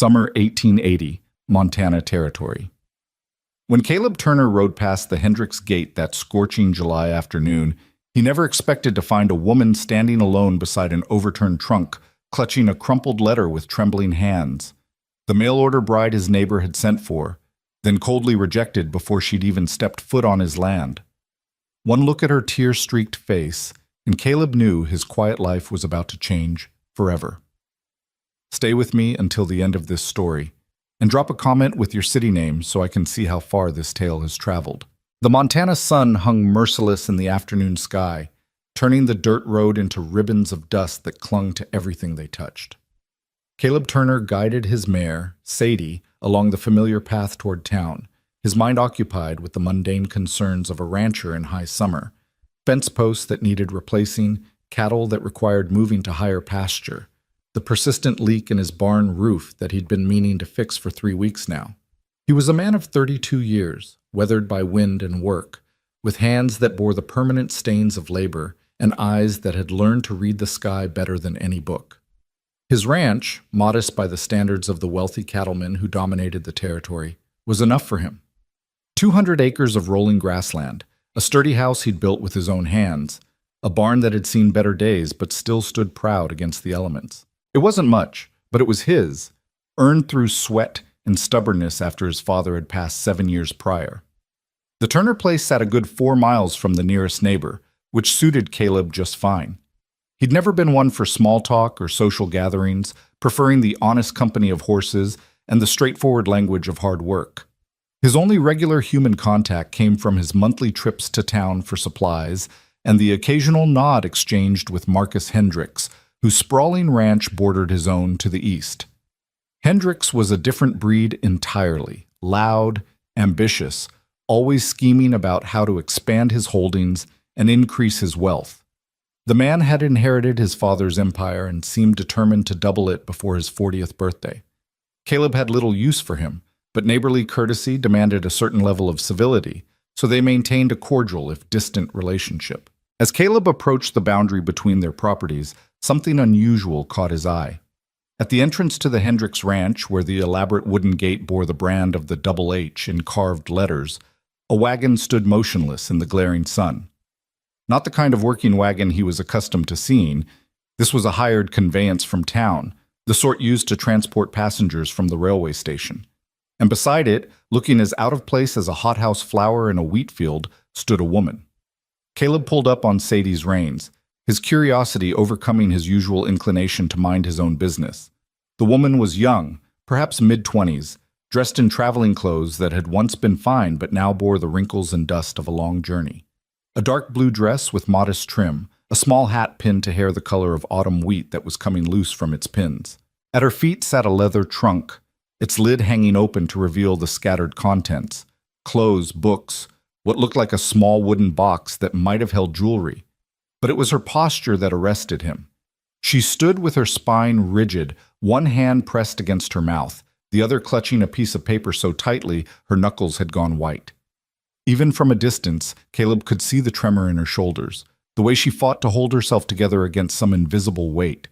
Summer 1880, Montana Territory. When Caleb Turner rode past the Hendricks Gate that scorching July afternoon, he never expected to find a woman standing alone beside an overturned trunk, clutching a crumpled letter with trembling hands. The mail-order bride his neighbor had sent for, then coldly rejected before she'd even stepped foot on his land. One look at her tear-streaked face, and Caleb knew his quiet life was about to change forever. Stay with me until the end of this story, and drop a comment with your city name so I can see how far this tale has traveled. The Montana sun hung merciless in the afternoon sky, turning the dirt road into ribbons of dust that clung to everything they touched. Caleb Turner guided his mare, Sadie, along the familiar path toward town, his mind occupied with the mundane concerns of a rancher in high summer, fence posts that needed replacing, cattle that required moving to higher pasture, the persistent leak in his barn roof that he'd been meaning to fix for 3 weeks now. He was a man of 32 years, weathered by wind and work, with hands that bore the permanent stains of labor and eyes that had learned to read the sky better than any book. His ranch, modest by the standards of the wealthy cattlemen who dominated the territory, was enough for him. 200 acres of rolling grassland, a sturdy house he'd built with his own hands, a barn that had seen better days but still stood proud against the elements. It wasn't much, but it was his, earned through sweat and stubbornness after his father had passed 7 years prior. The Turner place sat a good 4 miles from the nearest neighbor, which suited Caleb just fine. He'd never been one for small talk or social gatherings, preferring the honest company of horses and the straightforward language of hard work. His only regular human contact came from his monthly trips to town for supplies and the occasional nod exchanged with Marcus Hendricks, whose sprawling ranch bordered his own to the east. Hendricks was a different breed entirely, loud, ambitious, always scheming about how to expand his holdings and increase his wealth. The man had inherited his father's empire and seemed determined to double it before his 40th birthday. Caleb had little use for him, but neighborly courtesy demanded a certain level of civility, so they maintained a cordial if distant relationship. As Caleb approached the boundary between their properties, something unusual caught his eye. At the entrance to the Hendricks Ranch, where the elaborate wooden gate bore the brand of the Double H in carved letters, a wagon stood motionless in the glaring sun. Not the kind of working wagon he was accustomed to seeing. This was a hired conveyance from town, the sort used to transport passengers from the railway station. And beside it, looking as out of place as a hothouse flower in a wheat field, stood a woman. Caleb pulled up on Sadie's reins, his curiosity overcoming his usual inclination to mind his own business. The woman was young, perhaps mid-20s, dressed in traveling clothes that had once been fine but now bore the wrinkles and dust of a long journey. A dark blue dress with modest trim, a small hat pinned to hair the color of autumn wheat that was coming loose from its pins. At her feet sat a leather trunk, its lid hanging open to reveal the scattered contents: clothes, books, what looked like a small wooden box that might have held jewelry. But it was her posture that arrested him. She stood with her spine rigid, one hand pressed against her mouth, the other clutching a piece of paper so tightly her knuckles had gone white. Even from a distance, Caleb could see the tremor in her shoulders, the way she fought to hold herself together against some invisible weight.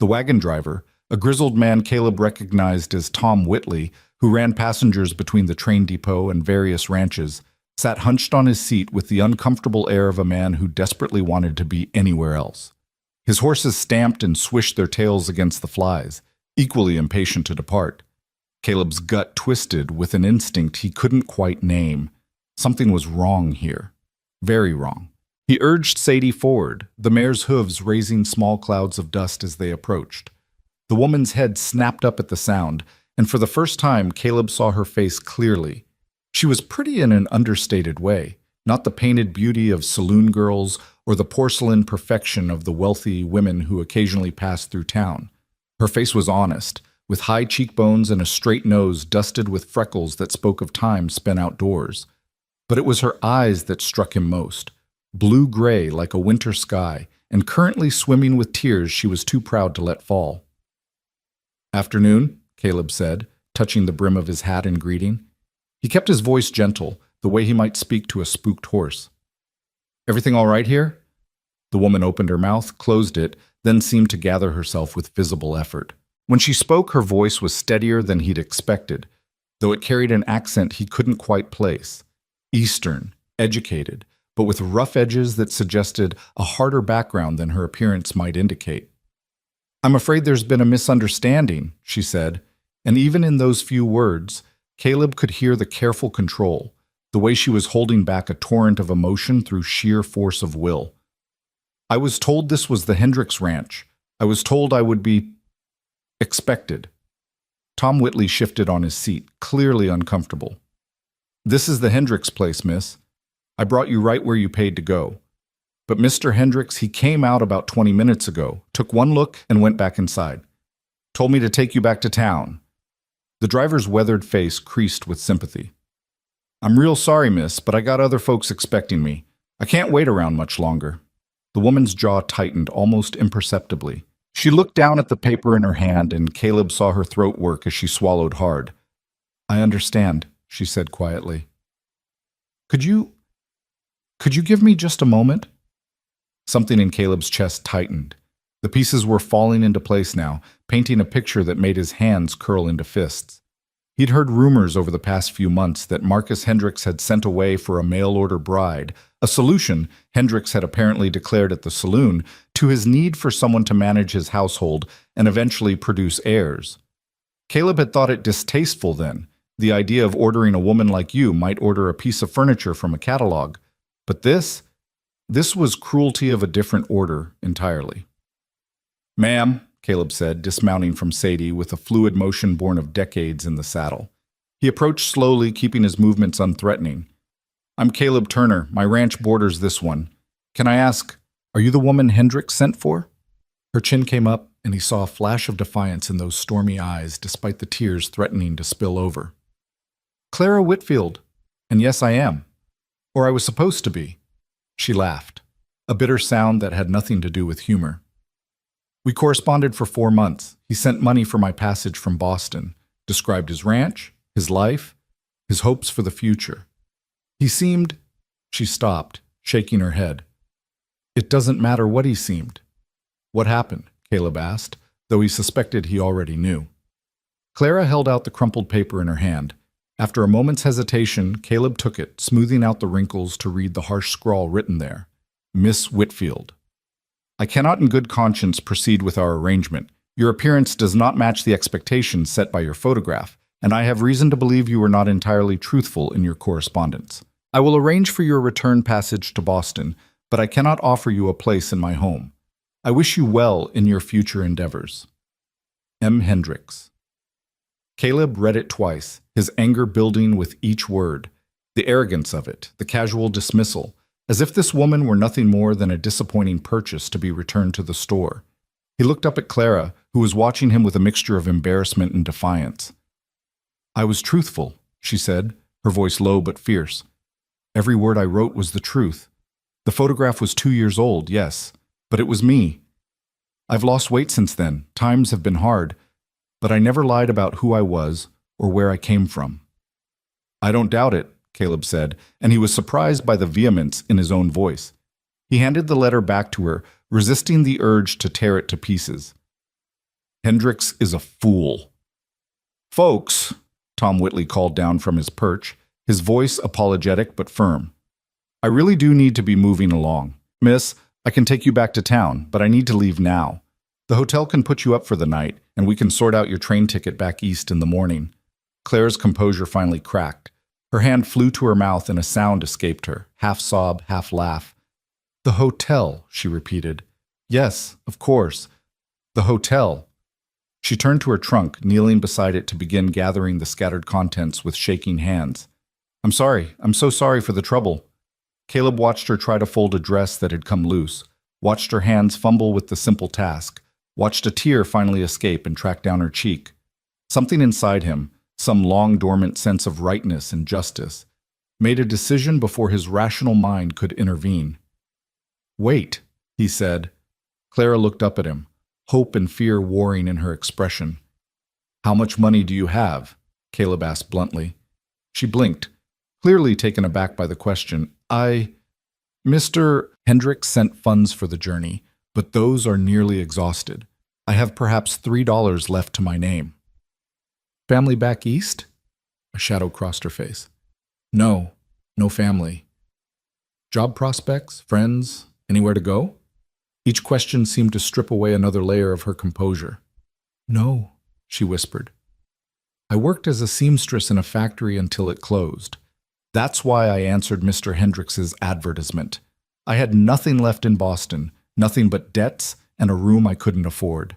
The wagon driver, a grizzled man Caleb recognized as Tom Whitley, who ran passengers between the train depot and various ranches, sat hunched on his seat with the uncomfortable air of a man who desperately wanted to be anywhere else. His horses stamped and swished their tails against the flies, equally impatient to depart. Caleb's gut twisted with an instinct he couldn't quite name. Something was wrong here. Very wrong. He urged Sadie forward, the mare's hooves raising small clouds of dust as they approached. The woman's head snapped up at the sound, and for the first time Caleb saw her face clearly. She was pretty in an understated way, not the painted beauty of saloon girls or the porcelain perfection of the wealthy women who occasionally passed through town. Her face was honest, with high cheekbones and a straight nose dusted with freckles that spoke of time spent outdoors. But it was her eyes that struck him most, blue-gray like a winter sky, and currently swimming with tears she was too proud to let fall. "Afternoon," Caleb said, touching the brim of his hat in greeting. He kept his voice gentle, the way he might speak to a spooked horse. "Everything all right here?" The woman opened her mouth, closed it, then seemed to gather herself with visible effort. When she spoke, her voice was steadier than he'd expected, though it carried an accent he couldn't quite place. Eastern, educated, but with rough edges that suggested a harder background than her appearance might indicate. "I'm afraid there's been a misunderstanding," she said, and even in those few words, Caleb could hear the careful control, the way she was holding back a torrent of emotion through sheer force of will. "I was told this was the Hendricks Ranch. I was told I would be expected." Tom Whitley shifted on his seat, clearly uncomfortable. "This is the Hendricks place, miss. I brought you right where you paid to go. But Mr. Hendricks, he came out about 20 minutes ago, took one look, and went back inside. Told me to take you back to town." The driver's weathered face creased with sympathy. "I'm real sorry, miss, but I got other folks expecting me. I can't wait around much longer." The woman's jaw tightened almost imperceptibly. She looked down at the paper in her hand, and Caleb saw her throat work as she swallowed hard. "I understand," she said quietly. Could you give me just a moment?" Something in Caleb's chest tightened. The pieces were falling into place now, painting a picture that made his hands curl into fists. He'd heard rumors over the past few months that Marcus Hendricks had sent away for a mail-order bride, a solution Hendricks had apparently declared at the saloon to his need for someone to manage his household and eventually produce heirs. Caleb had thought it distasteful then. The idea of ordering a woman like you might order a piece of furniture from a catalog. But this was cruelty of a different order entirely. "Ma'am," Caleb said, dismounting from Sadie with a fluid motion born of decades in the saddle. He approached slowly, keeping his movements unthreatening. "I'm Caleb Turner. My ranch borders this one. Can I ask, are you the woman Hendricks sent for?" Her chin came up, and he saw a flash of defiance in those stormy eyes, despite the tears threatening to spill over. "Clara Whitfield. And yes, I am. Or I was supposed to be." She laughed, a bitter sound that had nothing to do with humor. "We corresponded for 4 months. He sent money for my passage from Boston, described his ranch, his life, his hopes for the future. He seemed—" She stopped, shaking her head. "It doesn't matter what he seemed." "What happened?" Caleb asked, though he suspected he already knew. Clara held out the crumpled paper in her hand. After a moment's hesitation, Caleb took it, smoothing out the wrinkles to read the harsh scrawl written there. "Miss Whitfield. I cannot in good conscience proceed with our arrangement. Your appearance does not match the expectations set by your photograph, and I have reason to believe you were not entirely truthful in your correspondence. I will arrange for your return passage to Boston, but I cannot offer you a place in my home. I wish you well in your future endeavors. M. Hendricks." Caleb read it twice, his anger building with each word. The arrogance of it, the casual dismissal, as if this woman were nothing more than a disappointing purchase to be returned to the store. He looked up at Clara, who was watching him with a mixture of embarrassment and defiance. "I was truthful," she said, her voice low but fierce. "Every word I wrote was the truth. The photograph was 2 years old, yes, but it was me. I've lost weight since then. Times have been hard, but I never lied about who I was or where I came from." "I don't doubt it," Caleb said, and he was surprised by the vehemence in his own voice. He handed the letter back to her, resisting the urge to tear it to pieces. "Hendricks is a fool." "Folks," Tom Whitley called down from his perch, his voice apologetic but firm. "I really do need to be moving along. Miss, I can take you back to town, but I need to leave now. The hotel can put you up for the night, and we can sort out your train ticket back east in the morning." Claire's composure finally cracked. Her hand flew to her mouth and a sound escaped her, half sob, half laugh. "The hotel," she repeated. "Yes, of course. The hotel." She turned to her trunk, kneeling beside it to begin gathering the scattered contents with shaking hands. "I'm sorry. I'm so sorry for the trouble." Caleb watched her try to fold a dress that had come loose, watched her hands fumble with the simple task, watched a tear finally escape and track down her cheek. Something inside him, some long-dormant sense of rightness and justice, made a decision before his rational mind could intervene. "Wait," he said. Clara looked up at him, hope and fear warring in her expression. "How much money do you have?" Caleb asked bluntly. She blinked, clearly taken aback by the question. Mr. Hendricks sent funds for the journey, but those are nearly exhausted. I have perhaps $3 left to my name. Family back east? A shadow crossed her face. No, no family. Job prospects, friends, anywhere to go? Each question seemed to strip away another layer of her composure. No, she whispered. I worked as a seamstress in a factory until it closed. That's why I answered Mr. Hendricks's advertisement. I had nothing left in Boston, nothing but debts and a room I couldn't afford.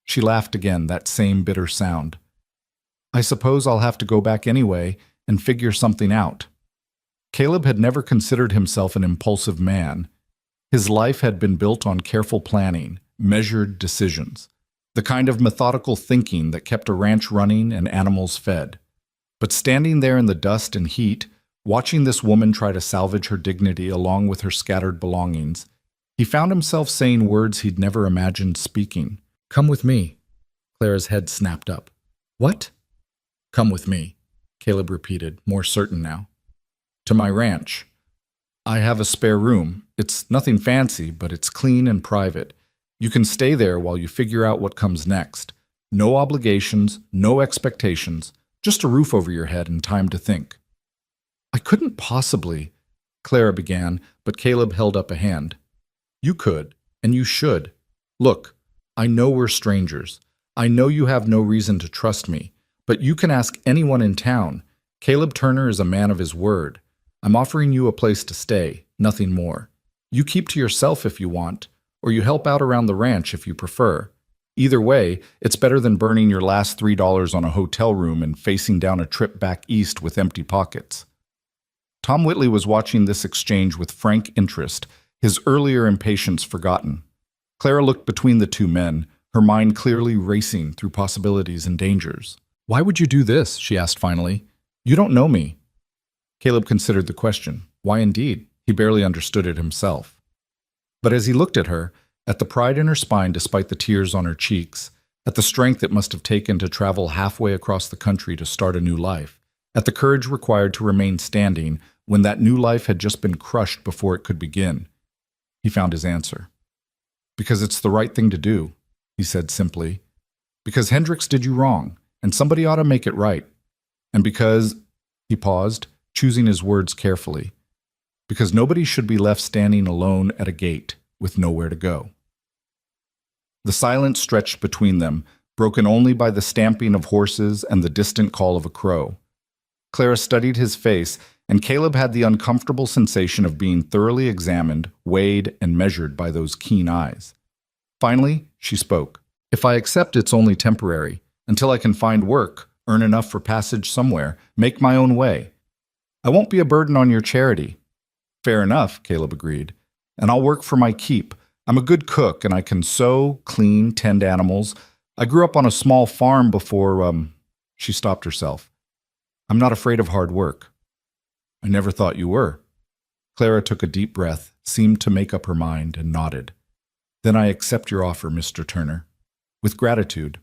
She laughed again, that same bitter sound. I suppose I'll have to go back anyway and figure something out. Caleb had never considered himself an impulsive man. His life had been built on careful planning, measured decisions, the kind of methodical thinking that kept a ranch running and animals fed. But standing there in the dust and heat, watching this woman try to salvage her dignity along with her scattered belongings, he found himself saying words he'd never imagined speaking. Come with me. Clara's head snapped up. What? Come with me, Caleb repeated, more certain now. To my ranch. I have a spare room. It's nothing fancy, but it's clean and private. You can stay there while you figure out what comes next. No obligations, no expectations, just a roof over your head and time to think. I couldn't possibly, Clara began, but Caleb held up a hand. You could, and you should. Look, I know we're strangers. I know you have no reason to trust me, but you can ask anyone in town. Caleb Turner is a man of his word. I'm offering you a place to stay, nothing more. You keep to yourself if you want, or you help out around the ranch if you prefer. Either way, it's better than burning your last $3 on a hotel room and facing down a trip back east with empty pockets. Tom Whitley was watching this exchange with frank interest, his earlier impatience forgotten. Clara looked between the two men, her mind clearly racing through possibilities and dangers. Why would you do this? She asked finally. You don't know me. Caleb considered the question. Why indeed? He barely understood it himself. But as he looked at her, at the pride in her spine despite the tears on her cheeks, at the strength it must have taken to travel halfway across the country to start a new life, at the courage required to remain standing when that new life had just been crushed before it could begin, he found his answer. Because it's the right thing to do, he said simply. Because Hendricks did you wrong, and somebody ought to make it right. And because, he paused, choosing his words carefully, because nobody should be left standing alone at a gate with nowhere to go. The silence stretched between them, broken only by the stamping of horses and the distant call of a crow. Clara studied his face, and Caleb had the uncomfortable sensation of being thoroughly examined, weighed, and measured by those keen eyes. Finally, she spoke. If I accept it's only temporary, until I can find work, earn enough for passage somewhere, make my own way. I won't be a burden on your charity. Fair enough, Caleb agreed. And I'll work for my keep. I'm a good cook, and I can sew, clean, tend animals. I grew up on a small farm before, She stopped herself. I'm not afraid of hard work. I never thought you were. Clara took a deep breath, seemed to make up her mind, and nodded. Then I accept your offer, Mr. Turner. With gratitude.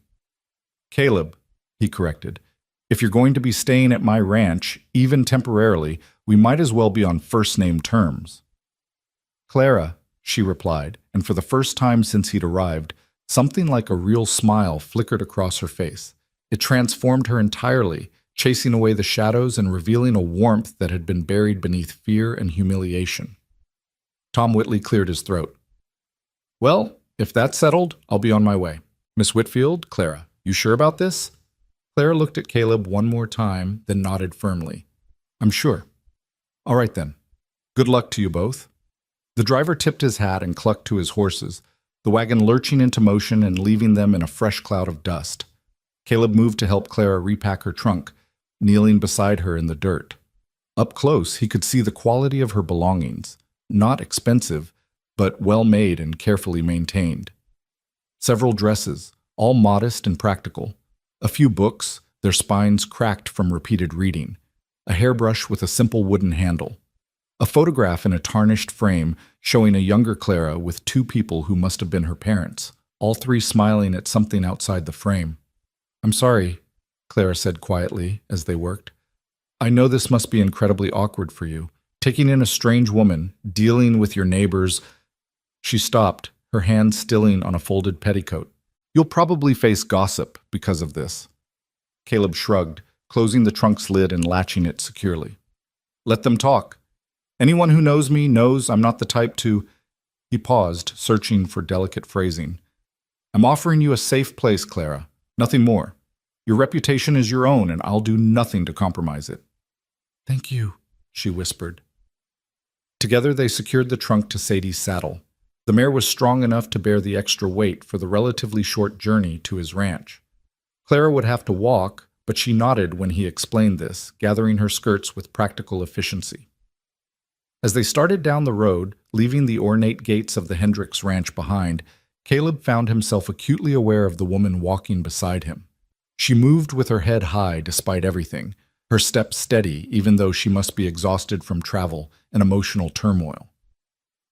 Caleb, he corrected, if you're going to be staying at my ranch, even temporarily, we might as well be on first-name terms. Clara, she replied, and for the first time since he'd arrived, something like a real smile flickered across her face. It transformed her entirely, chasing away the shadows and revealing a warmth that had been buried beneath fear and humiliation. Tom Whitley cleared his throat. Well, if that's settled, I'll be on my way. Miss Whitfield, Clara, you sure about this? Clara looked at Caleb one more time, then nodded firmly. I'm sure. All right then. Good luck to you both. The driver tipped his hat and clucked to his horses, the wagon lurching into motion and leaving them in a fresh cloud of dust. Caleb moved to help Clara repack her trunk, kneeling beside her in the dirt. Up close, he could see the quality of her belongings, not expensive, but well-made and carefully maintained. Several dresses, all modest and practical. A few books, their spines cracked from repeated reading. A hairbrush with a simple wooden handle. A photograph in a tarnished frame showing a younger Clara with two people who must have been her parents, all three smiling at something outside the frame. I'm sorry, Clara said quietly as they worked. I know this must be incredibly awkward for you, taking in a strange woman, dealing with your neighbors. She stopped, her hand stilling on a folded petticoat. You'll probably face gossip because of this. Caleb shrugged, closing the trunk's lid and latching it securely. Let them talk. Anyone who knows me knows I'm not the type to... He paused, searching for delicate phrasing. I'm offering you a safe place, Clara. Nothing more. Your reputation is your own, and I'll do nothing to compromise it. Thank you, she whispered. Together they secured the trunk to Sadie's saddle. The mare was strong enough to bear the extra weight for the relatively short journey to his ranch. Clara would have to walk, but she nodded when he explained this, gathering her skirts with practical efficiency. As they started down the road, leaving the ornate gates of the Hendricks ranch behind, Caleb found himself acutely aware of the woman walking beside him. She moved with her head high despite everything, her step steady even though she must be exhausted from travel and emotional turmoil.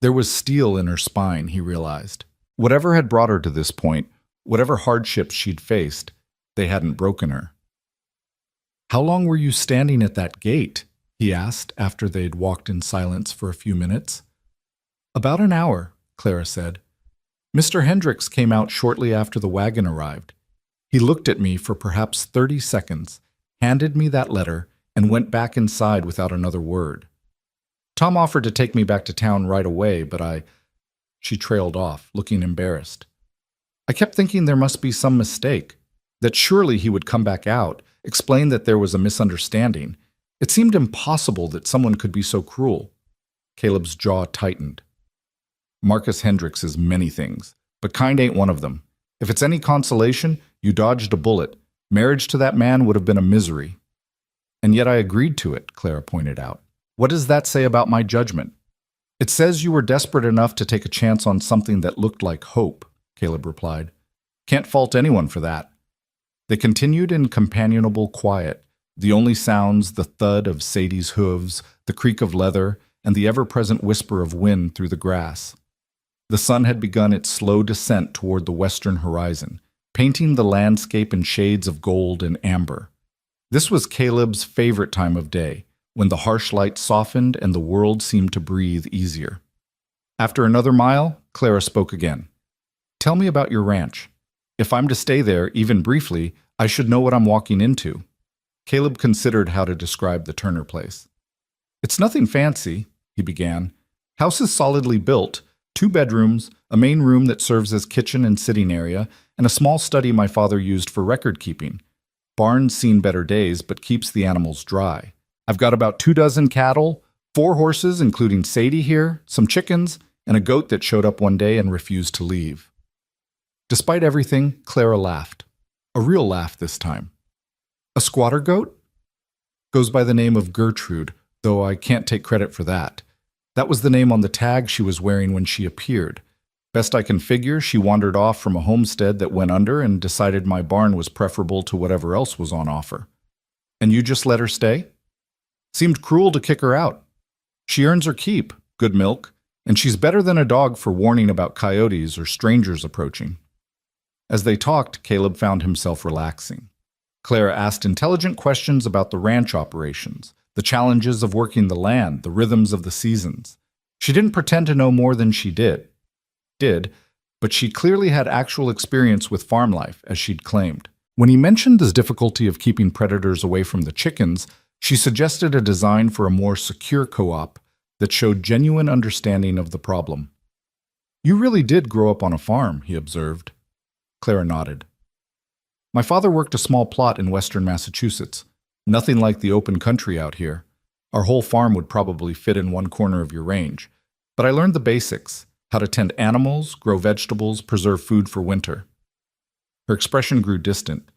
There was steel in her spine, he realized. Whatever had brought her to this point, whatever hardships she'd faced, they hadn't broken her. How long were you standing at that gate? He asked after they'd walked in silence for a few minutes. About an hour, Clara said. Mr. Hendricks came out shortly after the wagon arrived. He looked at me for perhaps 30 seconds, handed me that letter, and went back inside without another word. Tom offered to take me back to town right away, but She trailed off, looking embarrassed. I kept thinking there must be some mistake, that surely he would come back out, explain that there was a misunderstanding. It seemed impossible that someone could be so cruel. Caleb's jaw tightened. Marcus Hendricks is many things, but kind ain't one of them. If it's any consolation, you dodged a bullet. Marriage to that man would have been a misery. And yet I agreed to it, Clara pointed out. What does that say about my judgment? It says you were desperate enough to take a chance on something that looked like hope, Caleb replied. Can't fault anyone for that. They continued in companionable quiet, the only sounds the thud of Sadie's hooves, the creak of leather, and the ever-present whisper of wind through the grass. The sun had begun its slow descent toward the western horizon, painting the landscape in shades of gold and amber. This was Caleb's favorite time of day, when the harsh light softened and the world seemed to breathe easier. After another mile, Clara spoke again. Tell me about your ranch. If I'm to stay there, even briefly, I should know what I'm walking into. Caleb considered how to describe the Turner place. It's nothing fancy, he began. House is solidly built, 2 bedrooms, a main room that serves as kitchen and sitting area, and a small study my father used for record keeping. Barn's seen better days, but keeps the animals dry. I've got about 24 cattle, 4 horses, including Sadie here, some chickens, and a goat that showed up one day and refused to leave. Despite everything, Clara laughed. A real laugh this time. A squatter goat? Goes by the name of Gertrude, though I can't take credit for that. That was the name on the tag she was wearing when she appeared. Best I can figure, she wandered off from a homestead that went under and decided my barn was preferable to whatever else was on offer. And you just let her stay? Seemed cruel to kick her out. She earns her keep, good milk, and she's better than a dog for warning about coyotes or strangers approaching. As they talked, Caleb found himself relaxing. Clara asked intelligent questions about the ranch operations, the challenges of working the land, the rhythms of the seasons. She didn't pretend to know more than she did, but she clearly had actual experience with farm life, as she'd claimed. When he mentioned the difficulty of keeping predators away from the chickens, she suggested a design for a more secure co-op that showed genuine understanding of the problem. You really did grow up on a farm, he observed. Clara nodded. My father worked a small plot in western Massachusetts. Nothing like the open country out here. Our whole farm would probably fit in one corner of your range. But I learned the basics, how to tend animals, grow vegetables, preserve food for winter. Her expression grew distant.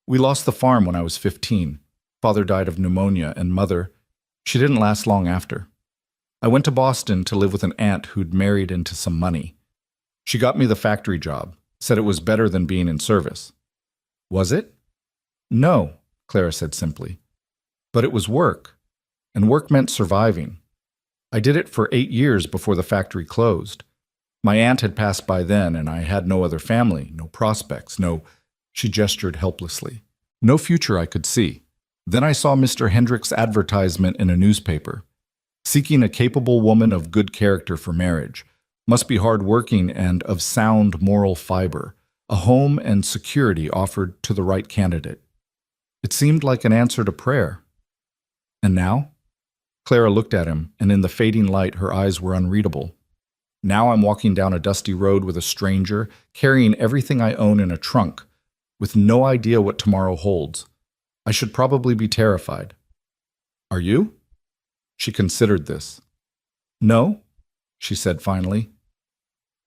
We lost the farm when I was 15. Father died of pneumonia, and mother, she didn't last long after. I went to Boston to live with an aunt who'd married into some money. She got me the factory job, said it was better than being in service. Was it? No, Clara said simply. But it was work, and work meant surviving. I did it for 8 years before the factory closed. My aunt had passed by then, and I had no other family, no prospects, she gestured helplessly. No future I could see. Then I saw Mr. Hendricks' advertisement in a newspaper. Seeking a capable woman of good character for marriage. Must be hard-working and of sound moral fiber. a home and security offered to the right candidate. It seemed like an answer to prayer. And now? Clara looked at him, and in the fading light her eyes were unreadable. Now I'm walking down a dusty road with a stranger, carrying everything I own in a trunk, with no idea what tomorrow holds. I should probably be terrified. Are you? She considered this. No, she said finally.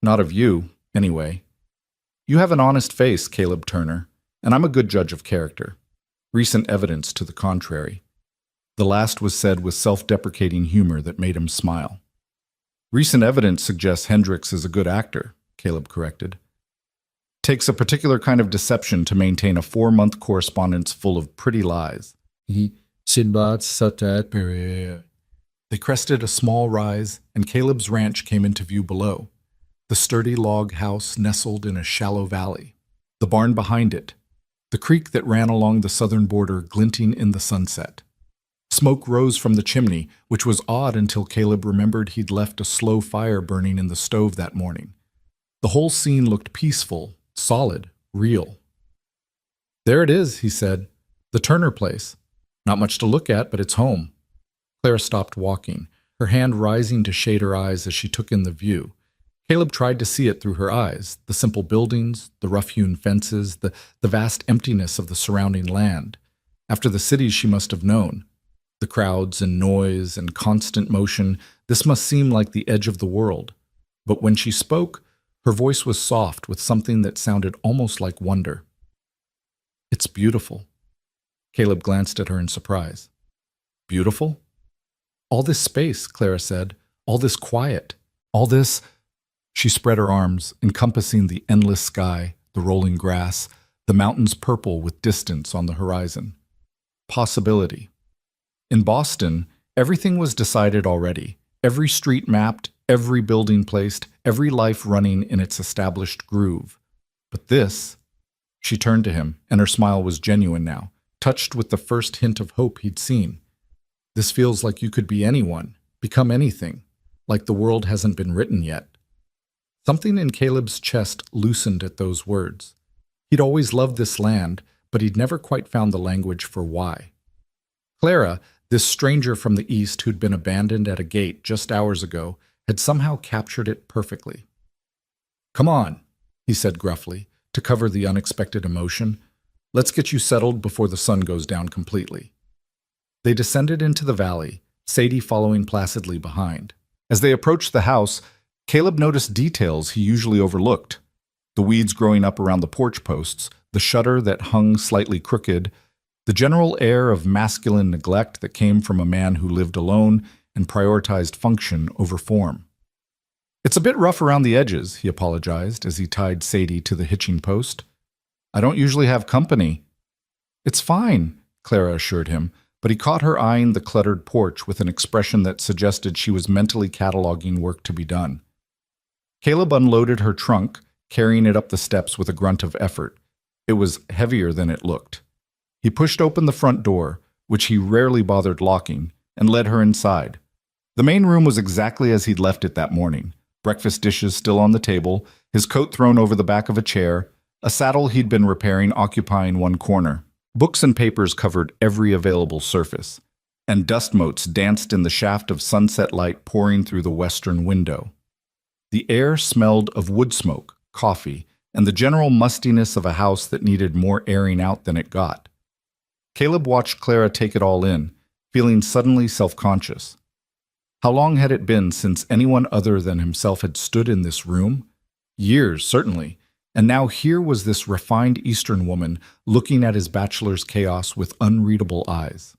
Not of you, anyway. You have an honest face, Caleb Turner, and I'm a good judge of character. Recent evidence to the contrary. The last was said with self-deprecating humor that made him smile. Recent evidence suggests Hendricks is a good actor, Caleb corrected. Takes a particular kind of deception to maintain a 4-month correspondence full of pretty lies. Sinbad sat at Prairie. They crested a small rise, and Caleb's ranch came into view below. The sturdy log house nestled in a shallow valley. The barn behind it. The creek that ran along the southern border glinting in the sunset. Smoke rose from the chimney, which was odd until Caleb remembered he'd left a slow fire burning in the stove that morning. The whole scene looked peaceful, solid, real. There it is, he said. The Turner place. Not much to look at, but it's home. Clara stopped walking, her hand rising to shade her eyes as she took in the view. Caleb tried to see it through her eyes, the simple buildings, the rough-hewn fences, the vast emptiness of the surrounding land. After the cities she must have known, the crowds and noise and constant motion, this must seem like the edge of the world. But when she spoke, her voice was soft with something that sounded almost like wonder. It's beautiful. Caleb glanced at her in surprise. Beautiful? All this space, Clara said. All this quiet. All this... She spread her arms, encompassing the endless sky, the rolling grass, the mountains purple with distance on the horizon. Possibility. In Boston, everything was decided already. Every street mapped, every building placed, every life running in its established groove. But this... She turned to him, and her smile was genuine now, touched with the first hint of hope he'd seen. This feels like you could be anyone, become anything, like the world hasn't been written yet. Something in Caleb's chest loosened at those words. He'd always loved this land, but he'd never quite found the language for why. Clara, this stranger from the east who'd been abandoned at a gate just hours ago, had somehow captured it perfectly. "Come on," he said gruffly, to cover the unexpected emotion. "Let's get you settled before the sun goes down completely." They descended into the valley, Sadie following placidly behind. As they approached the house, Caleb noticed details he usually overlooked. The weeds growing up around the porch posts, the shutter that hung slightly crooked, the general air of masculine neglect that came from a man who lived alone and prioritized function over form. "It's a bit rough around the edges," he apologized as he tied Sadie to the hitching post. "I don't usually have company." "It's fine," Clara assured him, but he caught her eyeing the cluttered porch with an expression that suggested she was mentally cataloging work to be done. Caleb unloaded her trunk, carrying it up the steps with a grunt of effort. It was heavier than it looked. He pushed open the front door, which he rarely bothered locking, and led her inside. The main room was exactly as he'd left it that morning. Breakfast dishes still on the table, his coat thrown over the back of a chair, a saddle he'd been repairing occupying one corner. Books and papers covered every available surface, and dust motes danced in the shaft of sunset light pouring through the western window. The air smelled of wood smoke, coffee, and the general mustiness of a house that needed more airing out than it got. Caleb watched Clara take it all in, feeling suddenly self-conscious. How long had it been since anyone other than himself had stood in this room? Years, certainly. And now here was this refined Eastern woman looking at his bachelor's chaos with unreadable eyes.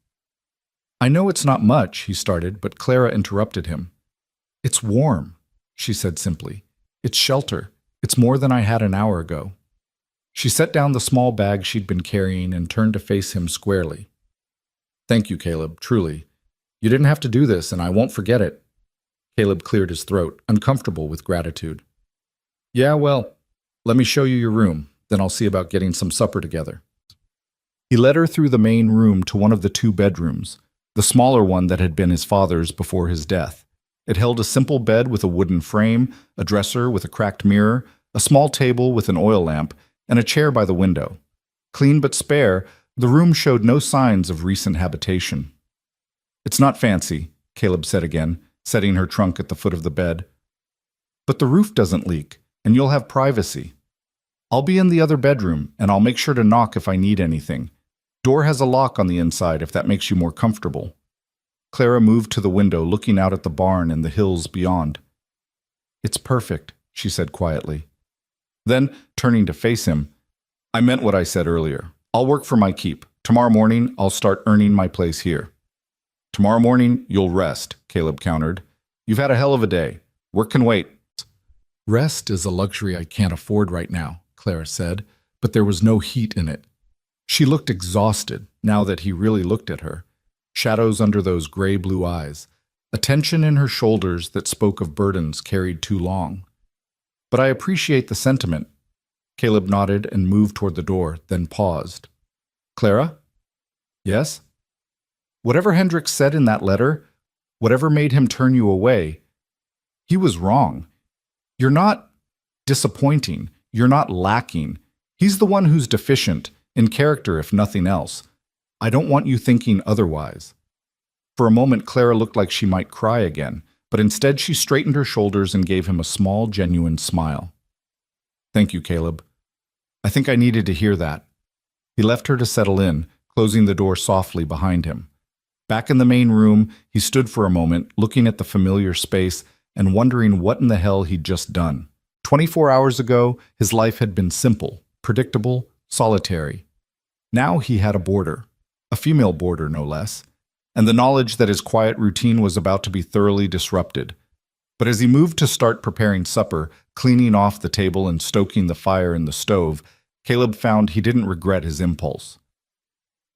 "I know it's not much," he started, but Clara interrupted him. "It's warm," she said simply. "It's shelter. It's more than I had an hour ago." She set down the small bag she'd been carrying and turned to face him squarely. "Thank you, Caleb, truly. You didn't have to do this, and I won't forget it." Caleb cleared his throat, uncomfortable with gratitude. "Yeah, well, let me show you your room, then I'll see about getting some supper together." He led her through the main room to one of the 2 bedrooms, the smaller one that had been his father's before his death. It held a simple bed with a wooden frame, a dresser with a cracked mirror, a small table with an oil lamp, and a chair by the window. Clean but spare, the room showed no signs of recent habitation. "It's not fancy," Caleb said again, setting her trunk at the foot of the bed. "But the roof doesn't leak, and you'll have privacy. I'll be in the other bedroom, and I'll make sure to knock if I need anything. Door has a lock on the inside if that makes you more comfortable." Clara moved to the window, looking out at the barn and the hills beyond. "It's perfect," she said quietly. Then, turning to face him, "I meant what I said earlier. I'll work for my keep. Tomorrow morning, I'll start earning my place here." "Tomorrow morning, you'll rest," Caleb countered. "You've had a hell of a day. Work can wait." Rest is a luxury I can't afford right now, Clara said, but there was no heat in it. She looked exhausted, now that he really looked at her. Shadows under those gray-blue eyes, a tension in her shoulders that spoke of burdens carried too long. "But I appreciate the sentiment." Caleb nodded and moved toward the door, then paused. "Clara?" "Yes?" "Whatever Hendricks said in that letter, whatever made him turn you away, he was wrong. You're not disappointing. You're not lacking. He's the one who's deficient, in character if nothing else. I don't want you thinking otherwise." For a moment, Clara looked like she might cry again, but instead she straightened her shoulders and gave him a small, genuine smile. "Thank you, Caleb. I think I needed to hear that." He left her to settle in, closing the door softly behind him. Back in the main room, he stood for a moment, looking at the familiar space and wondering what in the hell he'd just done. 24 hours ago, his life had been simple, predictable, solitary. Now he had a boarder, a female boarder no less, and the knowledge that his quiet routine was about to be thoroughly disrupted. But as he moved to start preparing supper, cleaning off the table and stoking the fire in the stove, Caleb found he didn't regret his impulse.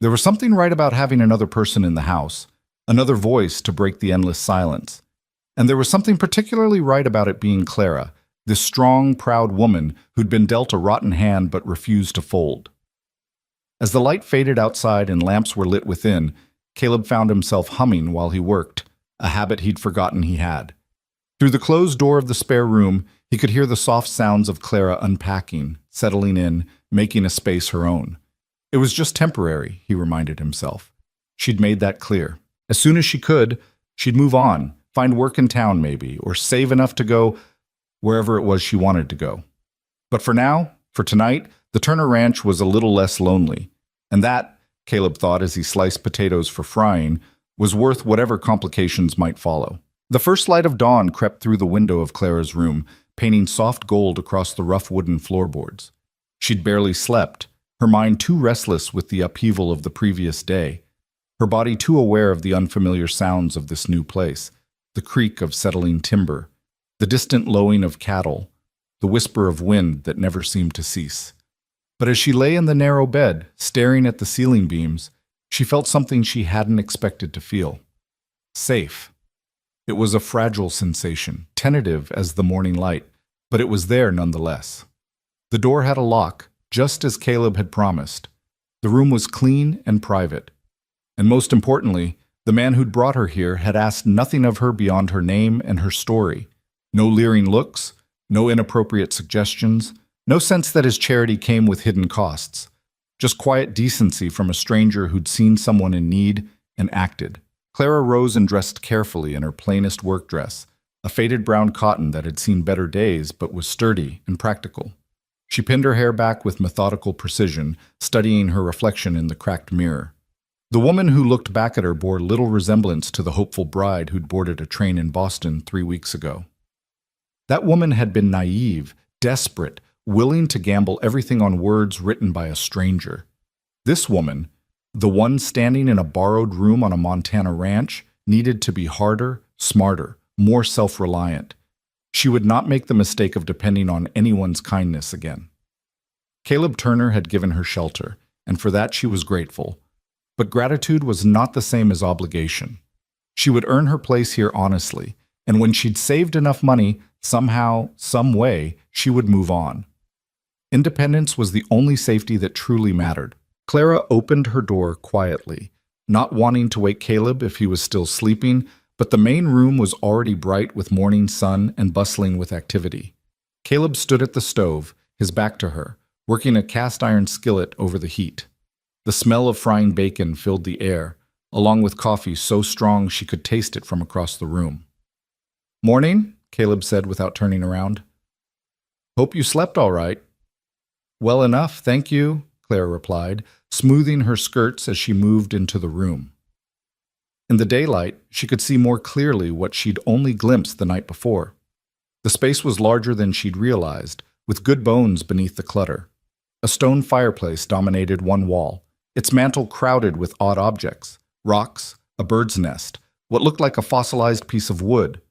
There was something right about having another person in the house, another voice to break the endless silence. And there was something particularly right about it being Clara, this strong, proud woman who'd been dealt a rotten hand but refused to fold. As the light faded outside and lamps were lit within, Caleb found himself humming while he worked, a habit he'd forgotten he had. Through the closed door of the spare room, he could hear the soft sounds of Clara unpacking, settling in, making a space her own. It was just temporary, he reminded himself. She'd made that clear. As soon as she could, she'd move on, find work in town maybe, or save enough to go wherever it was she wanted to go. But for now, for tonight, the Turner Ranch was a little less lonely. And that, Caleb thought as he sliced potatoes for frying, was worth whatever complications might follow. The first light of dawn crept through the window of Clara's room, painting soft gold across the rough wooden floorboards. She'd barely slept, her mind too restless with the upheaval of the previous day, her body too aware of the unfamiliar sounds of this new place, the creak of settling timber, the distant lowing of cattle, the whisper of wind that never seemed to cease. But as she lay in the narrow bed, staring at the ceiling beams, she felt something she hadn't expected to feel. Safe. It was a fragile sensation, tentative as the morning light, but it was there nonetheless. The door had a lock, just as Caleb had promised. The room was clean and private. And most importantly, the man who'd brought her here had asked nothing of her beyond her name and her story. No leering looks, no inappropriate suggestions, no sense that his charity came with hidden costs. Just quiet decency from a stranger who'd seen someone in need and acted. Clara rose and dressed carefully in her plainest work dress, a faded brown cotton that had seen better days but was sturdy and practical. She pinned her hair back with methodical precision, studying her reflection in the cracked mirror. The woman who looked back at her bore little resemblance to the hopeful bride who'd boarded a train in Boston 3 weeks ago. That woman had been naive, desperate, willing to gamble everything on words written by a stranger. This woman, the one standing in a borrowed room on a Montana ranch, needed to be harder, smarter, more self-reliant. She would not make the mistake of depending on anyone's kindness again. Caleb Turner had given her shelter, and for that she was grateful. But gratitude was not the same as obligation. She would earn her place here honestly, and when she'd saved enough money, somehow, some way, she would move on. Independence was the only safety that truly mattered. Clara opened her door quietly, not wanting to wake Caleb if he was still sleeping, but the main room was already bright with morning sun and bustling with activity. Caleb stood at the stove, his back to her, working a cast-iron skillet over the heat. The smell of frying bacon filled the air, along with coffee so strong she could taste it from across the room. "Morning," Caleb said without turning around. "Hope you slept all right." "Well enough, thank you," Clara replied, smoothing her skirts as she moved into the room. In the daylight, she could see more clearly what she'd only glimpsed the night before. The space was larger than she'd realized, with good bones beneath the clutter. A stone fireplace dominated one wall, its mantel crowded with odd objects: rocks, a bird's nest, what looked like a fossilized piece of wood.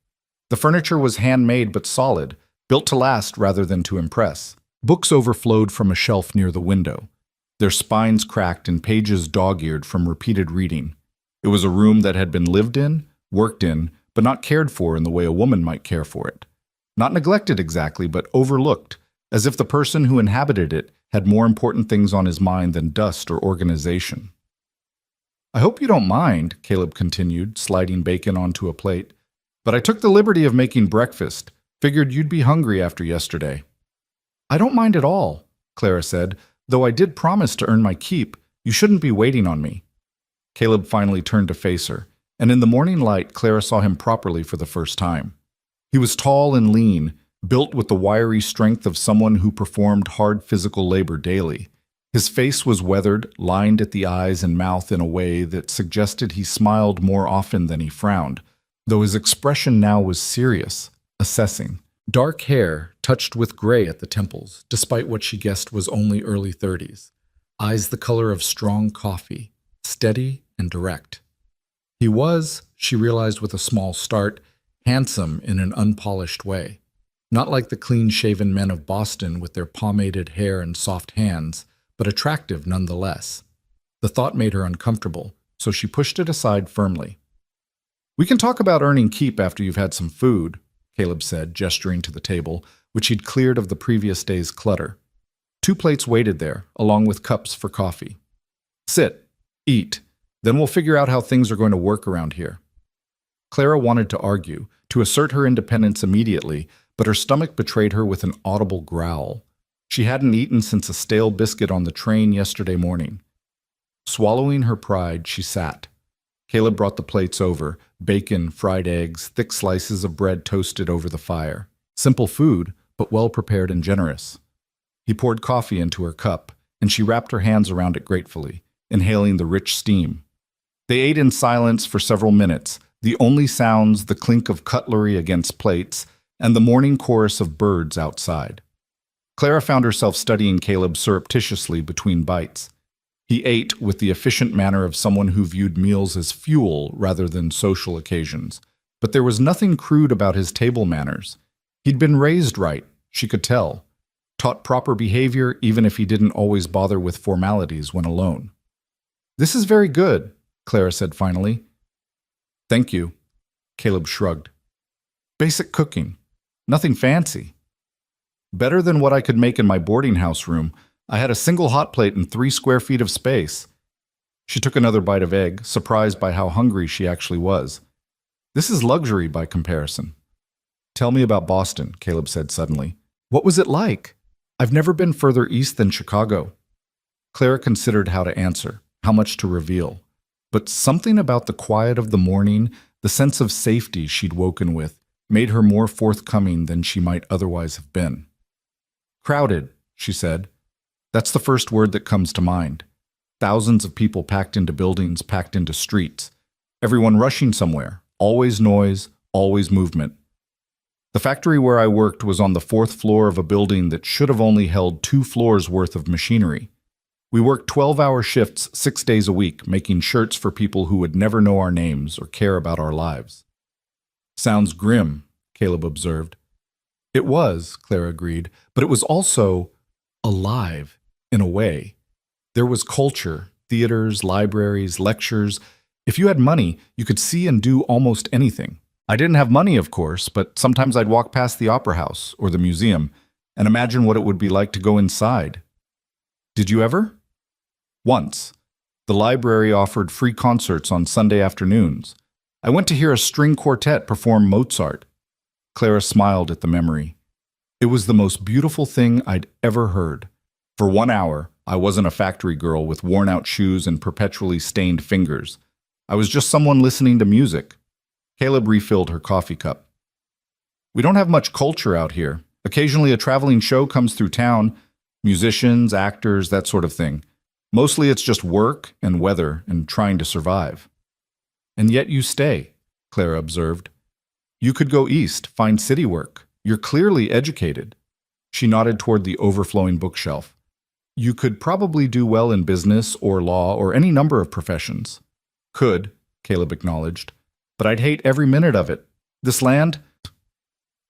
The furniture was handmade but solid, built to last rather than to impress. Books overflowed from a shelf near the window, their spines cracked and pages dog-eared from repeated reading. It was a room that had been lived in, worked in, but not cared for in the way a woman might care for it. Not neglected exactly, but overlooked, as if the person who inhabited it had more important things on his mind than dust or organization. "I hope you don't mind," Caleb continued, sliding bacon onto a plate, "but I took the liberty of making breakfast. Figured you'd be hungry after yesterday." "I don't mind at all," Clara said, "though I did promise to earn my keep. You shouldn't be waiting on me." Caleb finally turned to face her, and in the morning light, Clara saw him properly for the first time. He was tall and lean, built with the wiry strength of someone who performed hard physical labor daily. His face was weathered, lined at the eyes and mouth in a way that suggested he smiled more often than he frowned, though his expression now was serious, assessing. Dark hair touched with gray at the temples, despite what she guessed was only early 30s. Eyes the color of strong coffee, steady and direct. He was, she realized with a small start, handsome in an unpolished way. Not like the clean-shaven men of Boston with their pomaded hair and soft hands, but attractive nonetheless. The thought made her uncomfortable, so she pushed it aside firmly. "We can talk about earning keep after you've had some food," Caleb said, gesturing to the table, which he'd cleared of the previous day's clutter. 2 plates waited there, along with cups for coffee. "Sit, eat, then we'll figure out how things are going to work around here." Clara wanted to argue, to assert her independence immediately, but her stomach betrayed her with an audible growl. She hadn't eaten since a stale biscuit on the train yesterday morning. Swallowing her pride, she sat. Caleb brought the plates over, bacon, fried eggs, thick slices of bread toasted over the fire. Simple food, but well prepared and generous. He poured coffee into her cup, and she wrapped her hands around it gratefully, inhaling the rich steam. They ate in silence for several minutes, the only sounds the clink of cutlery against plates and the morning chorus of birds outside. Clara found herself studying Caleb surreptitiously between bites. He ate with the efficient manner of someone who viewed meals as fuel rather than social occasions, but there was nothing crude about his table manners. He'd been raised right, she could tell, taught proper behavior even if he didn't always bother with formalities when alone. "This is very good," Clara said finally. "Thank you," Caleb shrugged. "Basic cooking. Nothing fancy. Better than what I could make in my boarding house room. I had a single hot plate and 3 square feet of space." She took another bite of egg, surprised by how hungry she actually was. "This is luxury by comparison." "Tell me about Boston," Caleb said suddenly. "What was it like? I've never been further east than Chicago." Clara considered how to answer, how much to reveal. But something about the quiet of the morning, the sense of safety she'd woken with, made her more forthcoming than she might otherwise have been. "Crowded," she said. "That's the first word that comes to mind. Thousands of people packed into buildings, packed into streets. Everyone rushing somewhere. Always noise, always movement. The factory where I worked was on the 4th floor of a building that should have only held 2 floors worth of machinery. We worked 12-hour shifts 6 days a week, making shirts for people who would never know our names or care about our lives." "Sounds grim," Caleb observed. "It was," Clara agreed, "but it was also alive, in a way. There was culture, theaters, libraries, lectures. If you had money, you could see and do almost anything. I didn't have money, of course, but sometimes I'd walk past the opera house or the museum and imagine what it would be like to go inside." "Did you ever?" "Once. The library offered free concerts on Sunday afternoons. I went to hear a string quartet perform Mozart." Clara smiled at the memory. "It was the most beautiful thing I'd ever heard. For 1 hour, I wasn't a factory girl with worn-out shoes and perpetually stained fingers. I was just someone listening to music. Caleb refilled her coffee cup. We don't have much culture out here. Occasionally a traveling show comes through town, musicians, actors, that sort of thing. Mostly it's just work and weather and trying to survive. And yet you stay, Clara observed. You could go east, find city work. You're clearly educated. She nodded toward the overflowing bookshelf. You could probably do well in business or law or any number of professions. Could, Caleb acknowledged, but I'd hate every minute of it. This land...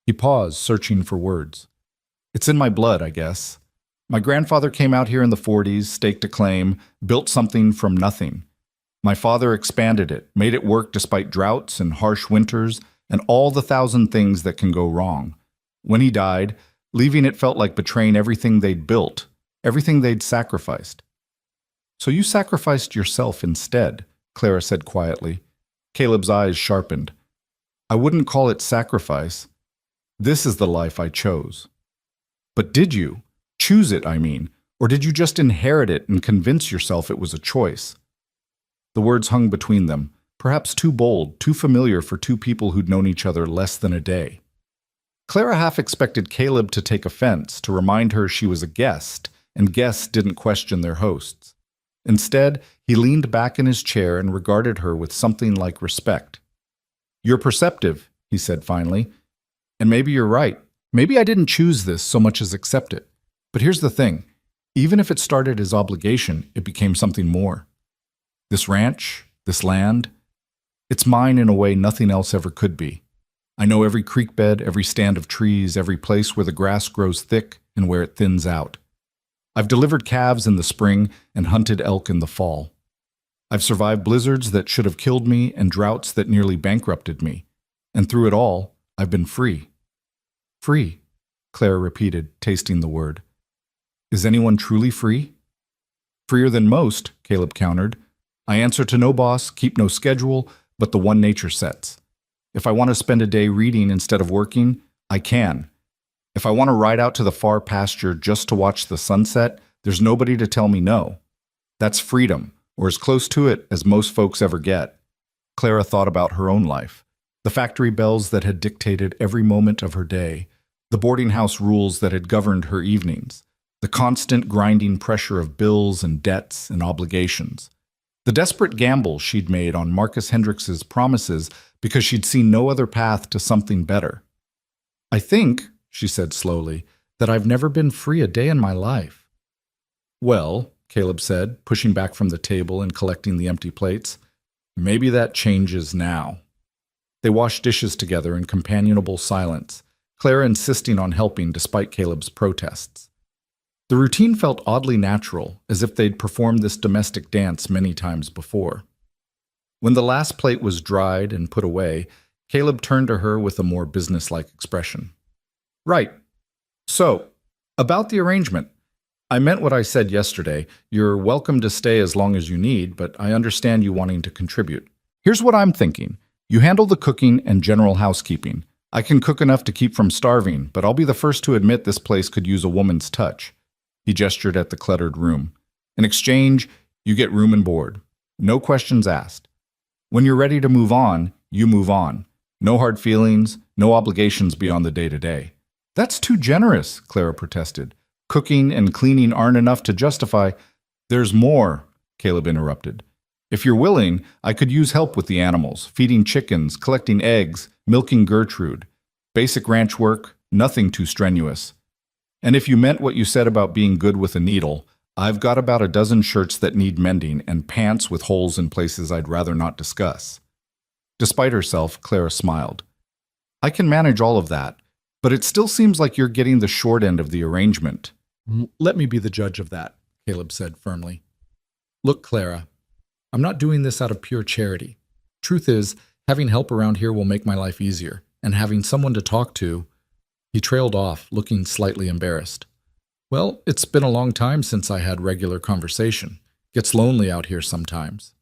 He paused, searching for words. It's in my blood, I guess. My grandfather came out here in the 40s, staked a claim, built something from nothing. My father expanded it, made it work despite droughts and harsh winters and all the thousand things that can go wrong. When he died, leaving it felt like betraying everything they'd built, everything they'd sacrificed. So you sacrificed yourself instead, Clara said quietly. Caleb's eyes sharpened. I wouldn't call it sacrifice. This is the life I chose. But did you? Choose it, I mean. Or did you just inherit it and convince yourself it was a choice? The words hung between them, perhaps too bold, too familiar for two people who'd known each other less than a day. Clara half expected Caleb to take offense, to remind her she was a guest, and guests didn't question their hosts. Instead, he leaned back in his chair and regarded her with something like respect. You're perceptive, he said finally. And maybe you're right. Maybe I didn't choose this so much as accept it. But here's the thing. Even if it started as obligation, it became something more. This ranch, this land, it's mine in a way nothing else ever could be. I know every creek bed, every stand of trees, every place where the grass grows thick and where it thins out. I've delivered calves in the spring and hunted elk in the fall. I've survived blizzards that should have killed me and droughts that nearly bankrupted me. And through it all, I've been free. Free, Clara repeated, tasting the word. Is anyone truly free? Freer than most, Caleb countered. I answer to no boss, keep no schedule, but the one nature sets. If I want to spend a day reading instead of working, I can. If I want to ride out to the far pasture just to watch the sunset, there's nobody to tell me no. That's freedom, or as close to it as most folks ever get. Clara thought about her own life. The factory bells that had dictated every moment of her day, the boarding house rules that had governed her evenings, the constant grinding pressure of bills and debts and obligations, the desperate gamble she'd made on Marcus Hendricks's promises because she'd seen no other path to something better. I think, she said slowly, that I've never been free a day in my life. Well, Caleb said, pushing back from the table and collecting the empty plates, maybe that changes now. They washed dishes together in companionable silence, Clara insisting on helping despite Caleb's protests. The routine felt oddly natural, as if they'd performed this domestic dance many times before. When the last plate was dried and put away, Caleb turned to her with a more businesslike expression. Right. So, about the arrangement. I meant what I said yesterday. You're welcome to stay as long as you need, but I understand you wanting to contribute. Here's what I'm thinking. You handle the cooking and general housekeeping. I can cook enough to keep from starving, but I'll be the first to admit this place could use a woman's touch. He gestured at the cluttered room. In exchange, you get room and board. No questions asked. When you're ready to move on, you move on. No hard feelings, no obligations beyond the day-to-day. That's too generous, Clara protested. Cooking and cleaning aren't enough to justify... There's more, Caleb interrupted. If you're willing, I could use help with the animals, feeding chickens, collecting eggs, milking Gertrude. Basic ranch work, nothing too strenuous. And if you meant what you said about being good with a needle, I've got about a dozen shirts that need mending and pants with holes in places I'd rather not discuss. Despite herself, Clara smiled. I can manage all of that, but it still seems like you're getting the short end of the arrangement. Let me be the judge of that, Caleb said firmly. Look, Clara, I'm not doing this out of pure charity. Truth is, having help around here will make my life easier, and having someone to talk to... He trailed off, looking slightly embarrassed. Well, it's been a long time since I had regular conversation. Gets lonely out here sometimes.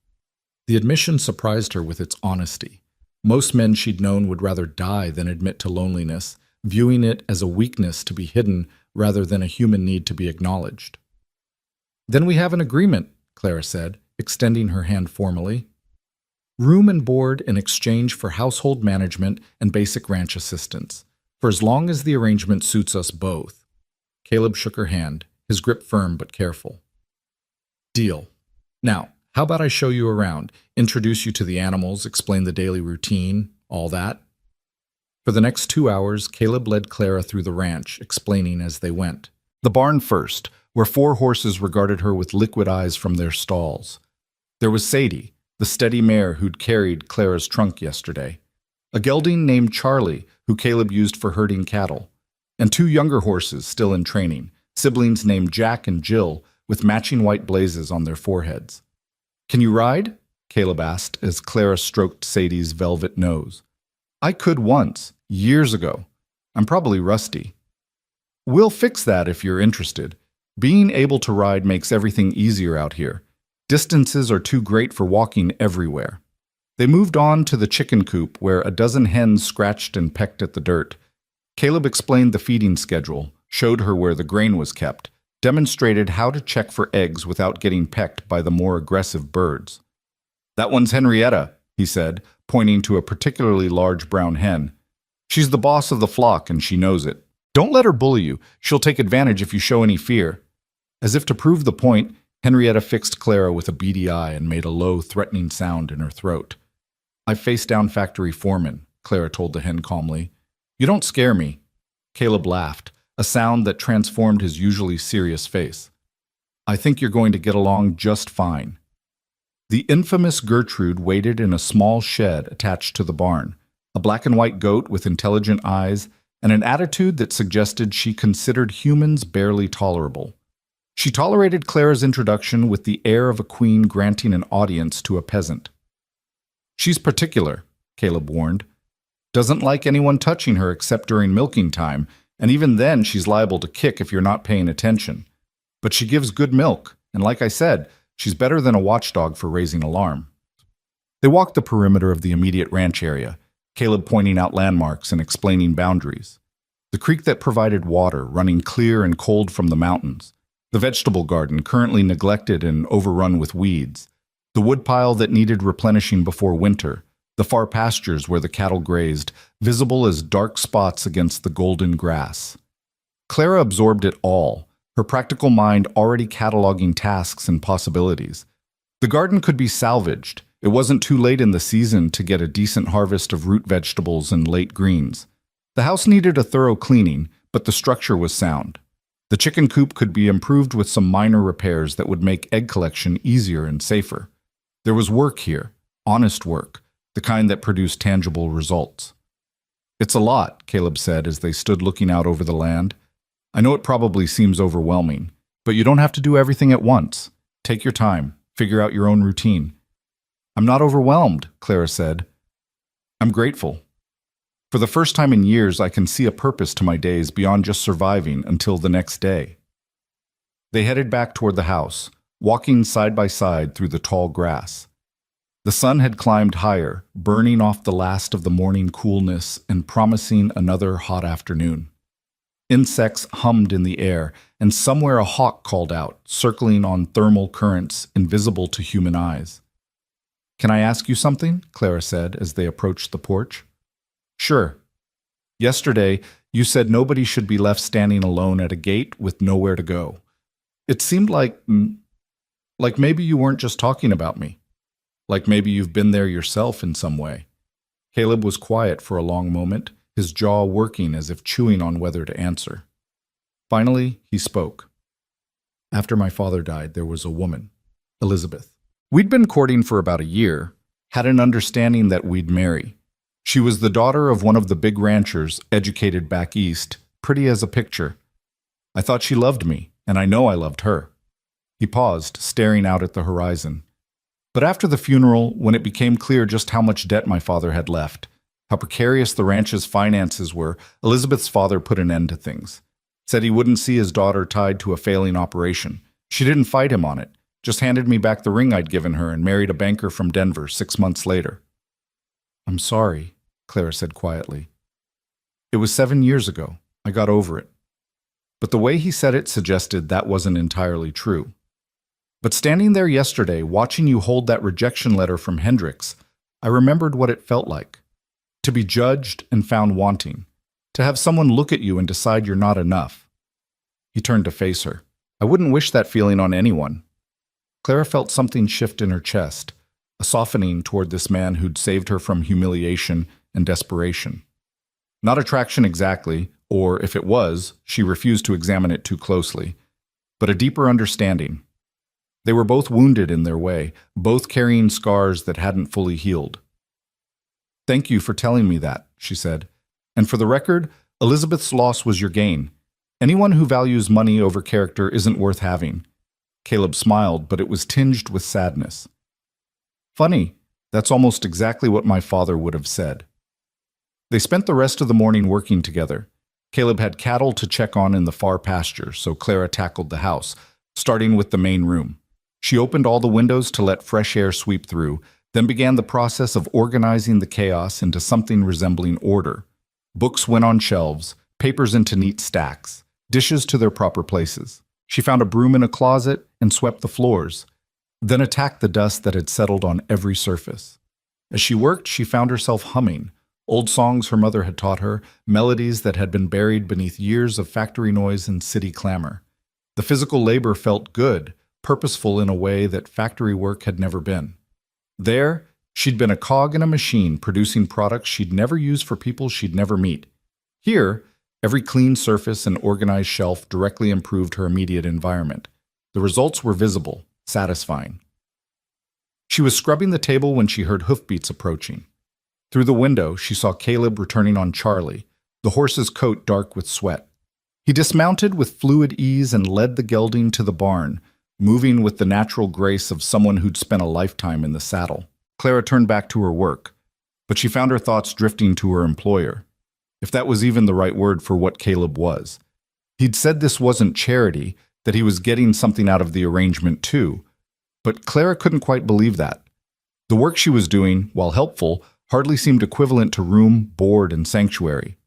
The admission surprised her with its honesty. Most men she'd known would rather die than admit to loneliness, viewing it as a weakness to be hidden rather than a human need to be acknowledged. Then we have an agreement, Clara said, extending her hand formally. Room and board in exchange for household management and basic ranch assistance, for as long as the arrangement suits us both. Caleb shook her hand, his grip firm but careful. Deal. Now, how about I show you around, introduce you to the animals, explain the daily routine, all that? For the next 2 hours, Caleb led Clara through the ranch, explaining as they went. The barn first, where 4 horses regarded her with liquid eyes from their stalls. There was Sadie, the steady mare who'd carried Clara's trunk yesterday, a gelding named Charlie, who Caleb used for herding cattle, and 2 younger horses still in training, siblings named Jack and Jill, with matching white blazes on their foreheads. Can you ride? Caleb asked as Clara stroked Sadie's velvet nose. I could once, years ago. I'm probably rusty. We'll fix that if you're interested. Being able to ride makes everything easier out here. Distances are too great for walking everywhere. They moved on to the chicken coop where a dozen hens scratched and pecked at the dirt. Caleb explained the feeding schedule, showed her where the grain was kept, demonstrated how to check for eggs without getting pecked by the more aggressive birds. That one's Henrietta, he said, pointing to a particularly large brown hen. She's the boss of the flock and she knows it. Don't let her bully you. She'll take advantage if you show any fear. As if to prove the point, Henrietta fixed Clara with a beady eye and made a low, threatening sound in her throat. I face down factory foreman, Clara told the hen calmly. You don't scare me. Caleb laughed, a sound that transformed his usually serious face. I think you're going to get along just fine. The infamous Gertrude waited in a small shed attached to the barn, a black and white goat with intelligent eyes and an attitude that suggested she considered humans barely tolerable. She tolerated Clara's introduction with the air of a queen granting an audience to a peasant. She's particular, Caleb warned. Doesn't like anyone touching her except during milking time, and even then she's liable to kick if you're not paying attention. But she gives good milk, and like I said, she's better than a watchdog for raising alarm. They walked the perimeter of the immediate ranch area, Caleb pointing out landmarks and explaining boundaries. The creek that provided water, running clear and cold from the mountains. The vegetable garden, currently neglected and overrun with weeds. The woodpile that needed replenishing before winter. The far pastures where the cattle grazed, visible as dark spots against the golden grass. Clara absorbed it all, her practical mind already cataloging tasks and possibilities. The garden could be salvaged. It wasn't too late in the season to get a decent harvest of root vegetables and late greens. The house needed a thorough cleaning, but the structure was sound. The chicken coop could be improved with some minor repairs that would make egg collection easier and safer. There was work here, honest work, the kind that produced tangible results. It's a lot, Caleb said as they stood looking out over the land. I know it probably seems overwhelming, but you don't have to do everything at once. Take your time, figure out your own routine. I'm not overwhelmed, Clara said. I'm grateful. For the first time in years, I can see a purpose to my days beyond just surviving until the next day. They headed back toward the house, walking side by side through the tall grass. The sun had climbed higher, burning off the last of the morning coolness and promising another hot afternoon. Insects hummed in the air, and somewhere a hawk called out, circling on thermal currents invisible to human eyes. Can I ask you something? Clara said as they approached the porch. Sure. Yesterday, you said nobody should be left standing alone at a gate with nowhere to go. It seemed like maybe you weren't just talking about me. Like maybe you've been there yourself in some way. Caleb was quiet for a long moment, his jaw working as if chewing on whether to answer. Finally, he spoke. After my father died, there was a woman, Elizabeth. We'd been courting for about a year, had an understanding that we'd marry. She was the daughter of one of the big ranchers, educated back east, pretty as a picture. I thought she loved me, and I know I loved her. He paused, staring out at the horizon. But after the funeral, when it became clear just how much debt my father had left, how precarious the ranch's finances were, Elizabeth's father put an end to things. Said he wouldn't see his daughter tied to a failing operation. She didn't fight him on it, just handed me back the ring I'd given her and married a banker from Denver 6 months later. I'm sorry, Clara said quietly. It was 7 years ago. I got over it. But the way he said it suggested that wasn't entirely true. But standing there yesterday, watching you hold that rejection letter from Hendricks, I remembered what it felt like. To be judged and found wanting. To have someone look at you and decide you're not enough. He turned to face her. I wouldn't wish that feeling on anyone. Clara felt something shift in her chest, a softening toward this man who'd saved her from humiliation and desperation. Not attraction exactly, or if it was, she refused to examine it too closely, but a deeper understanding. They were both wounded in their way, both carrying scars that hadn't fully healed. Thank you for telling me that, she said. And for the record, Elizabeth's loss was your gain. Anyone who values money over character isn't worth having. Caleb smiled, but it was tinged with sadness. Funny, that's almost exactly what my father would have said. They spent the rest of the morning working together. Caleb had cattle to check on in the far pasture, so Clara tackled the house, starting with the main room. She opened all the windows to let fresh air sweep through, then began the process of organizing the chaos into something resembling order. Books went on shelves, papers into neat stacks, dishes to their proper places. She found a broom in a closet and swept the floors, then attacked the dust that had settled on every surface. As she worked, she found herself humming, old songs her mother had taught her, melodies that had been buried beneath years of factory noise and city clamor. The physical labor felt good, purposeful in a way that factory work had never been. There, she'd been a cog in a machine producing products she'd never use for people she'd never meet. Here, every clean surface and organized shelf directly improved her immediate environment. The results were visible, satisfying. She was scrubbing the table when she heard hoofbeats approaching. Through the window, she saw Caleb returning on Charlie, the horse's coat dark with sweat. He dismounted with fluid ease and led the gelding to the barn, moving with the natural grace of someone who'd spent a lifetime in the saddle. Clara turned back to her work, but she found her thoughts drifting to her employer, if that was even the right word for what Caleb was. He'd said this wasn't charity, that he was getting something out of the arrangement too, but Clara couldn't quite believe that. The work she was doing, while helpful, hardly seemed equivalent to room, board, and sanctuary,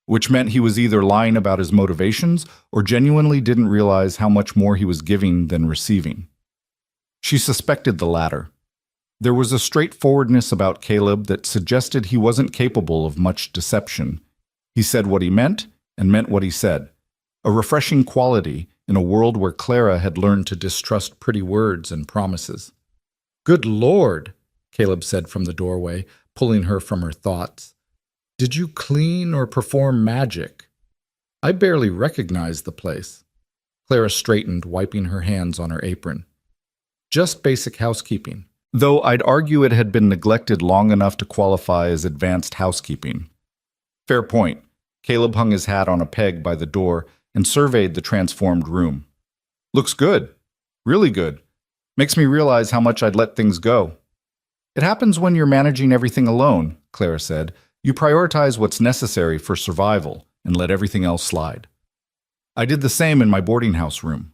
which meant he was either lying about his motivations or genuinely didn't realize how much more he was giving than receiving. She suspected the latter. There was a straightforwardness about Caleb that suggested he wasn't capable of much deception. He said what he meant and meant what he said, a refreshing quality in a world where Clara had learned to distrust pretty words and promises. "Good Lord," Caleb said from the doorway, pulling her from her thoughts. "Did you clean or perform magic? I barely recognized the place." Clara straightened, wiping her hands on her apron. "Just basic housekeeping, though I'd argue it had been neglected long enough to qualify as advanced housekeeping." Fair point. Caleb hung his hat on a peg by the door and surveyed the transformed room. "Looks good. Really good. Makes me realize how much I'd let things go." "It happens when you're managing everything alone," Clara said. "You prioritize what's necessary for survival and let everything else slide." "I did the same in my boarding house room."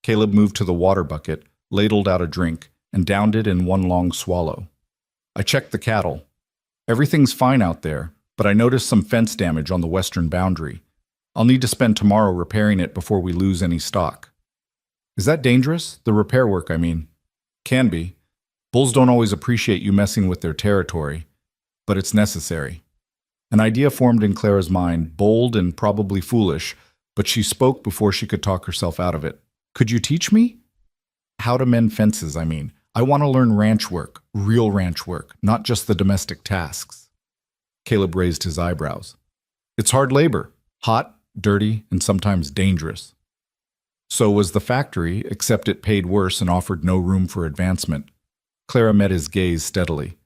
Caleb moved to the water bucket, ladled out a drink, and downed it in one long swallow. "I checked the cattle. Everything's fine out there, but I noticed some fence damage on the western boundary. I'll need to spend tomorrow repairing it before we lose any stock." "Is that dangerous? The repair work, I mean." "Can be. Bulls don't always appreciate you messing with their territory, but it's necessary." An idea formed in Clara's mind, bold and probably foolish, but she spoke before she could talk herself out of it. "Could you teach me?" "How to mend fences, I mean. I want to learn ranch work, real ranch work, not just the domestic tasks." Caleb raised his eyebrows. "It's hard labor, hot, dirty, and sometimes dangerous." So was the factory, except it paid worse and offered no room for advancement. Clara met his gaze steadily.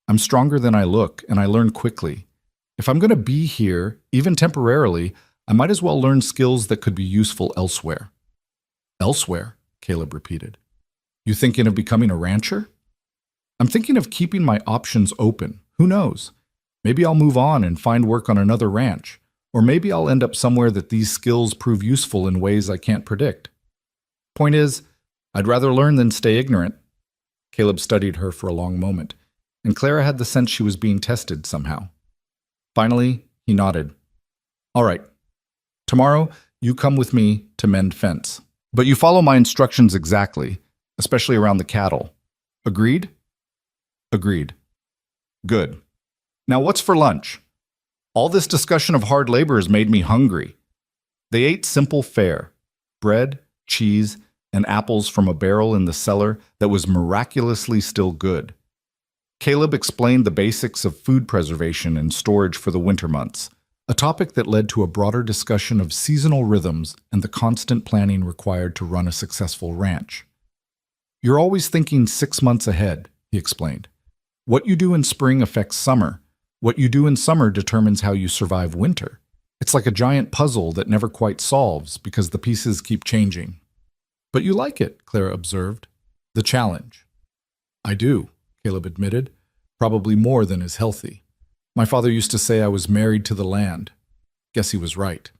"I'm stronger than I look, and I learn quickly. If I'm going to be here, even temporarily, I might as well learn skills that could be useful elsewhere." "Elsewhere?" Caleb repeated. "You thinking of becoming a rancher?" "I'm thinking of keeping my options open. Who knows? Maybe I'll move on and find work on another ranch. Or maybe I'll end up somewhere that these skills prove useful in ways I can't predict. Point is, I'd rather learn than stay ignorant." Caleb studied her for a long moment, and Clara had the sense she was being tested somehow. Finally, he nodded. "All right. Tomorrow, you come with me to mend fence. But you follow my instructions exactly. especially around the cattle. Agreed? Agreed. Good. Now what's for lunch? All this discussion of hard labor has made me hungry. They ate simple fare: bread, cheese, and apples from a barrel in the cellar that was miraculously still good. Caleb explained the basics of food preservation and storage for the winter months, a topic that led to a broader discussion of seasonal rhythms and the constant planning required to run a successful ranch. You're always thinking 6 months ahead, he explained. What you do in spring affects summer. What you do in summer determines how you survive winter. It's like a giant puzzle that never quite solves because the pieces keep changing. But you like it, Clara observed. The challenge. I do, Caleb admitted, probably more than is healthy. My father used to say I was married to the land. Guess he was right.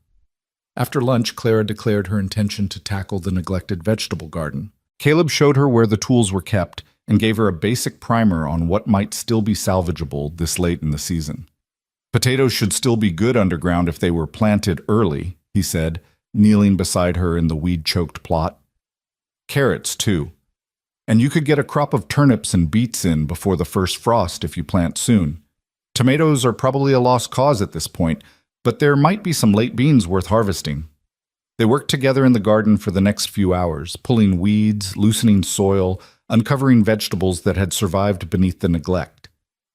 After lunch, Clara declared her intention to tackle the neglected vegetable garden. Caleb showed her where the tools were kept and gave her a basic primer on what might still be salvageable this late in the season. Potatoes should still be good underground if they were planted early, he said, kneeling beside her in the weed-choked plot. Carrots, too. And you could get a crop of turnips and beets in before the first frost if you plant soon. Tomatoes are probably a lost cause at this point, but there might be some late beans worth harvesting. They worked together in the garden for the next few hours, pulling weeds, loosening soil, uncovering vegetables that had survived beneath the neglect.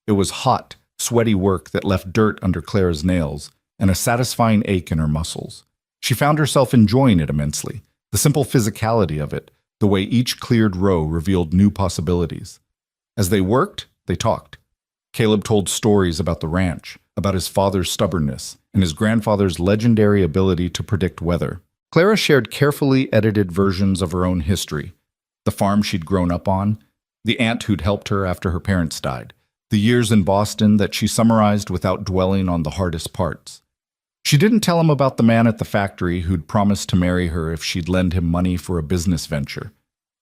It was hot, sweaty work that left dirt under Clara's nails and a satisfying ache in her muscles. She found herself enjoying it immensely, the simple physicality of it, the way each cleared row revealed new possibilities. As they worked, they talked. Caleb told stories about the ranch, about his father's stubbornness, and his grandfather's legendary ability to predict weather. Clara shared carefully edited versions of her own history: the farm she'd grown up on, the aunt who'd helped her after her parents died, the years in Boston that she summarized without dwelling on the hardest parts. She didn't tell him about the man at the factory who'd promised to marry her if she'd lend him money for a business venture.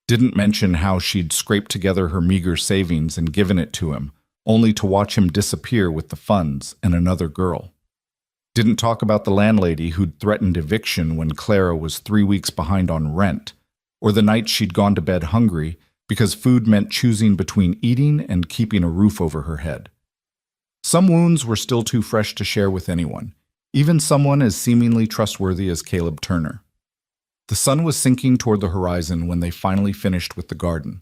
Didn't mention how she'd scraped together her meager savings and given it to him, only to watch him disappear with the funds and another girl. Didn't talk about the landlady who'd threatened eviction when Clara was 3 weeks behind on rent, or the night she'd gone to bed hungry because food meant choosing between eating and keeping a roof over her head. Some wounds were still too fresh to share with anyone, even someone as seemingly trustworthy as Caleb Turner. The sun was sinking toward the horizon when they finally finished with the garden.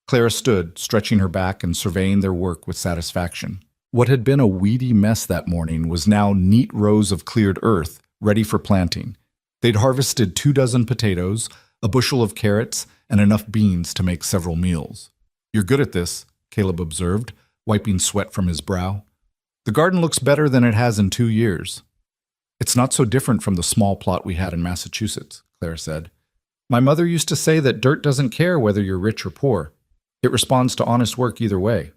Clara stood, stretching her back and surveying their work with satisfaction. What had been a weedy mess that morning was now neat rows of cleared earth, ready for planting. They'd harvested 24 potatoes, a bushel of carrots, and enough beans to make several meals. "You're good at this," Caleb observed, wiping sweat from his brow. "The garden looks better than it has in 2 years." "It's not so different from the small plot we had in Massachusetts," Clara said. "My mother used to say that dirt doesn't care whether you're rich or poor. It responds to honest work either way."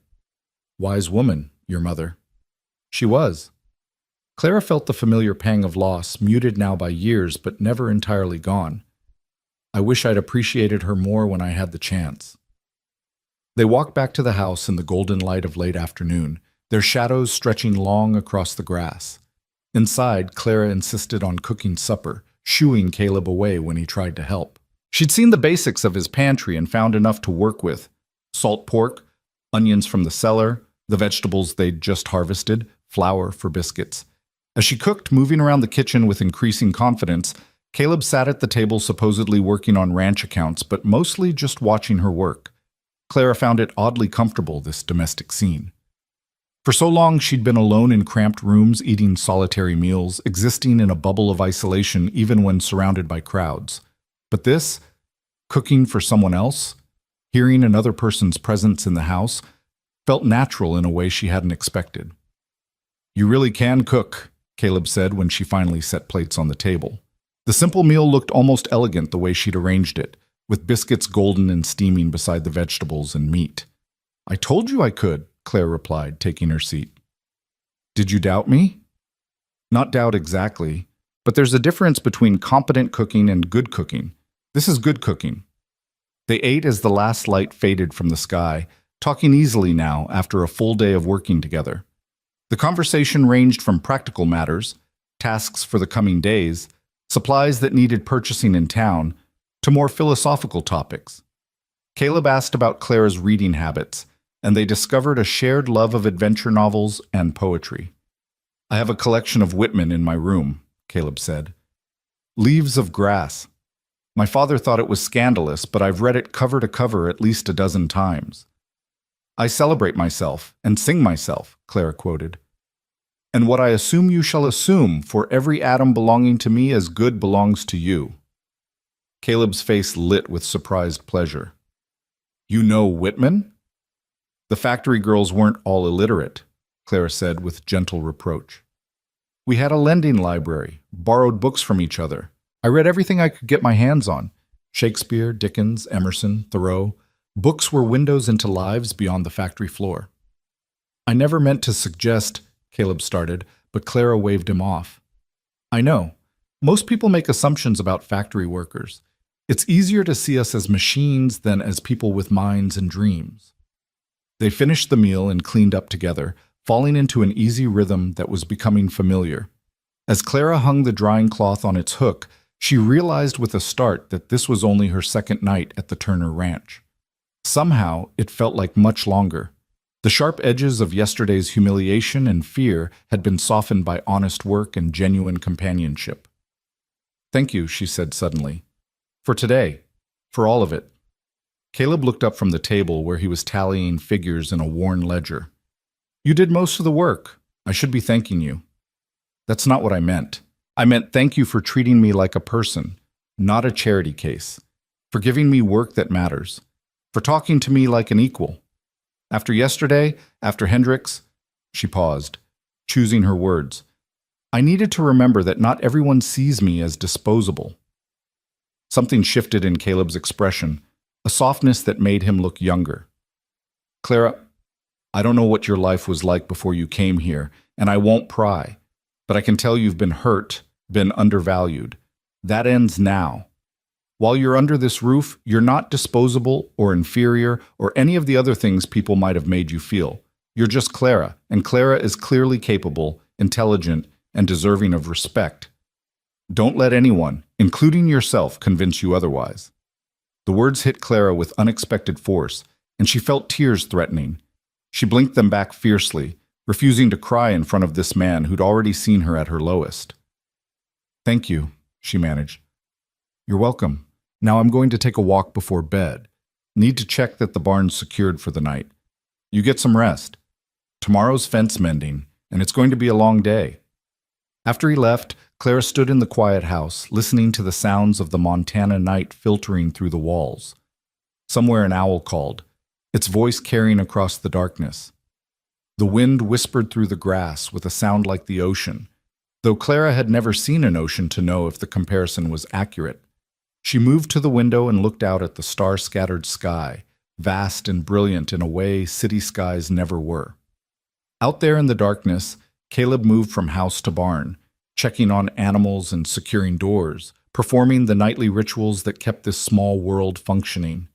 "Wise woman, your mother." She was. Clara felt the familiar pang of loss, muted now by years but never entirely gone. "I wish I'd appreciated her more when I had the chance." They walked back to the house in the golden light of late afternoon, their shadows stretching long across the grass. Inside, Clara insisted on cooking supper, shooing Caleb away when he tried to help. She'd seen the basics of his pantry and found enough to work with: salt pork, onions from the cellar, the vegetables they'd just harvested, flour for biscuits. As she cooked, moving around the kitchen with increasing confidence, Caleb sat at the table supposedly working on ranch accounts, but mostly just watching her work. Clara found it oddly comfortable, this domestic scene. For so long, she'd been alone in cramped rooms, eating solitary meals, existing in a bubble of isolation even when surrounded by crowds. But this, cooking for someone else, hearing another person's presence in the house, felt natural in a way she hadn't expected. "You really can cook," Caleb said when she finally set plates on the table. The simple meal looked almost elegant the way she'd arranged it, with biscuits golden and steaming beside the vegetables and meat. "I told you I could," Claire replied, taking her seat. "Did you doubt me?" "Not doubt exactly, but there's a difference between competent cooking and good cooking. This is good cooking." They ate as the last light faded from the sky, talking easily now after a full day of working together. The conversation ranged from practical matters, tasks for the coming days, supplies that needed purchasing in town, to more philosophical topics. Caleb asked about Clara's reading habits, and they discovered a shared love of adventure novels and poetry. I have a collection of Whitman in my room, Caleb said. Leaves of Grass. My father thought it was scandalous, but I've read it cover to cover at least a dozen times. I celebrate myself and sing myself, Clara quoted. And what I assume you shall assume, for every atom belonging to me as good belongs to you. Caleb's face lit with surprised pleasure. You know Whitman? The factory girls weren't all illiterate, Clara said with gentle reproach. We had a lending library, borrowed books from each other. I read everything I could get my hands on. Shakespeare, Dickens, Emerson, Thoreau. Books were windows into lives beyond the factory floor. I never meant to suggest, Caleb started, but Clara waved him off. I know. Most people make assumptions about factory workers. It's easier to see us as machines than as people with minds and dreams. They finished the meal and cleaned up together, falling into an easy rhythm that was becoming familiar. As Clara hung the drying cloth on its hook, she realized with a start that this was only her second night at the Turner Ranch. Somehow, it felt like much longer. The sharp edges of yesterday's humiliation and fear had been softened by honest work and genuine companionship. Thank you, she said suddenly. For today. For all of it. Caleb looked up from the table where he was tallying figures in a worn ledger. You did most of the work. I should be thanking you. That's not what I meant. I meant thank you for treating me like a person, not a charity case. For giving me work that matters. For talking to me like an equal. After yesterday, after Hendricks, she paused, choosing her words. I needed to remember that not everyone sees me as disposable. Something shifted in Caleb's expression, a softness that made him look younger. Clara, I don't know what your life was like before you came here, and I won't pry, but I can tell you've been hurt, been undervalued. That ends now. While you're under this roof, you're not disposable or inferior or any of the other things people might have made you feel. You're just Clara, and Clara is clearly capable, intelligent, and deserving of respect. Don't let anyone, including yourself, convince you otherwise. The words hit Clara with unexpected force, and she felt tears threatening. She blinked them back fiercely, refusing to cry in front of this man who'd already seen her at her lowest. Thank you, she managed. You're welcome. Now I'm going to take a walk before bed. Need to check that the barn's secured for the night. You get some rest. Tomorrow's fence mending, and it's going to be a long day. After he left, Clara stood in the quiet house, listening to the sounds of the Montana night filtering through the walls. Somewhere an owl called, its voice carrying across the darkness. The wind whispered through the grass with a sound like the ocean, though Clara had never seen an ocean to know if the comparison was accurate. She moved to the window and looked out at the star-scattered sky, vast and brilliant in a way city skies never were. Out there in the darkness, Caleb moved from house to barn, checking on animals and securing doors, performing the nightly rituals that kept this small world functioning.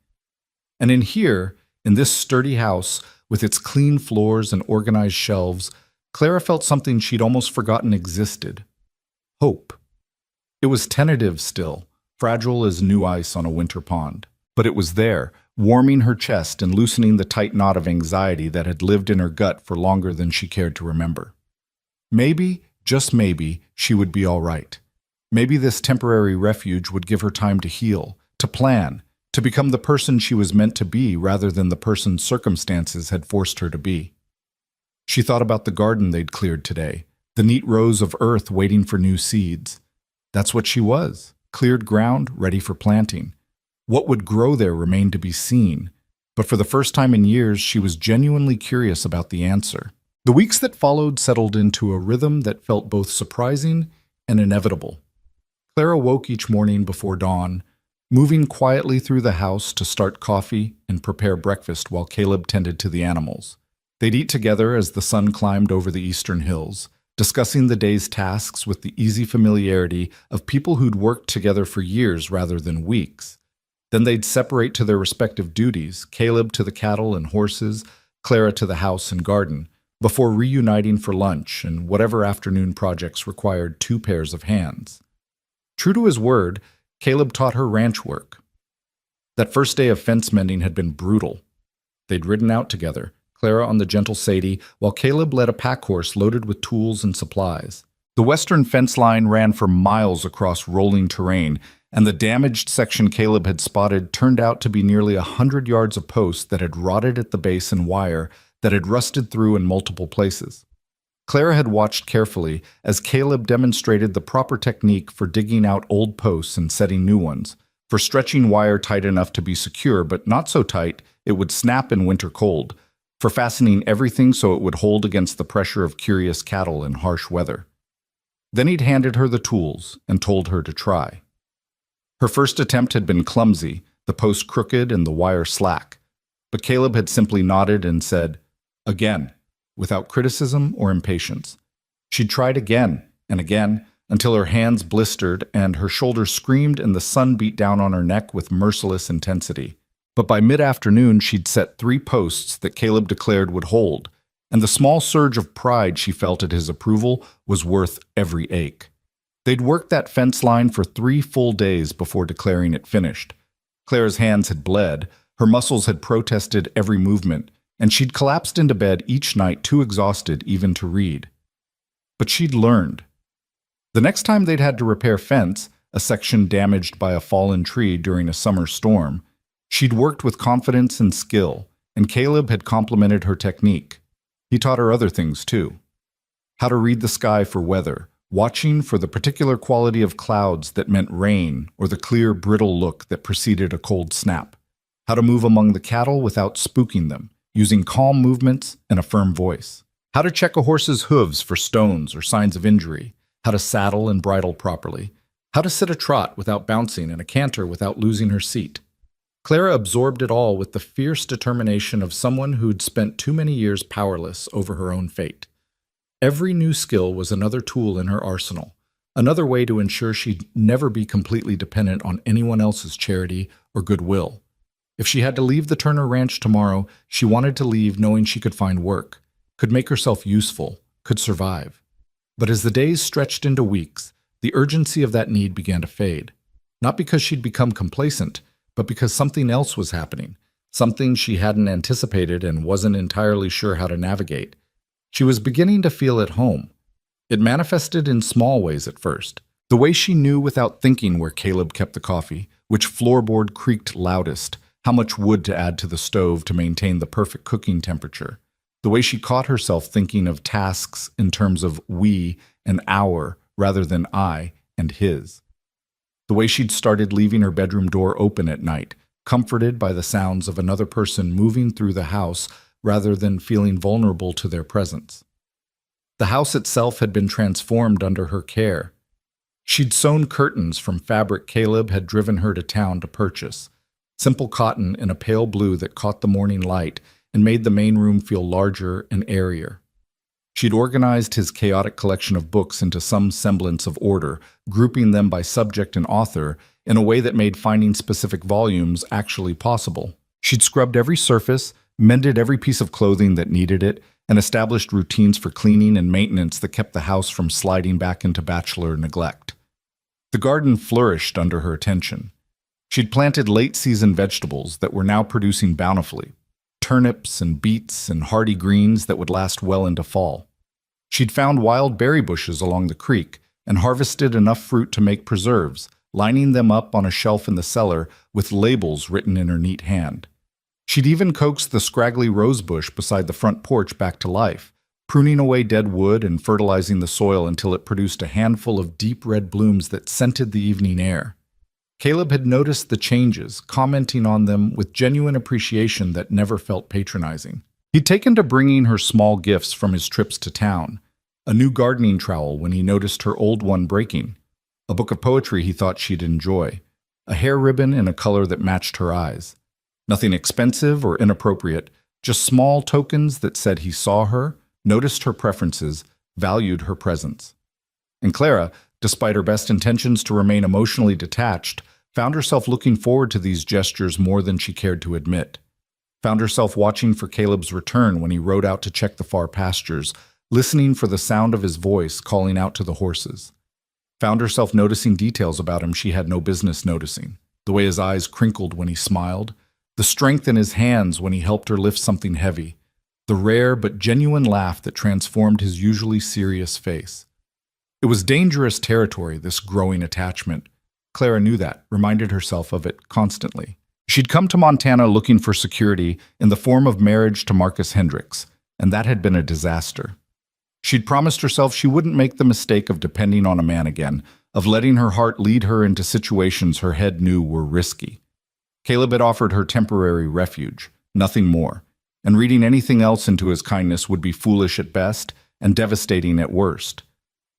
And in here, in this sturdy house, with its clean floors and organized shelves, Clara felt something she'd almost forgotten existed. Hope. It was tentative still, fragile as new ice on a winter pond. But it was there, warming her chest and loosening the tight knot of anxiety that had lived in her gut for longer than she cared to remember. Maybe, just maybe, she would be all right. Maybe this temporary refuge would give her time to heal, to plan, to become the person she was meant to be rather than the person circumstances had forced her to be. She thought about the garden they'd cleared today, the neat rows of earth waiting for new seeds. That's what she was, cleared ground, ready for planting. What would grow there remained to be seen, but for the first time in years she was genuinely curious about the answer. The weeks that followed settled into a rhythm that felt both surprising and inevitable. Clara woke each morning before dawn, moving quietly through the house to start coffee and prepare breakfast while Caleb tended to the animals. They'd eat together as the sun climbed over the eastern hills, discussing the day's tasks with the easy familiarity of people who'd worked together for years rather than weeks. Then they'd separate to their respective duties, Caleb to the cattle and horses, Clara to the house and garden, before reuniting for lunch and whatever afternoon projects required two pairs of hands. True to his word, Caleb taught her ranch work. That first day of fence mending had been brutal. They'd ridden out together, Clara on the gentle Sadie, while Caleb led a pack horse loaded with tools and supplies. The western fence line ran for miles across rolling terrain, and the damaged section Caleb had spotted turned out to be nearly 100 yards of posts that had rotted at the base and wire that had rusted through in multiple places. Clara had watched carefully as Caleb demonstrated the proper technique for digging out old posts and setting new ones, for stretching wire tight enough to be secure but not so tight it would snap in winter cold, for fastening everything so it would hold against the pressure of curious cattle in harsh weather. Then he'd handed her the tools and told her to try. Her first attempt had been clumsy, the post crooked and the wire slack, but Caleb had simply nodded and said, "Again," without criticism or impatience. She'd tried again and again until her hands blistered and her shoulders screamed and the sun beat down on her neck with merciless intensity. But by mid-afternoon, she'd set 3 posts that Caleb declared would hold, and the small surge of pride she felt at his approval was worth every ache. They'd worked that fence line for 3 full days before declaring it finished. Clara's hands had bled, her muscles had protested every movement, and she'd collapsed into bed each night too exhausted even to read. But she'd learned. The next time they'd had to repair fence, a section damaged by a fallen tree during a summer storm, she'd worked with confidence and skill, and Caleb had complimented her technique. He taught her other things too. How to read the sky for weather, watching for the particular quality of clouds that meant rain or the clear, brittle look that preceded a cold snap. How to move among the cattle without spooking them, using calm movements and a firm voice. How to check a horse's hooves for stones or signs of injury. How to saddle and bridle properly. How to sit a trot without bouncing and a canter without losing her seat. Clara absorbed it all with the fierce determination of someone who'd spent too many years powerless over her own fate. Every new skill was another tool in her arsenal, another way to ensure she'd never be completely dependent on anyone else's charity or goodwill. If she had to leave the Turner Ranch tomorrow, she wanted to leave knowing she could find work, could make herself useful, could survive. But as the days stretched into weeks, the urgency of that need began to fade. Not because she'd become complacent, but because something else was happening, something she hadn't anticipated and wasn't entirely sure how to navigate. She was beginning to feel at home. It manifested in small ways at first. The way she knew without thinking where Caleb kept the coffee, which floorboard creaked loudest, how much wood to add to the stove to maintain the perfect cooking temperature. The way she caught herself thinking of tasks in terms of we and our rather than I and his. The way she'd started leaving her bedroom door open at night, comforted by the sounds of another person moving through the house rather than feeling vulnerable to their presence. The house itself had been transformed under her care. She'd sewn curtains from fabric Caleb had driven her to town to purchase, simple cotton in a pale blue that caught the morning light and made the main room feel larger and airier. She'd organized his chaotic collection of books into some semblance of order, grouping them by subject and author in a way that made finding specific volumes actually possible. She'd scrubbed every surface, mended every piece of clothing that needed it, and established routines for cleaning and maintenance that kept the house from sliding back into bachelor neglect. The garden flourished under her attention. She'd planted late-season vegetables that were now producing bountifully, turnips and beets and hardy greens that would last well into fall. She'd found wild berry bushes along the creek and harvested enough fruit to make preserves, lining them up on a shelf in the cellar with labels written in her neat hand. She'd even coaxed the scraggly rose bush beside the front porch back to life, pruning away dead wood and fertilizing the soil until it produced a handful of deep red blooms that scented the evening air. Caleb had noticed the changes, commenting on them with genuine appreciation that never felt patronizing. He'd taken to bringing her small gifts from his trips to town, a new gardening trowel when he noticed her old one breaking, a book of poetry he thought she'd enjoy, a hair ribbon in a color that matched her eyes. Nothing expensive or inappropriate, just small tokens that said he saw her, noticed her preferences, valued her presence. And Clara, despite her best intentions to remain emotionally detached, found herself looking forward to these gestures more than she cared to admit. Found herself watching for Caleb's return when he rode out to check the far pastures, listening for the sound of his voice calling out to the horses. Found herself noticing details about him she had no business noticing. the way his eyes crinkled when he smiled, the strength in his hands when he helped her lift something heavy, the rare but genuine laugh that transformed his usually serious face. It was dangerous territory, this growing attachment. Clara knew that, reminded herself of it constantly. She'd come to Montana looking for security in the form of marriage to Marcus Hendricks, and that had been a disaster. She'd promised herself she wouldn't make the mistake of depending on a man again, of letting her heart lead her into situations her head knew were risky. Caleb had offered her temporary refuge, nothing more, and reading anything else into his kindness would be foolish at best and devastating at worst.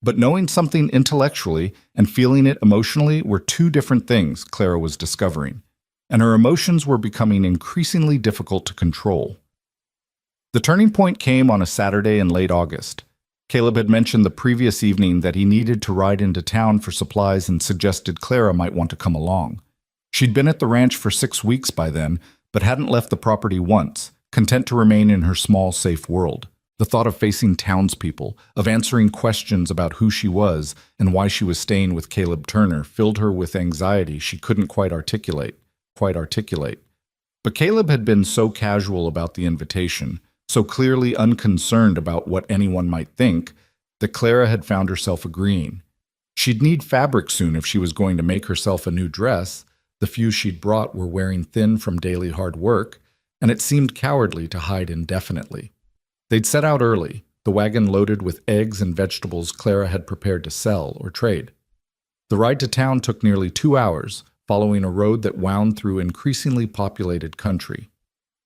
But knowing something intellectually and feeling it emotionally were two different things, Clara was discovering, and her emotions were becoming increasingly difficult to control. The turning point came on a Saturday in late August. Caleb had mentioned the previous evening that he needed to ride into town for supplies and suggested Clara might want to come along. She'd been at the ranch for 6 weeks by then, but hadn't left the property once, content to remain in her small, safe world. The thought of facing townspeople, of answering questions about who she was and why she was staying with Caleb Turner filled her with anxiety she couldn't quite articulate. But Caleb had been so casual about the invitation, so clearly unconcerned about what anyone might think, that Clara had found herself agreeing. She'd need fabric soon if she was going to make herself a new dress. The few she'd brought were wearing thin from daily hard work, and it seemed cowardly to hide indefinitely. They'd set out early, the wagon loaded with eggs and vegetables Clara had prepared to sell or trade. The ride to town took nearly 2 hours, following a road that wound through increasingly populated country.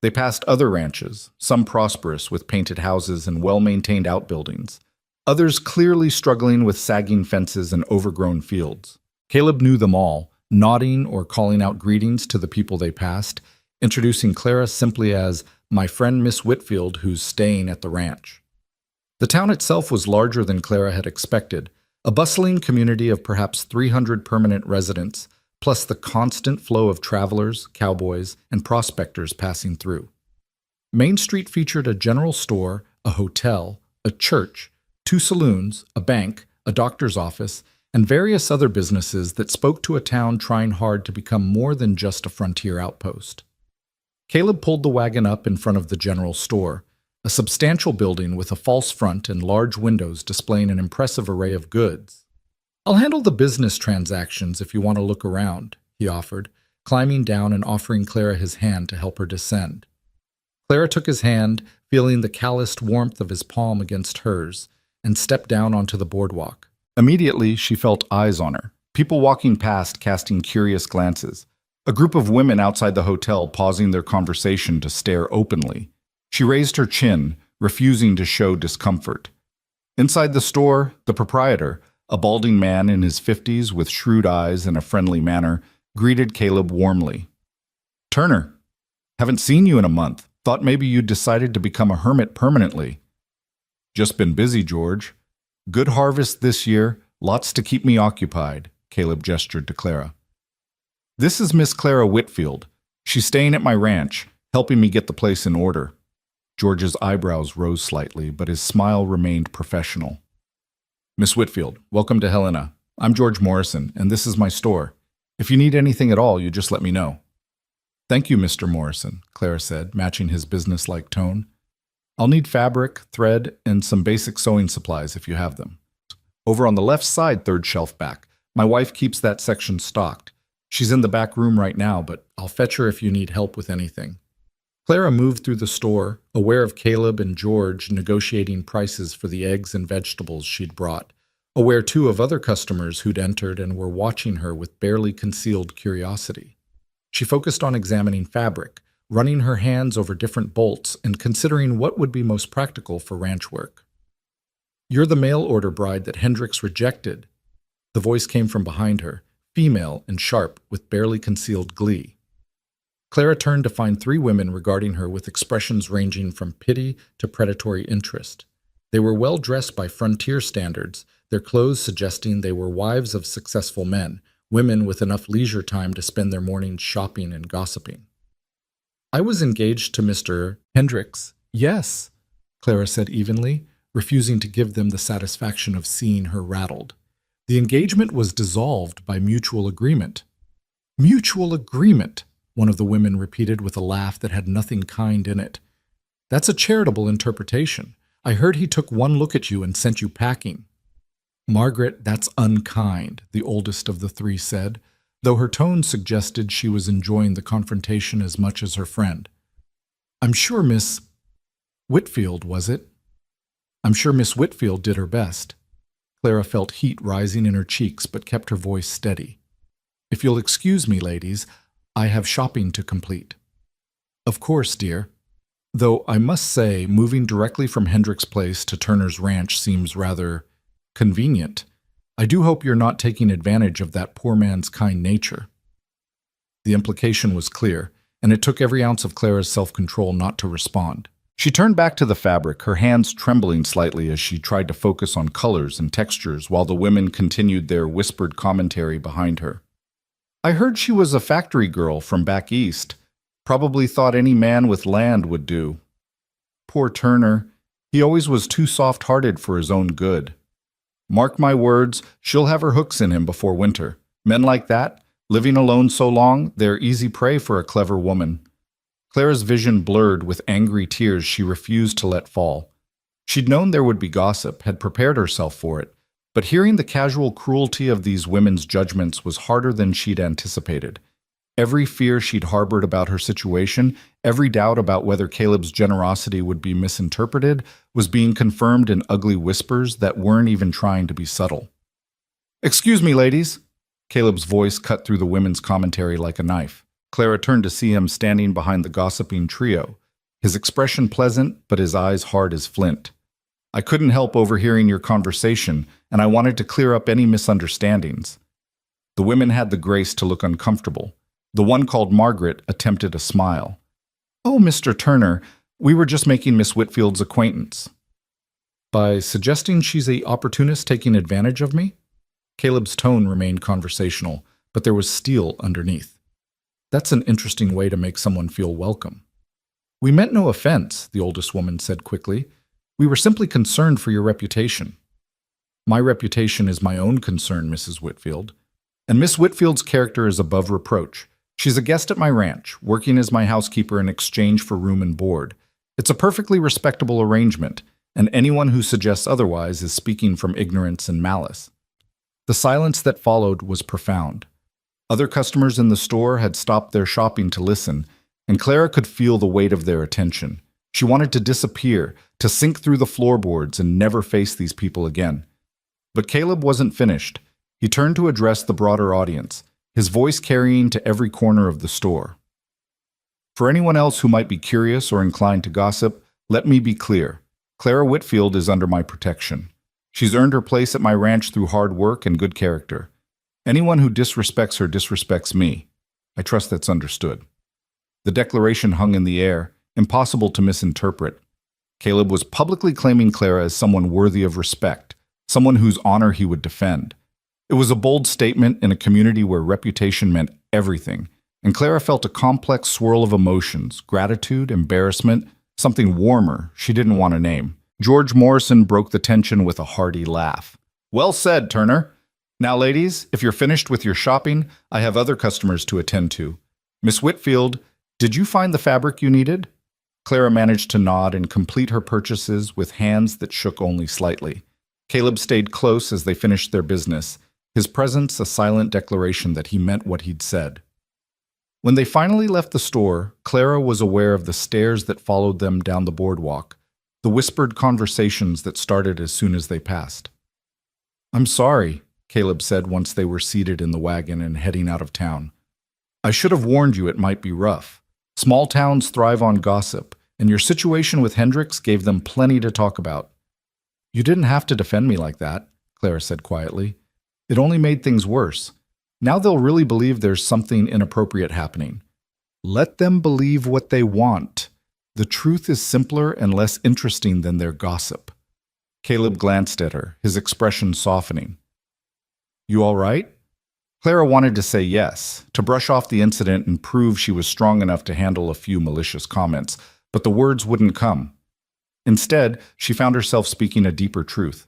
They passed other ranches, some prosperous with painted houses and well-maintained outbuildings, others clearly struggling with sagging fences and overgrown fields. Caleb knew them all, nodding or calling out greetings to the people they passed, introducing Clara simply as my friend Miss Whitfield, who's staying at the ranch. The town itself was larger than Clara had expected, a bustling community of perhaps 300 permanent residents, plus the constant flow of travelers, cowboys, and prospectors passing through. Main Street featured a general store, a hotel, a church, 2 saloons, a bank, a doctor's office, and various other businesses that spoke to a town trying hard to become more than just a frontier outpost. Caleb pulled the wagon up in front of the general store, a substantial building with a false front and large windows displaying an impressive array of goods. I'll handle the business transactions if you want to look around, he offered, climbing down and offering Clara his hand to help her descend. Clara took his hand, feeling the calloused warmth of his palm against hers, and stepped down onto the boardwalk. Immediately, she felt eyes on her, people walking past casting curious glances. A group of women outside the hotel pausing their conversation to stare openly. She raised her chin, refusing to show discomfort. Inside the store, the proprietor, a balding man in his 50s with shrewd eyes and a friendly manner, greeted Caleb warmly. "Turner, haven't seen you in a month. Thought maybe you'd decided to become a hermit permanently." "Just been busy, George. Good harvest this year, lots to keep me occupied," Caleb gestured to Clara. "This is Miss Clara Whitfield. She's staying at my ranch, helping me get the place in order." George's eyebrows rose slightly, but his smile remained professional. "Miss Whitfield, welcome to Helena. I'm George Morrison, and this is my store. If you need anything at all, you just let me know." "Thank you, Mr. Morrison," Clara said, matching his businesslike tone. "I'll need fabric, thread, and some basic sewing supplies if you have them. Over on the left side, 3rd shelf back. My wife keeps that section stocked. She's in the back room right now, but I'll fetch her if you need help with anything." Clara moved through the store, aware of Caleb and George negotiating prices for the eggs and vegetables she'd brought, aware too of other customers who'd entered and were watching her with barely concealed curiosity. She focused on examining fabric, running her hands over different bolts and considering what would be most practical for ranch work. "You're the mail-order bride that Hendricks rejected." The voice came from behind her, female and sharp, with barely concealed glee. Clara turned to find 3 women regarding her with expressions ranging from pity to predatory interest. They were well dressed by frontier standards, their clothes suggesting they were wives of successful men, women with enough leisure time to spend their mornings shopping and gossiping. "I was engaged to Mr. Hendricks." "Yes," Clara said evenly, refusing to give them the satisfaction of seeing her rattled. "The engagement was dissolved by mutual agreement." Mutual agreement, one of the women repeated with a laugh that had nothing kind in it. That's a charitable interpretation. I heard he took one look at you and sent you packing. Margaret, that's unkind, the oldest of the three said, though her tone suggested she was enjoying the confrontation as much as her friend. I'm sure Miss Whitfield, was it? I'm sure Miss Whitfield did her best. Clara felt heat rising in her cheeks but kept her voice steady. If you'll excuse me, ladies, I have shopping to complete. Of course, dear. Though I must say, moving directly from Hendrick's place to Turner's ranch seems rather convenient. I do hope you're not taking advantage of that poor man's kind nature. The implication was clear, and it took every ounce of Clara's self-control not to respond. She turned back to the fabric, her hands trembling slightly as she tried to focus on colors and textures while the women continued their whispered commentary behind her. I heard she was a factory girl from back east. Probably thought any man with land would do. Poor Turner. He always was too soft-hearted for his own good. Mark my words, she'll have her hooks in him before winter. Men like that, living alone so long, they're easy prey for a clever woman. Clara's vision blurred with angry tears she refused to let fall. She'd known there would be gossip, had prepared herself for it, but hearing the casual cruelty of these women's judgments was harder than she'd anticipated. Every fear she'd harbored about her situation, every doubt about whether Caleb's generosity would be misinterpreted, was being confirmed in ugly whispers that weren't even trying to be subtle. "Excuse me, ladies." Caleb's voice cut through the women's commentary like a knife. Clara turned to see him standing behind the gossiping trio, his expression pleasant, but his eyes hard as flint. "I couldn't help overhearing your conversation, and I wanted to clear up any misunderstandings." The women had the grace to look uncomfortable. The one called Margaret attempted a smile. "Oh, Mr. Turner, we were just making Miss Whitfield's acquaintance." "By suggesting she's an opportunist taking advantage of me?" Caleb's tone remained conversational, but there was steel underneath. "That's an interesting way to make someone feel welcome." "We meant no offense," the oldest woman said quickly. "We were simply concerned for your reputation." "My reputation is my own concern, Mrs. Whitfield. And Miss Whitfield's character is above reproach. She's a guest at my ranch, working as my housekeeper in exchange for room and board. It's a perfectly respectable arrangement, and anyone who suggests otherwise is speaking from ignorance and malice." The silence that followed was profound. Other customers in the store had stopped their shopping to listen, and Clara could feel the weight of their attention. She wanted to disappear, to sink through the floorboards and never face these people again. But Caleb wasn't finished. He turned to address the broader audience, his voice carrying to every corner of the store. "For anyone else who might be curious or inclined to gossip, let me be clear. Clara Whitfield is under my protection. She's earned her place at my ranch through hard work and good character. Anyone who disrespects her disrespects me. I trust that's understood." The declaration hung in the air, impossible to misinterpret. Caleb was publicly claiming Clara as someone worthy of respect, someone whose honor he would defend. It was a bold statement in a community where reputation meant everything, and Clara felt a complex swirl of emotions, gratitude, embarrassment, something warmer she didn't want to name. George Morrison broke the tension with a hearty laugh. "Well said, Turner. Now, ladies, if you're finished with your shopping, I have other customers to attend to. Miss Whitfield, did you find the fabric you needed?" Clara managed to nod and complete her purchases with hands that shook only slightly. Caleb stayed close as they finished their business, his presence a silent declaration that he meant what he'd said. When they finally left the store, Clara was aware of the stares that followed them down the boardwalk, the whispered conversations that started as soon as they passed. "I'm sorry," Caleb said once they were seated in the wagon and heading out of town. "I should have warned you it might be rough. Small towns thrive on gossip, and your situation with Hendricks gave them plenty to talk about." "You didn't have to defend me like that," Clara said quietly. "It only made things worse. Now they'll really believe there's something inappropriate happening." "Let them believe what they want. The truth is simpler and less interesting than their gossip." Caleb glanced at her, his expression softening. "You all right?" Clara wanted to say yes, to brush off the incident and prove she was strong enough to handle a few malicious comments, but the words wouldn't come. Instead, she found herself speaking a deeper truth.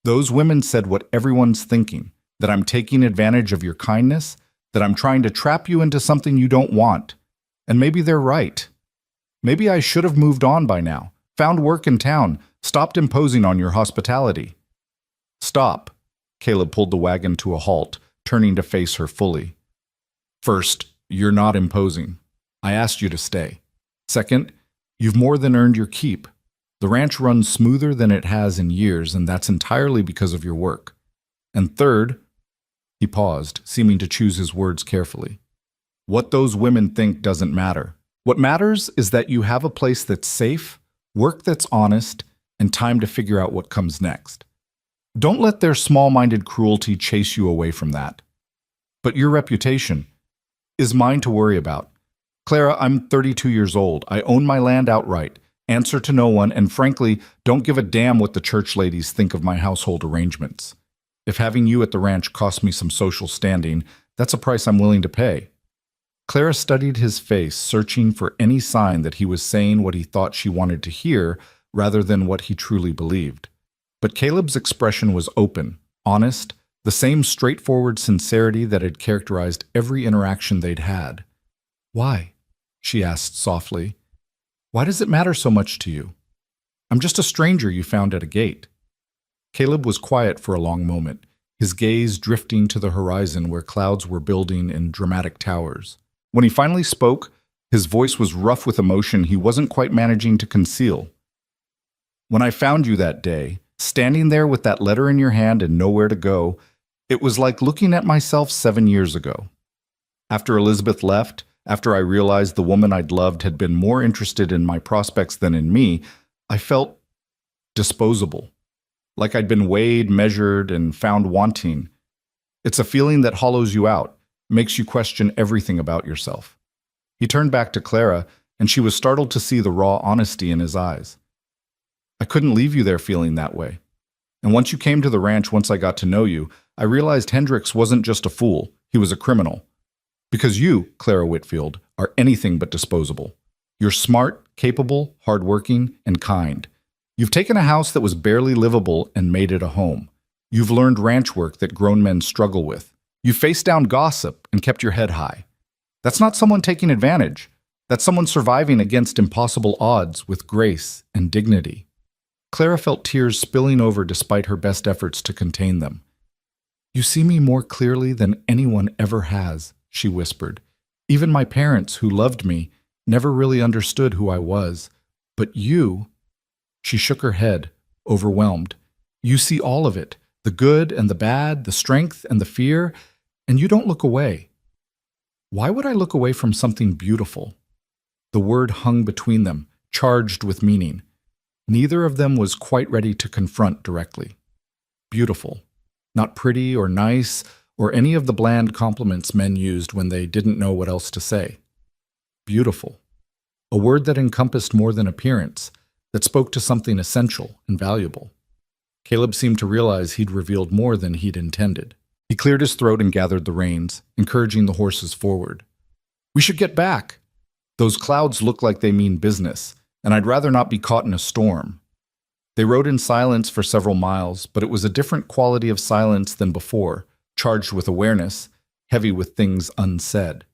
"Those women said what everyone's thinking, that I'm taking advantage of your kindness. that I'm trying to trap you into something you don't want. And maybe they're right. Maybe I should have moved on by now, found work in town, stopped imposing on your hospitality. Stop. Caleb pulled the wagon to a halt, turning to face her fully. First, you're not imposing. I asked you to stay. Second, you've more than earned your keep. The ranch runs smoother than it has in years, and that's entirely because of your work. And third, he paused, seeming to choose his words carefully. What those women think doesn't matter. What matters is that you have a place that's safe, work that's honest, and time to figure out what comes next. Don't let their small-minded cruelty chase you away from that. But your reputation is mine to worry about. Clara, I'm 32 years old. I own my land outright, answer to no one, and frankly, don't give a damn what the church ladies think of my household arrangements. If having you at the ranch costs me some social standing, that's a price I'm willing to pay. Clara studied his face, searching for any sign that he was saying what he thought she wanted to hear rather than what he truly believed. But Caleb's expression was open, honest, the same straightforward sincerity that had characterized every interaction they'd had. Why? She asked softly. Why does it matter so much to you? I'm just a stranger you found at a gate. Caleb was quiet for a long moment, his gaze drifting to the horizon where clouds were building in dramatic towers. When he finally spoke, his voice was rough with emotion he wasn't quite managing to conceal. When I found you that day, standing there with that letter in your hand and nowhere to go, it was like looking at myself 7 years ago. After Elizabeth left, after I realized the woman I'd loved had been more interested in my prospects than in me, I felt disposable. Like I'd been weighed, measured, and found wanting. It's a feeling that hollows you out, makes you question everything about yourself. He turned back to Clara, and she was startled to see the raw honesty in his eyes. I couldn't leave you there feeling that way. And once you came to the ranch, once I got to know you, I realized Hendricks wasn't just a fool, he was a criminal. Because you, Clara Whitfield, are anything but disposable. You're smart, capable, hardworking, and kind. You've taken a house that was barely livable and made it a home. You've learned ranch work that grown men struggle with. You faced down gossip and kept your head high. That's not someone taking advantage. That's someone surviving against impossible odds with grace and dignity. Clara felt tears spilling over despite her best efforts to contain them. You see me more clearly than anyone ever has, she whispered. Even my parents, who loved me, never really understood who I was. But you... She shook her head, overwhelmed. You see all of it, the good and the bad, the strength and the fear, and you don't look away. Why would I look away from something beautiful? The word hung between them, charged with meaning. Neither of them was quite ready to confront directly. Beautiful. Not pretty or nice, or any of the bland compliments men used when they didn't know what else to say. Beautiful. A word that encompassed more than appearance, that spoke to something essential and valuable. Caleb seemed to realize he'd revealed more than he'd intended. He cleared his throat and gathered the reins, encouraging the horses forward. We should get back. Those clouds look like they mean business, and I'd rather not be caught in a storm. They rode in silence for several miles, but it was a different quality of silence than before, charged with awareness, heavy with things unsaid.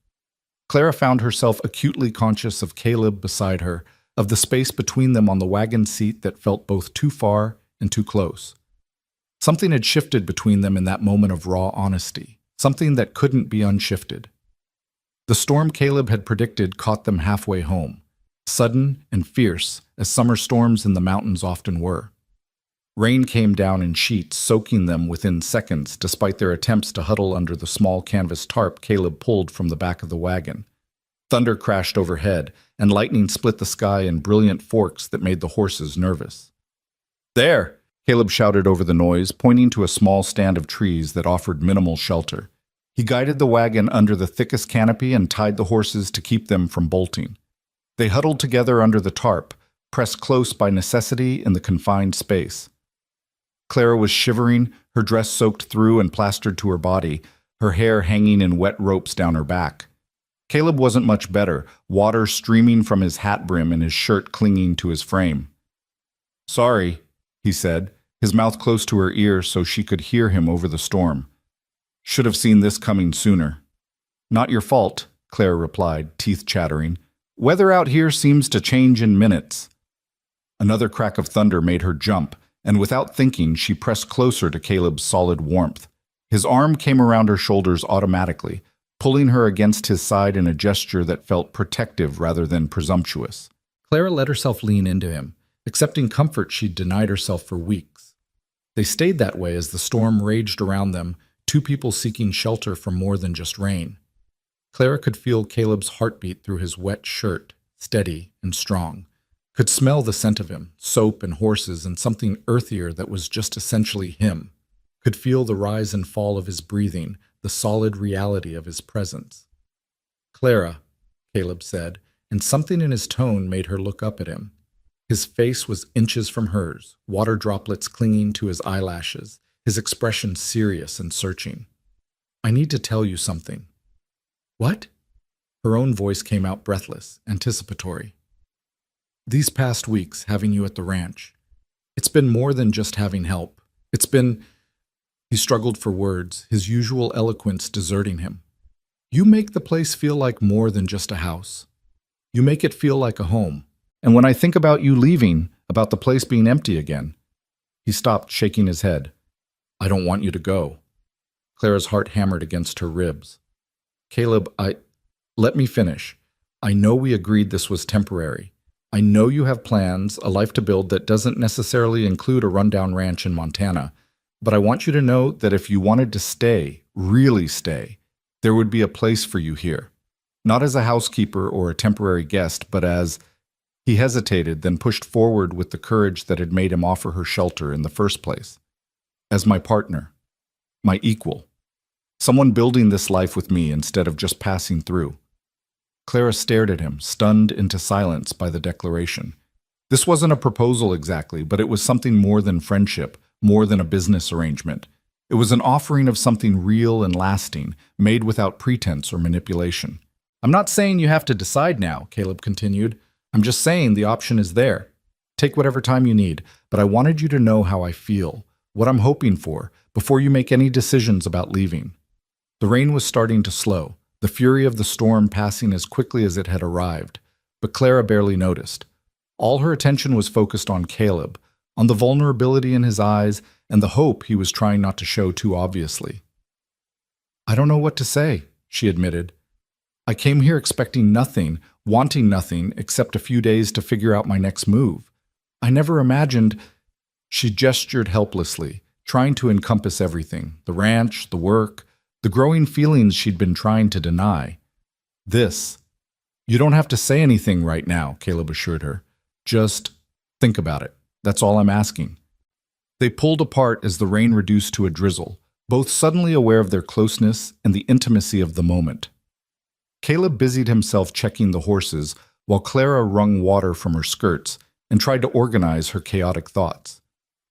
Clara found herself acutely conscious of Caleb beside her, of the space between them on the wagon seat that felt both too far and too close. Something had shifted between them in that moment of raw honesty, something that couldn't be unshifted. The storm Caleb had predicted caught them halfway home, sudden and fierce as summer storms in the mountains often were. Rain came down in sheets, soaking them within seconds despite their attempts to huddle under the small canvas tarp Caleb pulled from the back of the wagon. Thunder crashed overhead, and lightning split the sky in brilliant forks that made the horses nervous. There! Caleb shouted over the noise, pointing to a small stand of trees that offered minimal shelter. He guided the wagon under the thickest canopy and tied the horses to keep them from bolting. They huddled together under the tarp, pressed close by necessity in the confined space. Clara was shivering, her dress soaked through and plastered to her body, her hair hanging in wet ropes down her back. Caleb wasn't much better, water streaming from his hat brim and his shirt clinging to his frame. Sorry, he said, his mouth close to her ear so she could hear him over the storm. Should have seen this coming sooner. Not your fault, Claire replied, teeth chattering. Weather out here seems to change in minutes. Another crack of thunder made her jump, and without thinking, she pressed closer to Caleb's solid warmth. His arm came around her shoulders automatically, pulling her against his side in a gesture that felt protective rather than presumptuous. Clara let herself lean into him, accepting comfort she'd denied herself for weeks. They stayed that way as the storm raged around them, two people seeking shelter from more than just rain. Clara could feel Caleb's heartbeat through his wet shirt, steady and strong. Could smell the scent of him, soap and horses and something earthier that was just essentially him. Could feel the rise and fall of his breathing, the solid reality of his presence. Clara, Caleb said, and something in his tone made her look up at him. His face was inches from hers, water droplets clinging to his eyelashes, his expression serious and searching. I need to tell you something. What? Her own voice came out breathless, anticipatory. These past weeks, having you at the ranch, it's been more than just having help. It's been... He struggled for words, his usual eloquence deserting him. You make the place feel like more than just a house. You make it feel like a home. And when I think about you leaving, about the place being empty again... He stopped, shaking his head. I don't want you to go. Clara's heart hammered against her ribs. Caleb, let me finish. I know we agreed this was temporary. I know you have plans, a life to build that doesn't necessarily include a rundown ranch in Montana. But I want you to know that if you wanted to stay, really stay, there would be a place for you here. Not as a housekeeper or a temporary guest, but as... He hesitated, then pushed forward with the courage that had made him offer her shelter in the first place. As my partner. My equal. Someone building this life with me instead of just passing through. Clara stared at him, stunned into silence by the declaration. This wasn't a proposal exactly, but it was something more than friendship, more than a business arrangement. It was an offering of something real and lasting, made without pretense or manipulation. I'm not saying you have to decide now, Caleb continued. I'm just saying the option is there. Take whatever time you need, but I wanted you to know how I feel, what I'm hoping for, before you make any decisions about leaving. The rain was starting to slow, the fury of the storm passing as quickly as it had arrived, but Clara barely noticed. All her attention was focused on Caleb, on the vulnerability in his eyes and the hope he was trying not to show too obviously. I don't know what to say, she admitted. I came here expecting nothing, wanting nothing except a few days to figure out my next move. I never imagined... She gestured helplessly, trying to encompass everything, the ranch, the work, the growing feelings she'd been trying to deny. This. You don't have to say anything right now, Caleb assured her. Just think about it. That's all I'm asking. They pulled apart as the rain reduced to a drizzle, both suddenly aware of their closeness and the intimacy of the moment. Caleb busied himself checking the horses, while Clara wrung water from her skirts and tried to organize her chaotic thoughts.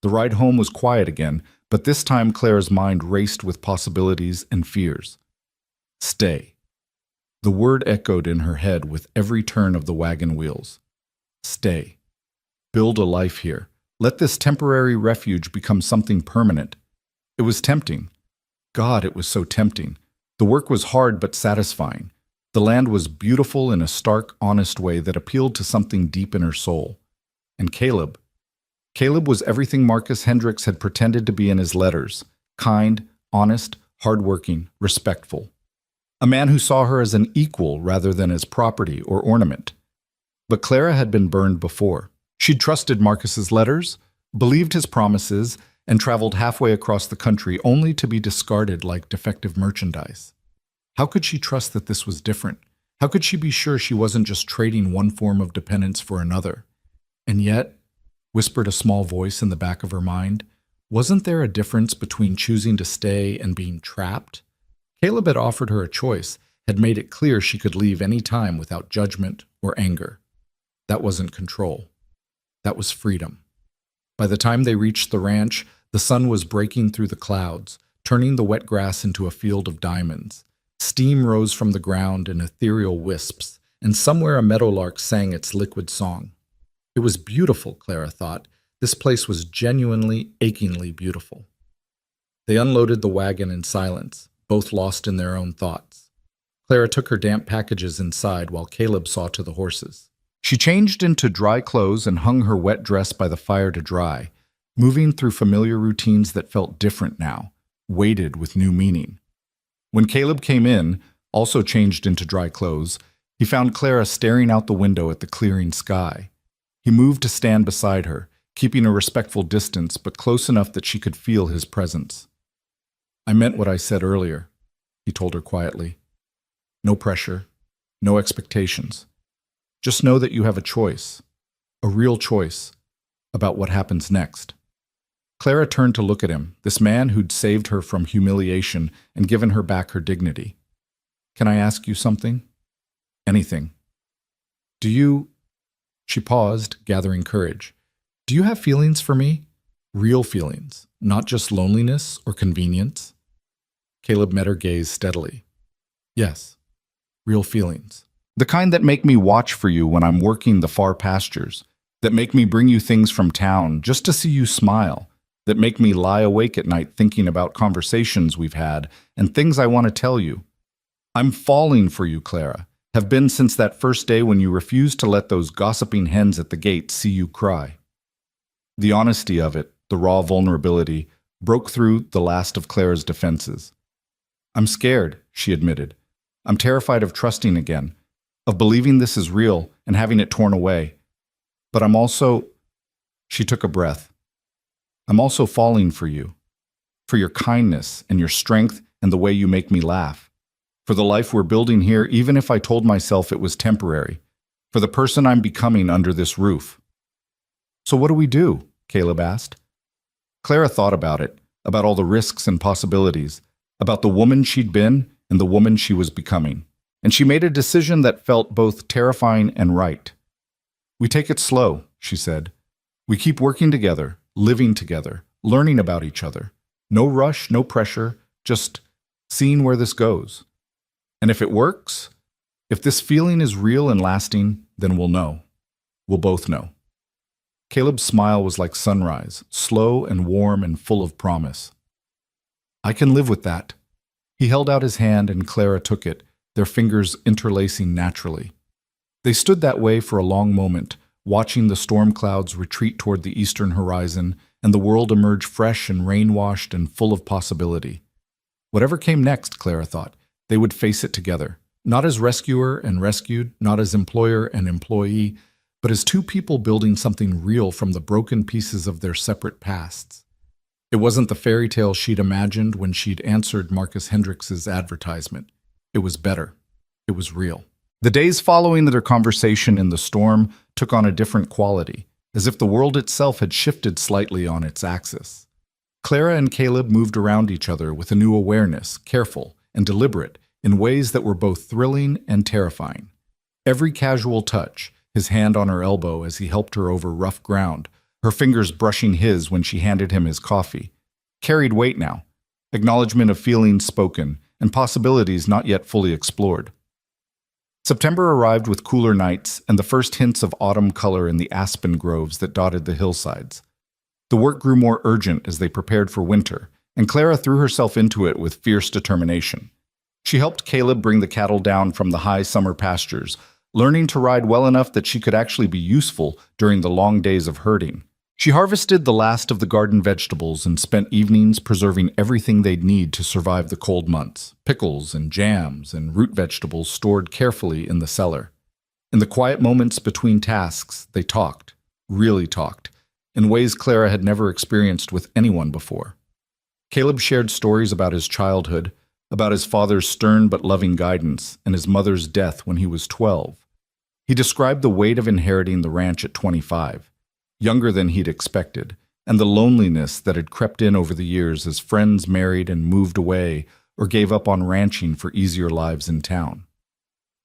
The ride home was quiet again, but this time Clara's mind raced with possibilities and fears. Stay. The word echoed in her head with every turn of the wagon wheels. Stay. Build a life here. Let this temporary refuge become something permanent. It was tempting. God, it was so tempting. The work was hard but satisfying. The land was beautiful in a stark, honest way that appealed to something deep in her soul. And Caleb was everything Marcus Hendricks had pretended to be in his letters: kind, honest, hardworking, respectful. A man who saw her as an equal rather than as property or ornament. But Clara had been burned before. She'd trusted Marcus's letters, believed his promises, and traveled halfway across the country only to be discarded like defective merchandise. How could she trust that this was different? How could she be sure she wasn't just trading one form of dependence for another? And yet, whispered a small voice in the back of her mind, wasn't there a difference between choosing to stay and being trapped? Caleb had offered her a choice, had made it clear she could leave any time without judgment or anger. That wasn't control. That was freedom. By the time they reached the ranch, the sun was breaking through the clouds, turning the wet grass into a field of diamonds. Steam rose from the ground in ethereal wisps, and somewhere a meadowlark sang its liquid song. It was beautiful, Clara thought. This place was genuinely, achingly beautiful. They unloaded the wagon in silence, both lost in their own thoughts. Clara took her damp packages inside while Caleb saw to the horses. She changed into dry clothes and hung her wet dress by the fire to dry, moving through familiar routines that felt different now, weighted with new meaning. When Caleb came in, also changed into dry clothes, he found Clara staring out the window at the clearing sky. He moved to stand beside her, keeping a respectful distance but close enough that she could feel his presence. "I meant what I said earlier," he told her quietly. "No pressure, no expectations. Just know that you have a choice, a real choice, about what happens next." Clara turned to look at him, this man who'd saved her from humiliation and given her back her dignity. "Can I ask you something?" "Anything." "Do you—" She paused, gathering courage. "Do you have feelings for me? Real feelings, not just loneliness or convenience?" Caleb met her gaze steadily. "Yes, real feelings. The kind that make me watch for you when I'm working the far pastures, that make me bring you things from town just to see you smile, that make me lie awake at night thinking about conversations we've had and things I want to tell you. I'm falling for you, Clara, have been since that first day when you refused to let those gossiping hens at the gate see you cry." The honesty of it, the raw vulnerability, broke through the last of Clara's defenses. "I'm scared," she admitted. "I'm terrified of trusting again, of believing this is real and having it torn away. But I'm also—" She took a breath. "I'm also falling for you, for your kindness and your strength and the way you make me laugh, for the life we're building here even if I told myself it was temporary, for the person I'm becoming under this roof." "So what do we do?" Caleb asked. Clara thought about it, about all the risks and possibilities, about the woman she'd been and the woman she was becoming. And she made a decision that felt both terrifying and right. "We take it slow," she said. "We keep working together, living together, learning about each other. No rush, no pressure, just seeing where this goes. And if it works, if this feeling is real and lasting, then we'll know. We'll both know." Caleb's smile was like sunrise, slow and warm and full of promise. "I can live with that." He held out his hand and Clara took it, their fingers interlacing naturally. They stood that way for a long moment, watching the storm clouds retreat toward the eastern horizon and the world emerge fresh and rain-washed and full of possibility. Whatever came next, Clara thought, they would face it together, not as rescuer and rescued, not as employer and employee, but as two people building something real from the broken pieces of their separate pasts. It wasn't the fairy tale she'd imagined when she'd answered Marcus Hendricks's advertisement. It was better. It was real. The days following their conversation in the storm took on a different quality, as if the world itself had shifted slightly on its axis. Clara and Caleb moved around each other with a new awareness, careful and deliberate, in ways that were both thrilling and terrifying. Every casual touch, his hand on her elbow as he helped her over rough ground, her fingers brushing his when she handed him his coffee, carried weight now, acknowledgement of feelings spoken, and possibilities not yet fully explored. September arrived with cooler nights and the first hints of autumn color in the aspen groves that dotted the hillsides. The work grew more urgent as they prepared for winter, and Clara threw herself into it with fierce determination. She helped Caleb bring the cattle down from the high summer pastures, learning to ride well enough that she could actually be useful during the long days of herding. She harvested the last of the garden vegetables and spent evenings preserving everything they'd need to survive the cold months, pickles and jams and root vegetables stored carefully in the cellar. In the quiet moments between tasks, they talked, really talked, in ways Clara had never experienced with anyone before. Caleb shared stories about his childhood, about his father's stern but loving guidance, and his mother's death when he was 12. He described the weight of inheriting the ranch at 25. Younger than he'd expected, and the loneliness that had crept in over the years as friends married and moved away or gave up on ranching for easier lives in town.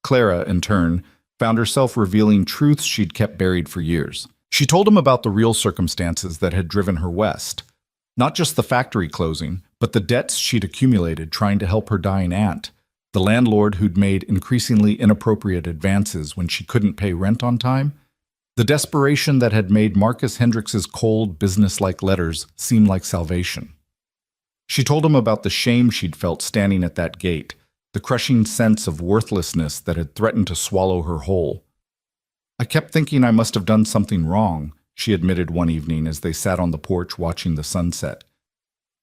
Clara, in turn, found herself revealing truths she'd kept buried for years. She told him about the real circumstances that had driven her west, not just the factory closing, but the debts she'd accumulated trying to help her dying aunt, the landlord who'd made increasingly inappropriate advances when she couldn't pay rent on time, the desperation that had made Marcus Hendricks's cold, business-like letters seem like salvation. She told him about the shame she'd felt standing at that gate, the crushing sense of worthlessness that had threatened to swallow her whole. "I kept thinking I must have done something wrong," she admitted one evening as they sat on the porch watching the sunset.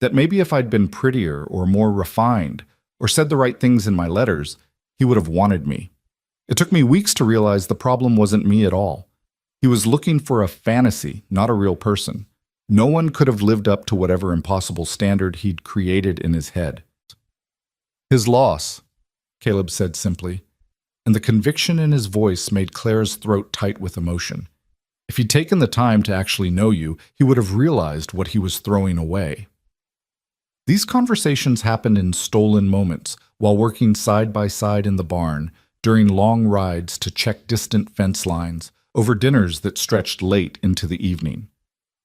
"That maybe if I'd been prettier or more refined, or said the right things in my letters, he would have wanted me. It took me weeks to realize the problem wasn't me at all. He was looking for a fantasy, not a real person. No one could have lived up to whatever impossible standard he'd created in his head." "His loss," Caleb said simply, and the conviction in his voice made Claire's throat tight with emotion. If he'd taken the time to actually know you, he would have realized what he was throwing away. These conversations happened in stolen moments, while working side by side in the barn, during long rides to check distant fence lines, over dinners that stretched late into the evening.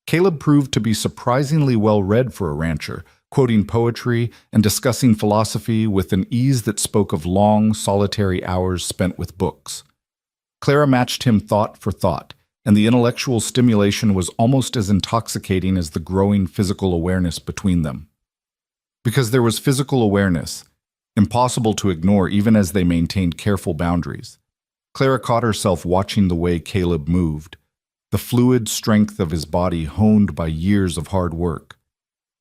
Caleb proved to be surprisingly well-read for a rancher, quoting poetry and discussing philosophy with an ease that spoke of long, solitary hours spent with books. Clara matched him thought for thought, and the intellectual stimulation was almost as intoxicating as the growing physical awareness between them. Because there was physical awareness, impossible to ignore even as they maintained careful boundaries. Clara caught herself watching the way Caleb moved, the fluid strength of his body honed by years of hard work,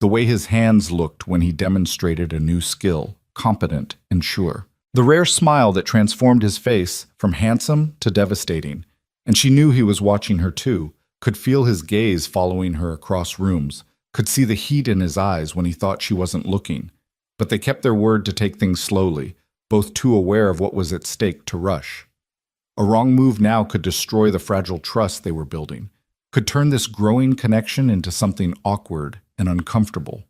the way his hands looked when he demonstrated a new skill, competent and sure, the rare smile that transformed his face from handsome to devastating, and she knew he was watching her too, could feel his gaze following her across rooms, could see the heat in his eyes when he thought she wasn't looking, but they kept their word to take things slowly, both too aware of what was at stake to rush. A wrong move now could destroy the fragile trust they were building, could turn this growing connection into something awkward and uncomfortable.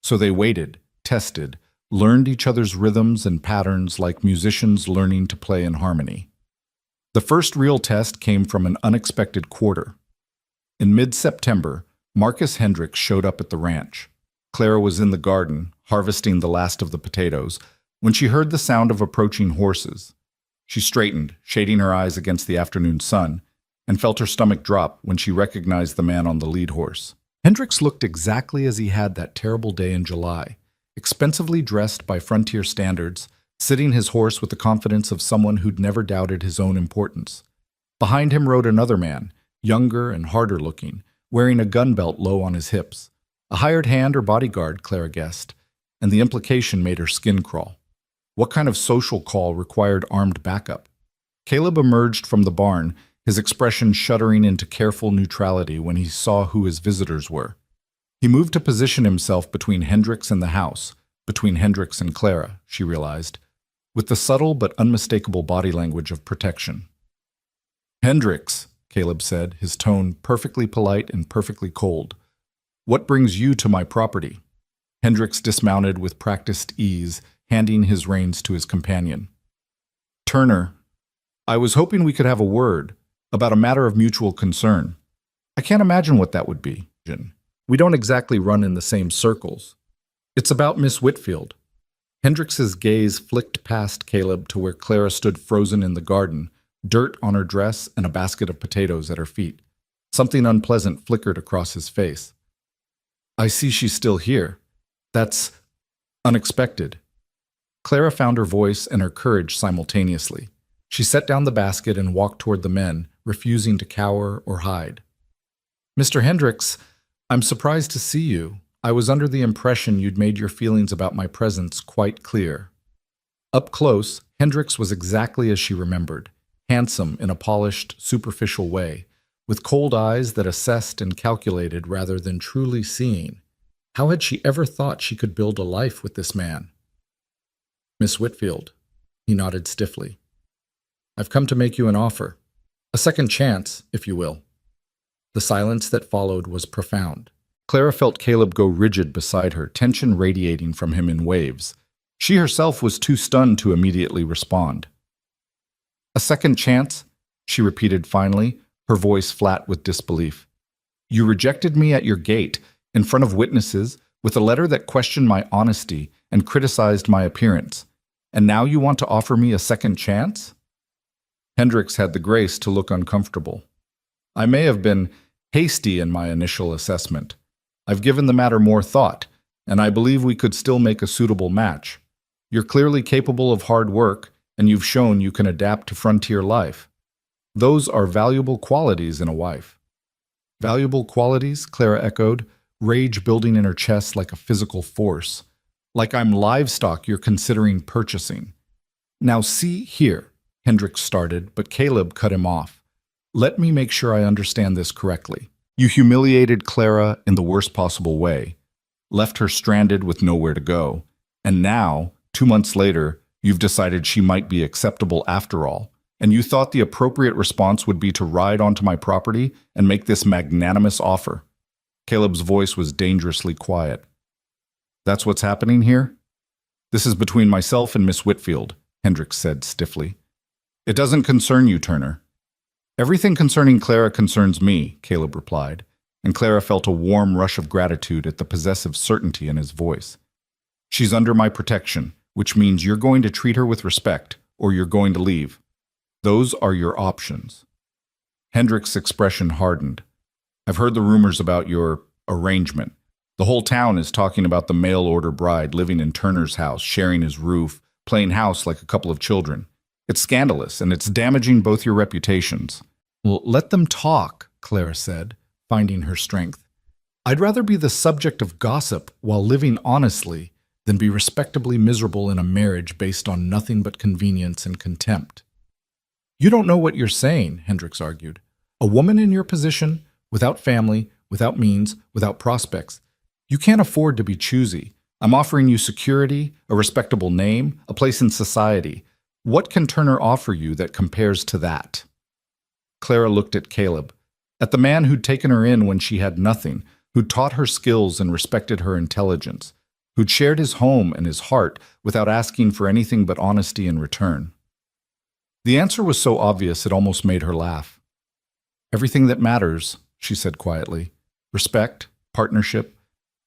So they waited, tested, learned each other's rhythms and patterns like musicians learning to play in harmony. The first real test came from an unexpected quarter. In mid-September, Marcus Hendricks showed up at the ranch. Clara was in the garden, harvesting the last of the potatoes, when she heard the sound of approaching horses. She straightened, shading her eyes against the afternoon sun, and felt her stomach drop when she recognized the man on the lead horse. Hendricks looked exactly as he had that terrible day in July, expensively dressed by frontier standards, sitting his horse with the confidence of someone who'd never doubted his own importance. Behind him rode another man, younger and harder looking, wearing a gun belt low on his hips. A hired hand or bodyguard, Clara guessed, and the implication made her skin crawl. What kind of social call required armed backup? Caleb emerged from the barn, his expression shuddering into careful neutrality when he saw who his visitors were. He moved to position himself between Hendricks and the house, between Hendricks and Clara, she realized, with the subtle but unmistakable body language of protection. "Hendricks," Caleb said, his tone perfectly polite and perfectly cold. "What brings you to my property?" Hendricks dismounted with practiced ease, handing his reins to his companion. "Turner, I was hoping we could have a word about a matter of mutual concern. I can't imagine what that would be. We don't exactly run in the same circles. It's about Miss Whitfield." Hendricks's gaze flicked past Caleb to where Clara stood frozen in the garden, dirt on her dress and a basket of potatoes at her feet. Something unpleasant flickered across his face. "I see she's still here. That's unexpected." Clara found her voice and her courage simultaneously. She set down the basket and walked toward the men, refusing to cower or hide. "Mr. Hendricks, I'm surprised to see you. I was under the impression you'd made your feelings about my presence quite clear." Up close, Hendricks was exactly as she remembered, handsome in a polished, superficial way, with cold eyes that assessed and calculated rather than truly seeing. How had she ever thought she could build a life with this man? "Miss Whitfield," he nodded stiffly. "I've come to make you an offer. A second chance, if you will." The silence that followed was profound. Clara felt Caleb go rigid beside her, tension radiating from him in waves. She herself was too stunned to immediately respond. "A second chance?" she repeated finally, her voice flat with disbelief. "You rejected me at your gate, in front of witnesses, with a letter that questioned my honesty and criticized my appearance. And now you want to offer me a second chance?" Hendricks had the grace to look uncomfortable. "I may have been hasty in my initial assessment. I've given the matter more thought, and I believe we could still make a suitable match. You're clearly capable of hard work, and you've shown you can adapt to frontier life. Those are valuable qualities in a wife." "Valuable qualities?" Clara echoed, rage building in her chest like a physical force. "Like I'm livestock you're considering purchasing." "Now see here," Hendricks started, but Caleb cut him off. "Let me make sure I understand this correctly. You humiliated Clara in the worst possible way, left her stranded with nowhere to go, and now, 2 months later, you've decided she might be acceptable after all, and you thought the appropriate response would be to ride onto my property and make this magnanimous offer." Caleb's voice was dangerously quiet. "That's what's happening here? This is between myself and Miss Whitfield," Hendricks said stiffly. "It doesn't concern you, Turner." "Everything concerning Clara concerns me," Caleb replied, and Clara felt a warm rush of gratitude at the possessive certainty in his voice. "She's under my protection, which means you're going to treat her with respect, or you're going to leave. Those are your options." Hendricks' expression hardened. "I've heard the rumors about your arrangement. The whole town is talking about the mail-order bride living in Turner's house, sharing his roof, playing house like a couple of children. It's scandalous, and it's damaging both your reputations." "Well, let them talk," Clara said, finding her strength. "I'd rather be the subject of gossip while living honestly than be respectably miserable in a marriage based on nothing but convenience and contempt." "You don't know what you're saying," Hendricks argued. "A woman in your position, without family, without means, without prospects, you can't afford to be choosy. I'm offering you security, a respectable name, a place in society. What can Turner offer you that compares to that?" Clara looked at Caleb, at the man who'd taken her in when she had nothing, who'd taught her skills and respected her intelligence, who'd shared his home and his heart without asking for anything but honesty in return. The answer was so obvious it almost made her laugh. "Everything that matters," she said quietly. "Respect, partnership,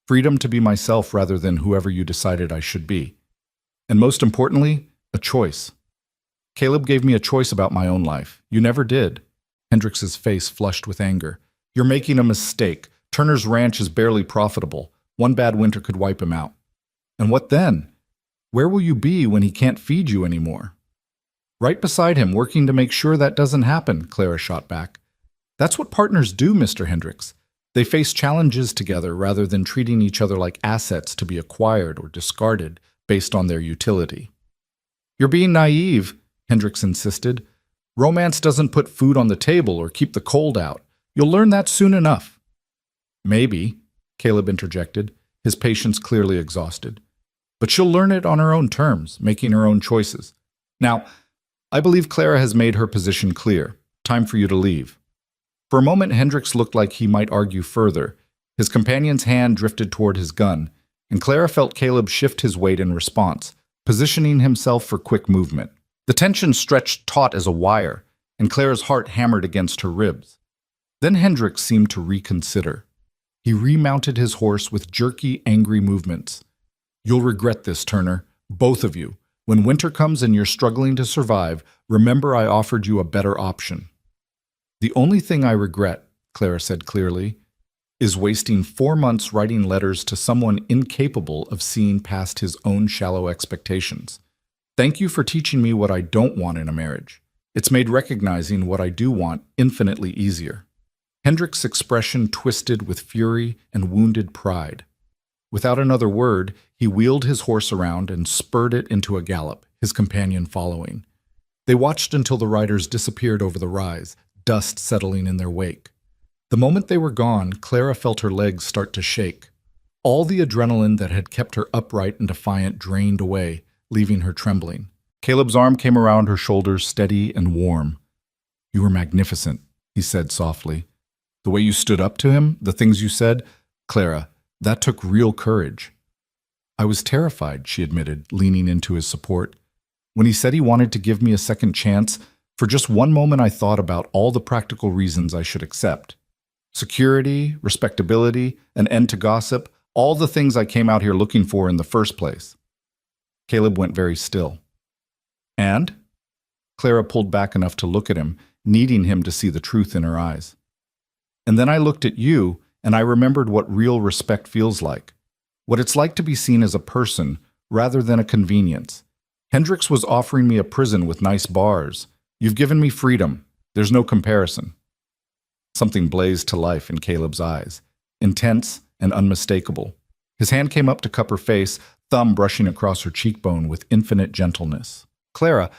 freedom to be myself rather than whoever you decided I should be. And most importantly, a choice. Caleb gave me a choice about my own life. You never did." Hendricks's face flushed with anger. "You're making a mistake. Turner's ranch is barely profitable. One bad winter could wipe him out. And what then? Where will you be when he can't feed you anymore?" "Right beside him, working to make sure that doesn't happen," Clara shot back. "That's what partners do, Mr. Hendricks. They face challenges together rather than treating each other like assets to be acquired or discarded based on their utility." "You're being naive," Hendricks insisted. "Romance doesn't put food on the table or keep the cold out. You'll learn that soon enough." "Maybe," Caleb interjected, his patience clearly exhausted. "But she'll learn it on her own terms, making her own choices. Now, I believe Clara has made her position clear. Time for you to leave." For a moment, Hendricks looked like he might argue further. His companion's hand drifted toward his gun, and Clara felt Caleb shift his weight in response, positioning himself for quick movement. The tension stretched taut as a wire, and Clara's heart hammered against her ribs. Then Hendricks seemed to reconsider. He remounted his horse with jerky, angry movements. "You'll regret this, Turner, both of you. When winter comes and you're struggling to survive, remember I offered you a better option." "The only thing I regret," Clara said clearly, "is wasting 4 months writing letters to someone incapable of seeing past his own shallow expectations. Thank you for teaching me what I don't want in a marriage. It's made recognizing what I do want infinitely easier." Hendricks' expression twisted with fury and wounded pride. Without another word, he wheeled his horse around and spurred it into a gallop, his companion following. They watched until the riders disappeared over the rise, dust settling in their wake. The moment they were gone, Clara felt her legs start to shake. All the adrenaline that had kept her upright and defiant drained away, leaving her trembling. Caleb's arm came around her shoulders, steady and warm. "You were magnificent," he said softly. "The way you stood up to him, the things you said, Clara, that took real courage." "I was terrified," she admitted, leaning into his support. "When he said he wanted to give me a second chance, for just one moment I thought about all the practical reasons I should accept. Security, respectability, an end to gossip, all the things I came out here looking for in the first place." Caleb went very still. "And?" Clara pulled back enough to look at him, needing him to see the truth in her eyes. "And then I looked at you, and I remembered what real respect feels like. What it's like to be seen as a person, rather than a convenience. Hendricks was offering me a prison with nice bars. You've given me freedom. There's no comparison. Something blazed to life in Caleb's eyes, intense and unmistakable. His hand came up to cup her face, thumb brushing across her cheekbone with infinite gentleness. Clara,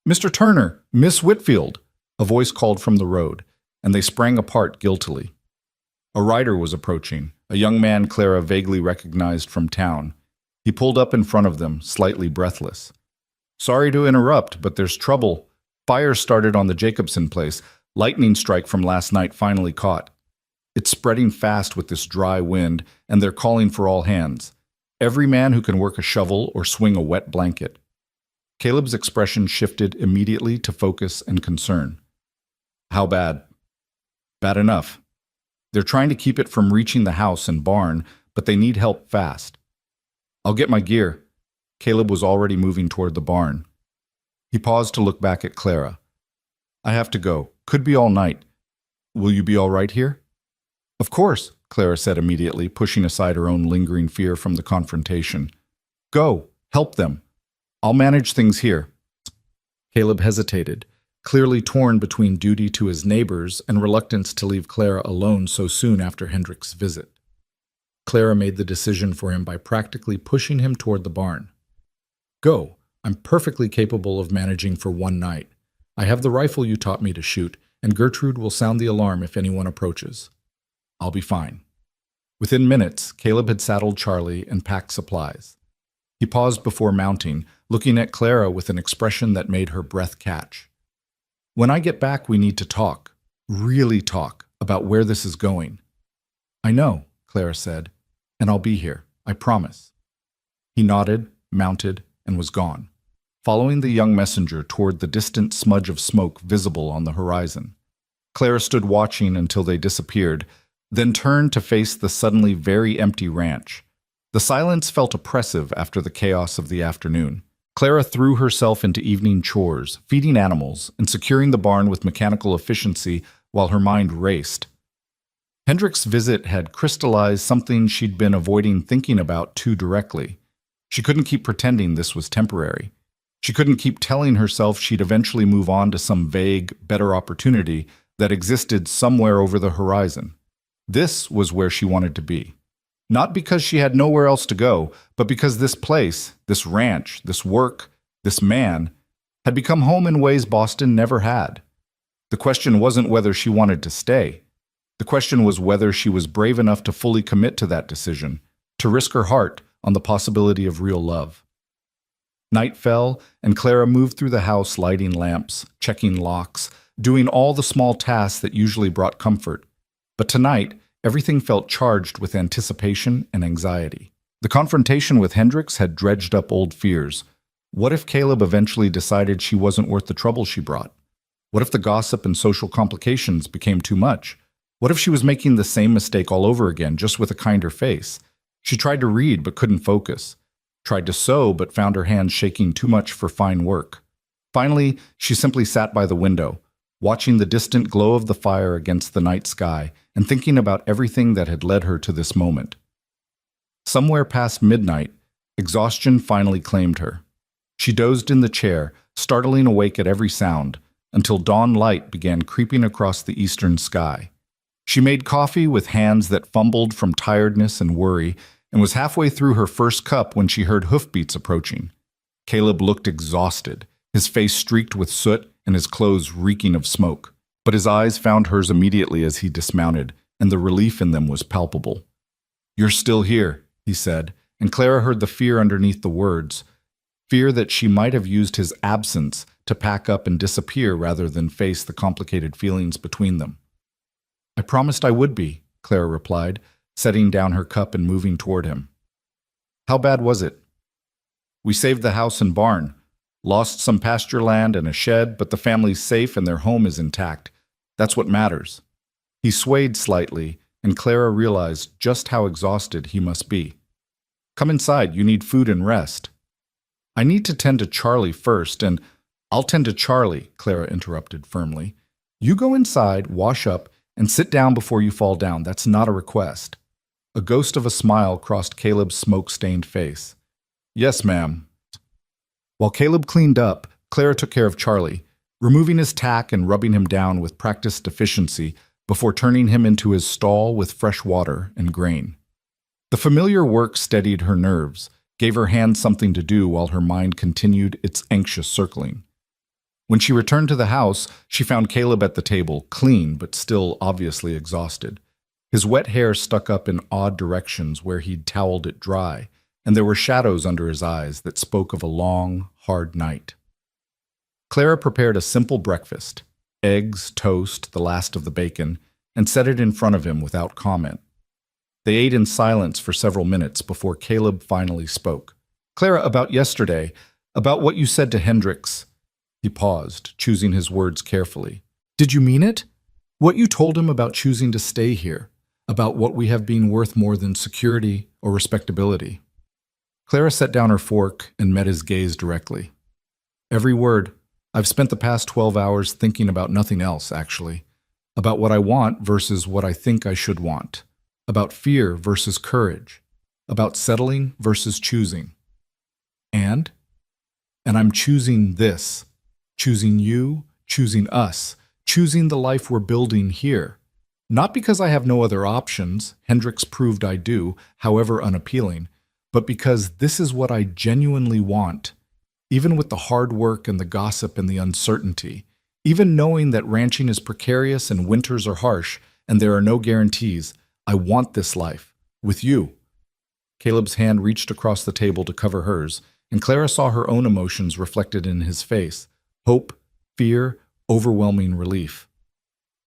Mr. Turner, Miss Whitfield, a voice called from the road, and they sprang apart guiltily. A rider was approaching, a young man Clara vaguely recognized from town. He pulled up in front of them, slightly breathless. Sorry to interrupt, but there's trouble. Fire started on the Jacobson place. Lightning strike from last night finally caught. It's spreading fast with this dry wind, and they're calling for all hands. Every man who can work a shovel or swing a wet blanket. Caleb's expression shifted immediately to focus and concern. How bad? Bad enough. They're trying to keep it from reaching the house and barn, but they need help fast. I'll get my gear. Caleb was already moving toward the barn. He paused to look back at Clara. I have to go. Could be all night. Will you be all right here? Of course, Clara said immediately, pushing aside her own lingering fear from the confrontation. Go. Help them. I'll manage things here. Caleb hesitated, clearly torn between duty to his neighbors and reluctance to leave Clara alone so soon after Hendricks' visit. Clara made the decision for him by practically pushing him toward the barn. Go. I'm perfectly capable of managing for one night. I have the rifle you taught me to shoot, and Gertrude will sound the alarm if anyone approaches. I'll be fine. Within minutes, Caleb had saddled Charlie and packed supplies. He paused before mounting, looking at Clara with an expression that made her breath catch. When I get back, we need to talk, really talk, about where this is going. I know, Clara said, and I'll be here, I promise. He nodded, mounted, and was gone, following the young messenger toward the distant smudge of smoke visible on the horizon. Clara stood watching until they disappeared, then turned to face the suddenly very empty ranch. The silence felt oppressive after the chaos of the afternoon. Clara threw herself into evening chores, feeding animals, and securing the barn with mechanical efficiency while her mind raced. Hendricks' visit had crystallized something she'd been avoiding thinking about too directly. She couldn't keep pretending this was temporary. She couldn't keep telling herself she'd eventually move on to some vague, better opportunity that existed somewhere over the horizon. This was where she wanted to be. Not because she had nowhere else to go, but because this place, this ranch, this work, this man, had become home in ways Boston never had. The question wasn't whether she wanted to stay. The question was whether she was brave enough to fully commit to that decision, to risk her heart on the possibility of real love. Night fell, and Clara moved through the house lighting lamps, checking locks, doing all the small tasks that usually brought comfort. But tonight, everything felt charged with anticipation and anxiety. The confrontation with Hendricks had dredged up old fears. What if Caleb eventually decided she wasn't worth the trouble she brought? What if the gossip and social complications became too much? What if she was making the same mistake all over again, just with a kinder face? She tried to read but couldn't focus. Tried to sew but found her hands shaking too much for fine work. Finally, she simply sat by the window, watching the distant glow of the fire against the night sky and thinking about everything that had led her to this moment. Somewhere past midnight, exhaustion finally claimed her. She dozed in the chair, startling awake at every sound, until dawn light began creeping across the eastern sky. She made coffee with hands that fumbled from tiredness and worry, and was halfway through her first cup when she heard hoofbeats approaching. Caleb looked exhausted, his face streaked with soot and his clothes reeking of smoke. But his eyes found hers immediately as he dismounted, and the relief in them was palpable. "You're still here," he said, and Clara heard the fear underneath the words, fear that she might have used his absence to pack up and disappear rather than face the complicated feelings between them. "I promised I would be," Clara replied, setting down her cup and moving toward him. "How bad was it?" "We saved the house and barn. Lost some pasture land and a shed, but the family's safe and their home is intact. That's what matters." He swayed slightly, and Clara realized just how exhausted he must be. "Come inside, you need food and rest." "I need to tend to Charlie first, and—" "I'll tend to Charlie," Clara interrupted firmly. "You go inside, wash up, and sit down before you fall down. That's not a request." A ghost of a smile crossed Caleb's smoke-stained face. Yes, ma'am. While Caleb cleaned up, Clara took care of Charlie, removing his tack and rubbing him down with practiced efficiency before turning him into his stall with fresh water and grain. The familiar work steadied her nerves, gave her hands something to do while her mind continued its anxious circling. When she returned to the house, she found Caleb at the table, clean but still obviously exhausted. His wet hair stuck up in odd directions where he'd toweled it dry, and there were shadows under his eyes that spoke of a long, hard night. Clara prepared a simple breakfast, eggs, toast, the last of the bacon, and set it in front of him without comment. They ate in silence for several minutes before Caleb finally spoke. "Clara, about yesterday, about what you said to Hendricks." He paused, choosing his words carefully. "Did you mean it? What you told him about choosing to stay here, about what we have being worth more than security or respectability?" Clara set down her fork and met his gaze directly. "Every word. I've spent the past 12 hours thinking about nothing else, actually. About what I want versus what I think I should want. About fear versus courage. About settling versus choosing. And I'm choosing this. Choosing you, choosing us, choosing the life we're building here. Not because I have no other options, Hendricks proved I do, however unappealing, but because this is what I genuinely want. Even with the hard work and the gossip and the uncertainty, even knowing that ranching is precarious and winters are harsh and there are no guarantees, I want this life. With you." Caleb's hand reached across the table to cover hers, and Clara saw her own emotions reflected in his face. Hope, fear, overwhelming relief.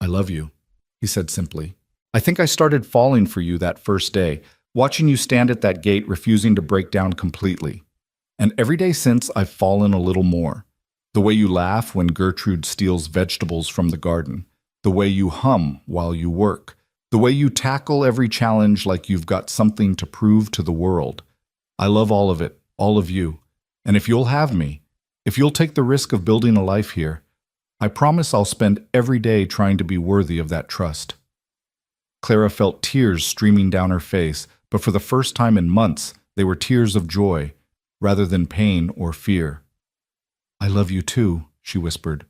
"I love you," he said simply. "I think I started falling for you that first day, watching you stand at that gate refusing to break down completely. And every day since, I've fallen a little more. The way you laugh when Gertrude steals vegetables from the garden. The way you hum while you work. The way you tackle every challenge like you've got something to prove to the world. I love all of it, all of you. And if you'll have me, if you'll take the risk of building a life here, I promise I'll spend every day trying to be worthy of that trust." Clara felt tears streaming down her face, but for the first time in months, they were tears of joy, rather than pain or fear. "I love you too," she whispered.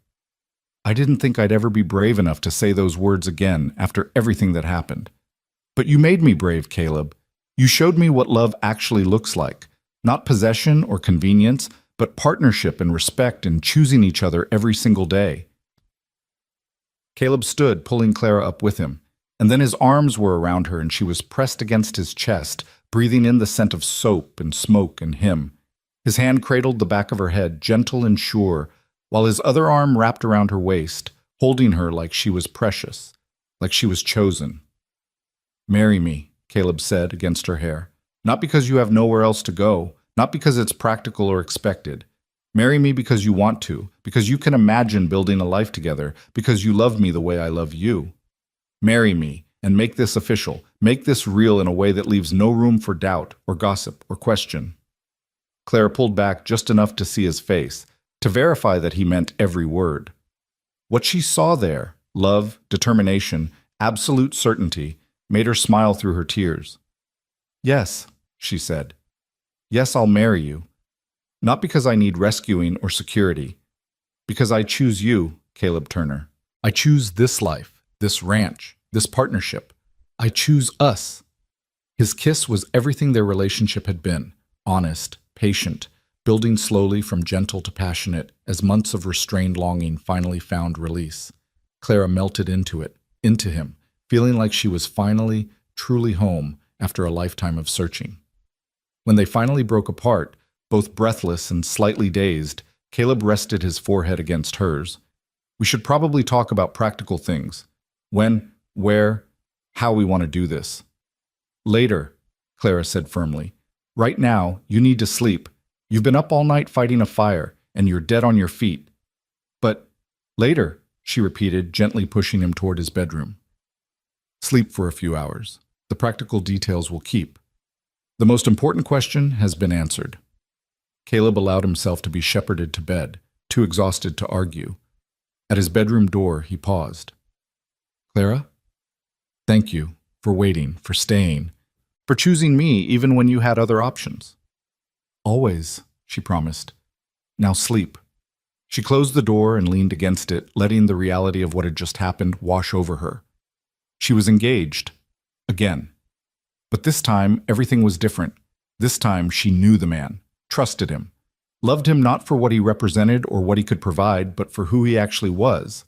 "I didn't think I'd ever be brave enough to say those words again after everything that happened. But you made me brave, Caleb. You showed me what love actually looks like. Not possession or convenience, but partnership and respect and choosing each other every single day." Caleb stood, pulling Clara up with him, and then his arms were around her and she was pressed against his chest, breathing in the scent of soap and smoke and him. His hand cradled the back of her head, gentle and sure, while his other arm wrapped around her waist, holding her like she was precious, like she was chosen. "Marry me," Caleb said against her hair. "Not because you have nowhere else to go, not because it's practical or expected. Marry me because you want to, because you can imagine building a life together, because you love me the way I love you. Marry me, and make this official, make this real in a way that leaves no room for doubt or gossip or question." Clara pulled back just enough to see his face, to verify that he meant every word. What she saw there, love, determination, absolute certainty, made her smile through her tears. "Yes," she said. "Yes, I'll marry you. Not because I need rescuing or security. Because I choose you, Caleb Turner. I choose this life, this ranch, this partnership. I choose us." His kiss was everything their relationship had been, honest, patient, building slowly from gentle to passionate as months of restrained longing finally found release. Clara melted into it, into him, feeling like she was finally, truly home after a lifetime of searching. When they finally broke apart, both breathless and slightly dazed, Caleb rested his forehead against hers. "We should probably talk about practical things. When, where, how we want to do this." "Later," Clara said firmly. "Right now, you need to sleep. You've been up all night fighting a fire, and you're dead on your feet." "But later," she repeated, gently pushing him toward his bedroom. "Sleep for a few hours. The practical details will keep. The most important question has been answered." Caleb allowed himself to be shepherded to bed, too exhausted to argue. At his bedroom door, he paused. "Clara, thank you for waiting, for staying, for choosing me even when you had other options." Always, she promised. Now sleep. She closed the door and leaned against it, letting the reality of what had just happened wash over her. She was engaged. Again. But this time, everything was different. This time, she knew the man, trusted him, loved him not for what he represented or what he could provide, but for who he actually was.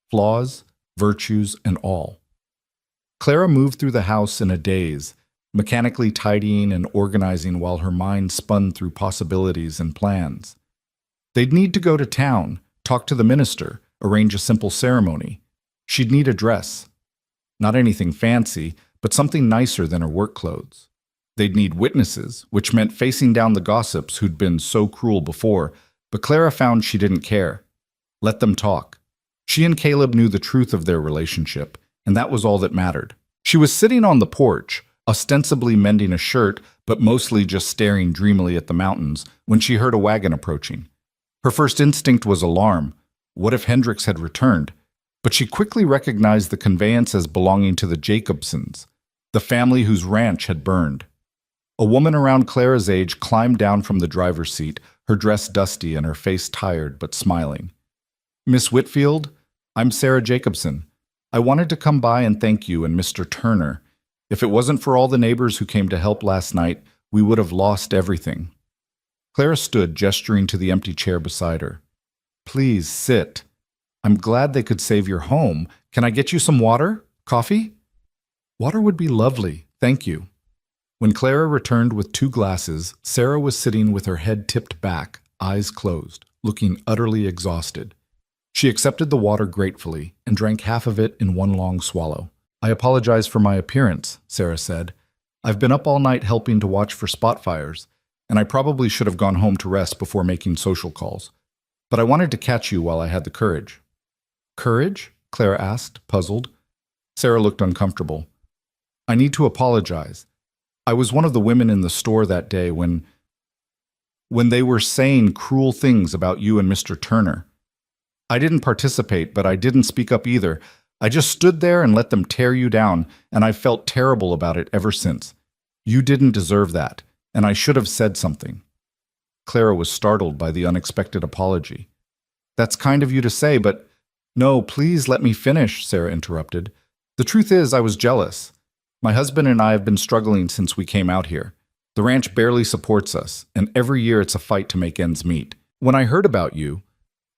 Flaws, virtues, and all. Clara moved through the house in a daze, mechanically tidying and organizing while her mind spun through possibilities and plans. They'd need to go to town, talk to the minister, arrange a simple ceremony. She'd need a dress. Not anything fancy, but something nicer than her work clothes. They'd need witnesses, which meant facing down the gossips who'd been so cruel before, but Clara found she didn't care. Let them talk. She and Caleb knew the truth of their relationship, and that was all that mattered. She was sitting on the porch, ostensibly mending a shirt, but mostly just staring dreamily at the mountains, when she heard a wagon approaching. Her first instinct was alarm. What if Hendricks had returned? But she quickly recognized the conveyance as belonging to the Jacobsons, the family whose ranch had burned. A woman around Clara's age climbed down from the driver's seat, her dress dusty and her face tired but smiling. "Miss Whitfield, I'm Sarah Jacobson. I wanted to come by and thank you and Mr. Turner. If it wasn't for all the neighbors who came to help last night, we would have lost everything." Clara stood, gesturing to the empty chair beside her. "Please sit. I'm glad they could save your home. Can I get you some water? Coffee?" "Water would be lovely, thank you." When Clara returned with 2 glasses, Sarah was sitting with her head tipped back, eyes closed, looking utterly exhausted. She accepted the water gratefully and drank half of it in one long swallow. "I apologize for my appearance," Sarah said. "I've been up all night helping to watch for spot fires, and I probably should have gone home to rest before making social calls. But I wanted to catch you while I had the courage." "Courage?" Clara asked, puzzled. Sarah looked uncomfortable. "I need to apologize. I was one of the women in the store that day when they were saying cruel things about you and Mr. Turner. I didn't participate, but I didn't speak up either. I just stood there and let them tear you down, and I've felt terrible about it ever since. You didn't deserve that, and I should have said something." Clara was startled by the unexpected apology. "That's kind of you to say, but—" "No, please let me finish," Sarah interrupted. "The truth is, I was jealous. My husband and I have been struggling since we came out here. The ranch barely supports us, and every year it's a fight to make ends meet. When I heard about you,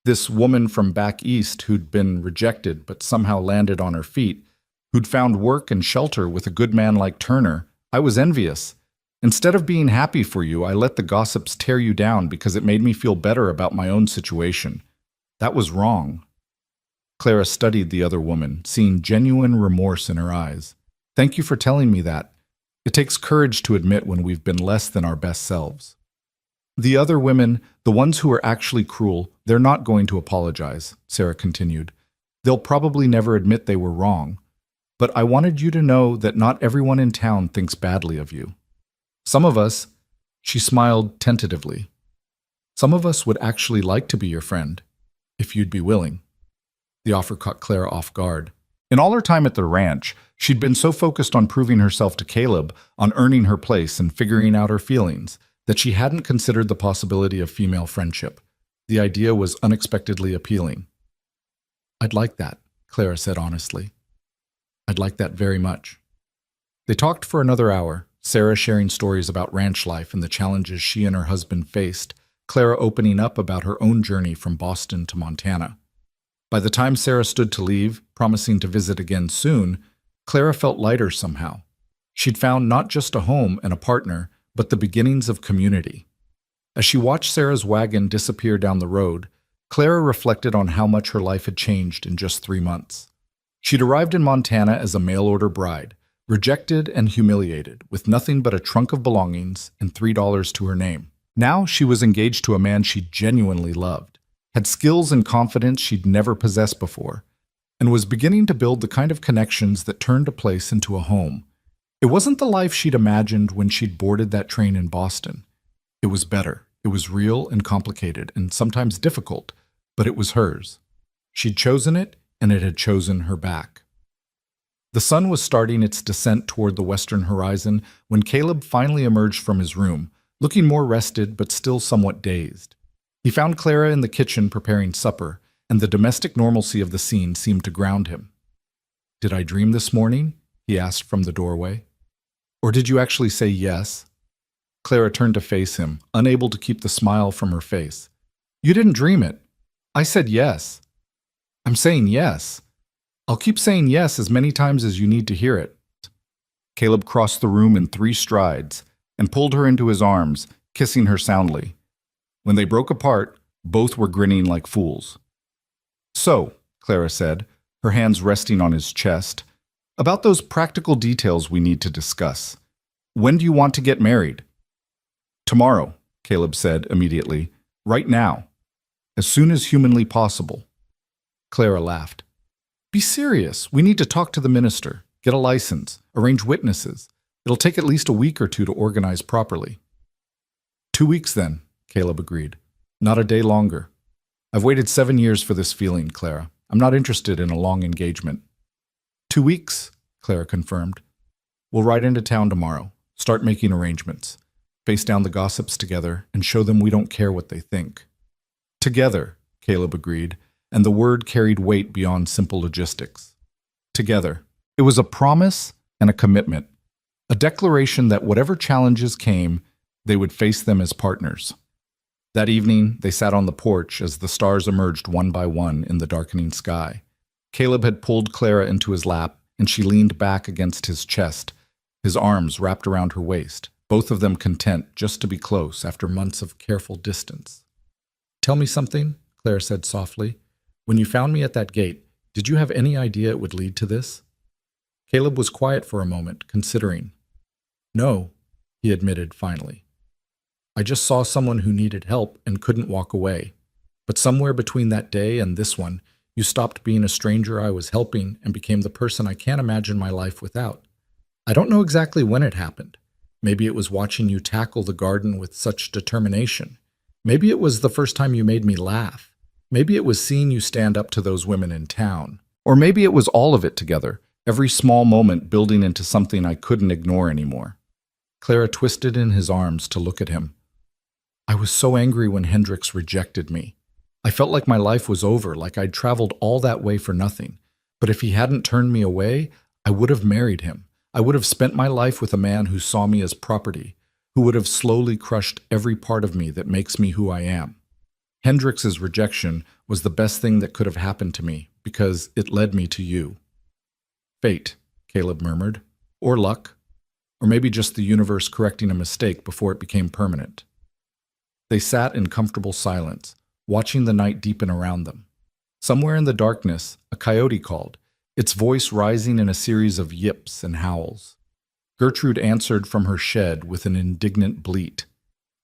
this woman from back east who'd been rejected but somehow landed on her feet, who'd found work and shelter with a good man like Turner, I was envious. Instead of being happy for you, I let the gossips tear you down because it made me feel better about my own situation. That was wrong." Clara studied the other woman, seeing genuine remorse in her eyes. "Thank you for telling me that. It takes courage to admit when we've been less than our best selves." "The other women, the ones who are actually cruel, they're not going to apologize," Sarah continued. "They'll probably never admit they were wrong. But I wanted you to know that not everyone in town thinks badly of you. Some of us," she smiled tentatively, "some of us would actually like to be your friend, if you'd be willing." The offer caught Clara off guard. In all her time at the ranch, she'd been so focused on proving herself to Caleb, on earning her place and figuring out her feelings, that she hadn't considered the possibility of female friendship. The idea was unexpectedly appealing. "I'd like that," Clara said honestly. "I'd like that very much." They talked for another hour, Sarah sharing stories about ranch life and the challenges she and her husband faced, Clara opening up about her own journey from Boston to Montana. By the time Sarah stood to leave, promising to visit again soon, Clara felt lighter somehow. She'd found not just a home and a partner, but the beginnings of community. As she watched Sarah's wagon disappear down the road, Clara reflected on how much her life had changed in just 3 months. She'd arrived in Montana as a mail-order bride, rejected and humiliated, with nothing but a trunk of belongings and $3 to her name. Now she was engaged to a man she genuinely loved, had skills and confidence she'd never possessed before, and was beginning to build the kind of connections that turned a place into a home. It wasn't the life she'd imagined when she'd boarded that train in Boston. It was better. It was real and complicated and sometimes difficult, but it was hers. She'd chosen it, and it had chosen her back. The sun was starting its descent toward the western horizon when Caleb finally emerged from his room, looking more rested but still somewhat dazed. He found Clara in the kitchen preparing supper, and the domestic normalcy of the scene seemed to ground him. "Did I dream this morning?" he asked from the doorway. "Or did you actually say yes?" Clara turned to face him, unable to keep the smile from her face. "You didn't dream it. I said yes." "I'm saying yes. I'll keep saying yes as many times as you need to hear it." Caleb crossed the room in 3 strides and pulled her into his arms, kissing her soundly. When they broke apart, both were grinning like fools. "So," Clara said, her hands resting on his chest, "about those practical details we need to discuss. When do you want to get married?" "Tomorrow," Caleb said immediately. "Right now. As soon as humanly possible." Clara laughed. "Be serious. We need to talk to the minister, get a license, arrange witnesses. It'll take at least a week or 2 to organize properly." 2 weeks then, Caleb agreed. "Not a day longer. I've waited 7 years for this feeling, Clara. I'm not interested in a long engagement." 2 weeks, Clara confirmed. "We'll ride into town tomorrow, start making arrangements, face down the gossips together, and show them we don't care what they think." "Together," Caleb agreed, and the word carried weight beyond simple logistics. Together. It was a promise and a commitment, a declaration that whatever challenges came, they would face them as partners. That evening, they sat on the porch as the stars emerged one by one in the darkening sky. Caleb had pulled Clara into his lap, and she leaned back against his chest, his arms wrapped around her waist, both of them content just to be close after months of careful distance. "Tell me something," Clara said softly. "When you found me at that gate, did you have any idea it would lead to this?" Caleb was quiet for a moment, considering. "No," he admitted finally. "I just saw someone who needed help and couldn't walk away. But somewhere between that day and this one, you stopped being a stranger I was helping and became the person I can't imagine my life without. I don't know exactly when it happened. Maybe it was watching you tackle the garden with such determination. Maybe it was the first time you made me laugh. Maybe it was seeing you stand up to those women in town. Or maybe it was all of it together, every small moment building into something I couldn't ignore anymore." Clara twisted in his arms to look at him. "I was so angry when Hendricks rejected me. I felt like my life was over, like I'd traveled all that way for nothing. But if he hadn't turned me away, I would have married him. I would have spent my life with a man who saw me as property, who would have slowly crushed every part of me that makes me who I am. Hendricks's rejection was the best thing that could have happened to me, because it led me to you." "Fate," Caleb murmured. "Or luck. Or maybe just the universe correcting a mistake before it became permanent." They sat in comfortable silence, watching the night deepen around them. Somewhere in the darkness, a coyote called, its voice rising in a series of yips and howls. Gertrude answered from her shed with an indignant bleat.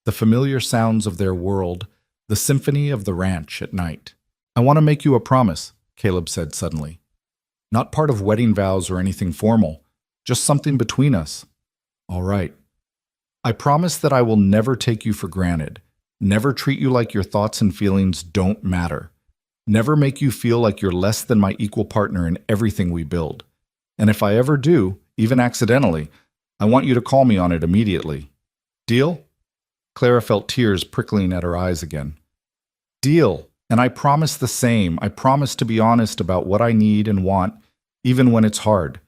The familiar sounds of their world, the symphony of the ranch at night. "I want to make you a promise," Caleb said suddenly. "Not part of wedding vows or anything formal, just something between us." "All right. I promise that I will never take you for granted, never treat you like your thoughts and feelings don't matter, never make you feel like you're less than my equal partner in everything we build. And if I ever do, even accidentally, I want you to call me on it immediately. Deal?" Clara felt tears prickling at her eyes again. "Deal. And I promise the same. I promise to be honest about what I need and want, even when it's hard.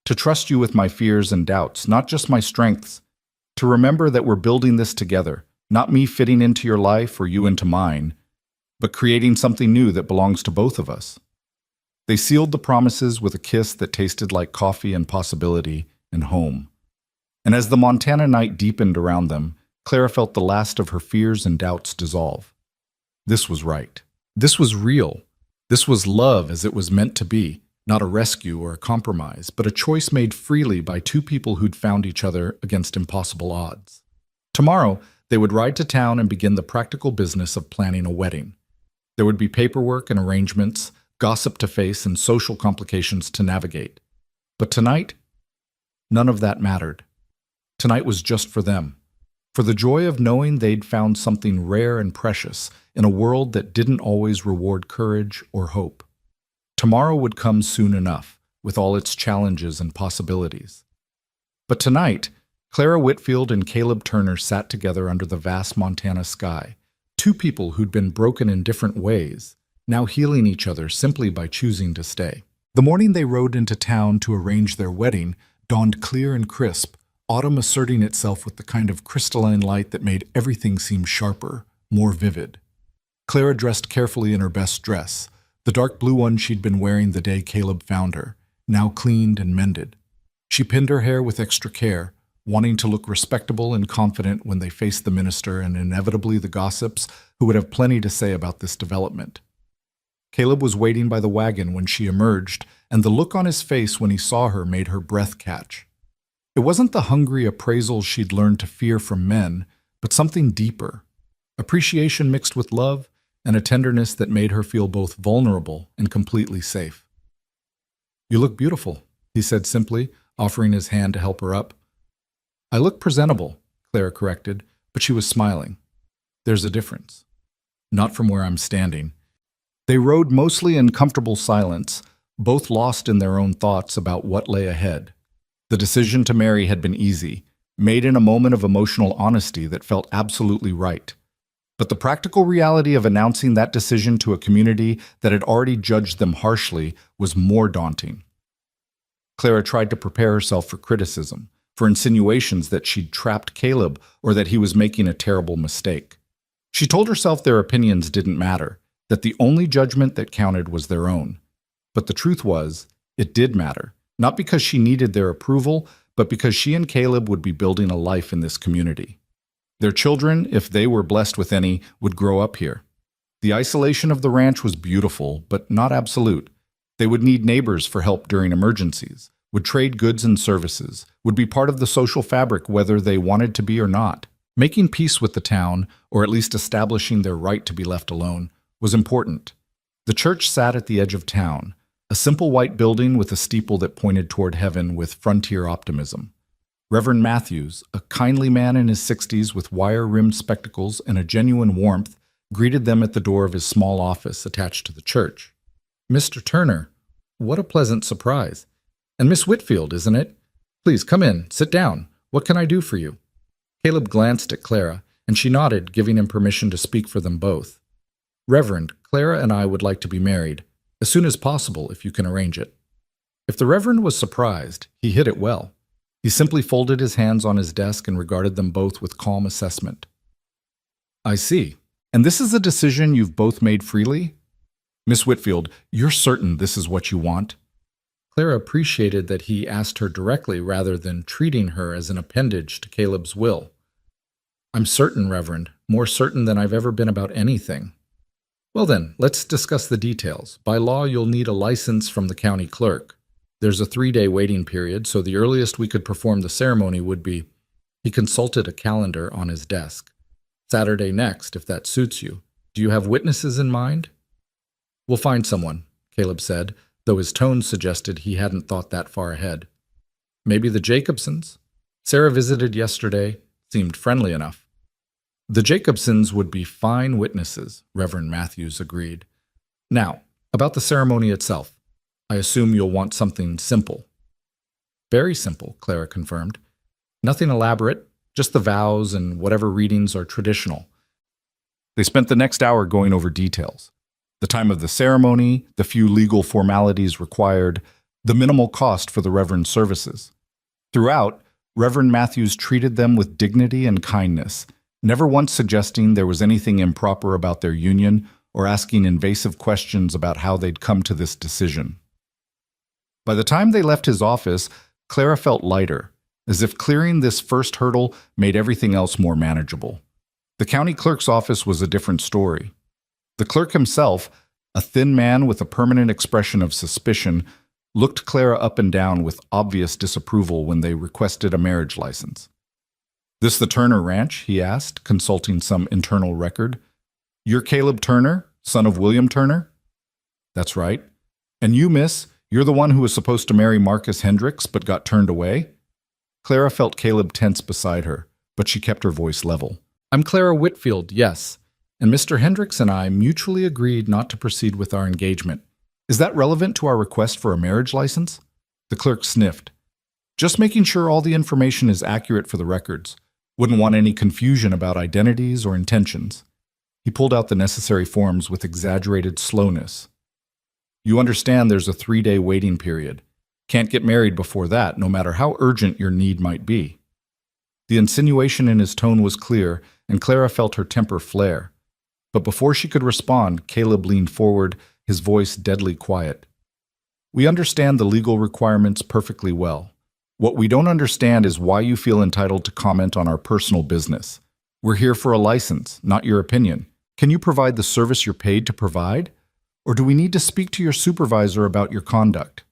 To trust you with my fears and doubts, not just my strengths. To remember that we're building this together, not me fitting into your life or you into mine, but creating something new that belongs to both of us." They sealed the promises with a kiss that tasted like coffee and possibility and home. And as the Montana night deepened around them, Clara felt the last of her fears and doubts dissolve. This was right. This was real. This was love as it was meant to be, not a rescue or a compromise, but a choice made freely by 2 people who'd found each other against impossible odds. Tomorrow, they would ride to town and begin the practical business of planning a wedding. There would be paperwork and arrangements, gossip to face, and social complications to navigate. But tonight, none of that mattered. Tonight was just for them, for the joy of knowing they'd found something rare and precious in a world that didn't always reward courage or hope. Tomorrow would come soon enough, with all its challenges and possibilities. But tonight, Clara Whitfield and Caleb Turner sat together under the vast Montana sky, two people who'd been broken in different ways, now healing each other simply by choosing to stay. The morning they rode into town to arrange their wedding dawned clear and crisp, autumn asserting itself with the kind of crystalline light that made everything seem sharper, more vivid. Clara dressed carefully in her best dress, the dark blue one she'd been wearing the day Caleb found her, now cleaned and mended. She pinned her hair with extra care, wanting to look respectable and confident when they faced the minister and inevitably the gossips who would have plenty to say about this development. Caleb was waiting by the wagon when she emerged, and the look on his face when he saw her made her breath catch. It wasn't the hungry appraisal she'd learned to fear from men, but something deeper, appreciation mixed with love, and a tenderness that made her feel both vulnerable and completely safe. "You look beautiful," he said simply, offering his hand to help her up. "I look presentable," Clara corrected, but she was smiling. "There's a difference." "Not from where I'm standing." They rode mostly in comfortable silence, both lost in their own thoughts about what lay ahead. The decision to marry had been easy, made in a moment of emotional honesty that felt absolutely right. But the practical reality of announcing that decision to a community that had already judged them harshly was more daunting. Clara tried to prepare herself for criticism, for insinuations that she'd trapped Caleb or that he was making a terrible mistake. She told herself their opinions didn't matter, that the only judgment that counted was their own. But the truth was, it did matter, not because she needed their approval, but because she and Caleb would be building a life in this community. Their children, if they were blessed with any, would grow up here. The isolation of the ranch was beautiful, but not absolute. They would need neighbors for help during emergencies, would trade goods and services, would be part of the social fabric whether they wanted to be or not. Making peace with the town, or at least establishing their right to be left alone, was important. The church sat at the edge of town, a simple white building with a steeple that pointed toward heaven with frontier optimism. Reverend Matthews, a kindly man in his 60s with wire-rimmed spectacles and a genuine warmth, greeted them at the door of his small office attached to the church. "Mr. Turner, what a pleasant surprise. And Miss Whitfield, isn't it? Please come in, sit down. What can I do for you?" Caleb glanced at Clara, and she nodded, giving him permission to speak for them both. "Reverend, Clara and I would like to be married, as soon as possible if you can arrange it." If the Reverend was surprised, he hit it well. He simply folded his hands on his desk and regarded them both with calm assessment. "I see. And this is a decision you've both made freely? Miss Whitfield, you're certain this is what you want?" Clara appreciated that he asked her directly rather than treating her as an appendage to Caleb's will. "I'm certain, Reverend, more certain than I've ever been about anything." "Well then, let's discuss the details. By law, you'll need a license from the county clerk. There's a 3-day waiting period, so the earliest we could perform the ceremony would be—" He consulted a calendar on his desk. "Saturday next, if that suits you. Do you have witnesses in mind?" "We'll find someone," Caleb said, though his tone suggested he hadn't thought that far ahead. "Maybe the Jacobsons? Sarah visited yesterday, seemed friendly enough." "The Jacobsons would be fine witnesses," Reverend Matthews agreed. "Now, about the ceremony itself. I assume you'll want something simple." "Very simple," Clara confirmed. "Nothing elaborate, just the vows and whatever readings are traditional." They spent the next hour going over details. The time of the ceremony, the few legal formalities required, the minimal cost for the Reverend's services. Throughout, Reverend Matthews treated them with dignity and kindness, never once suggesting there was anything improper about their union or asking invasive questions about how they'd come to this decision. By the time they left his office, Clara felt lighter, as if clearing this first hurdle made everything else more manageable. The county clerk's office was a different story. The clerk himself, a thin man with a permanent expression of suspicion, looked Clara up and down with obvious disapproval when they requested a marriage license. "This the Turner Ranch?" he asked, consulting some internal record. "You're Caleb Turner, son of William Turner?" "That's right. And you, miss, you're the one who was supposed to marry Marcus Hendricks but got turned away?" Clara felt Caleb tense beside her, but she kept her voice level. "I'm Clara Whitfield, yes, and Mr. Hendricks and I mutually agreed not to proceed with our engagement. Is that relevant to our request for a marriage license?" The clerk sniffed. Just making sure all the information is accurate for the records. Wouldn't want any confusion about identities or intentions. He pulled out the necessary forms with exaggerated slowness. You understand there's a 3-day waiting period. Can't get married before that, no matter how urgent your need might be. The insinuation in his tone was clear, and Clara felt her temper flare. But before she could respond, Caleb leaned forward, his voice deadly quiet. We understand the legal requirements perfectly well. What we don't understand is why you feel entitled to comment on our personal business. We're here for a license, not your opinion. Can you provide the service you're paid to provide? Or do we need to speak to your supervisor about your conduct?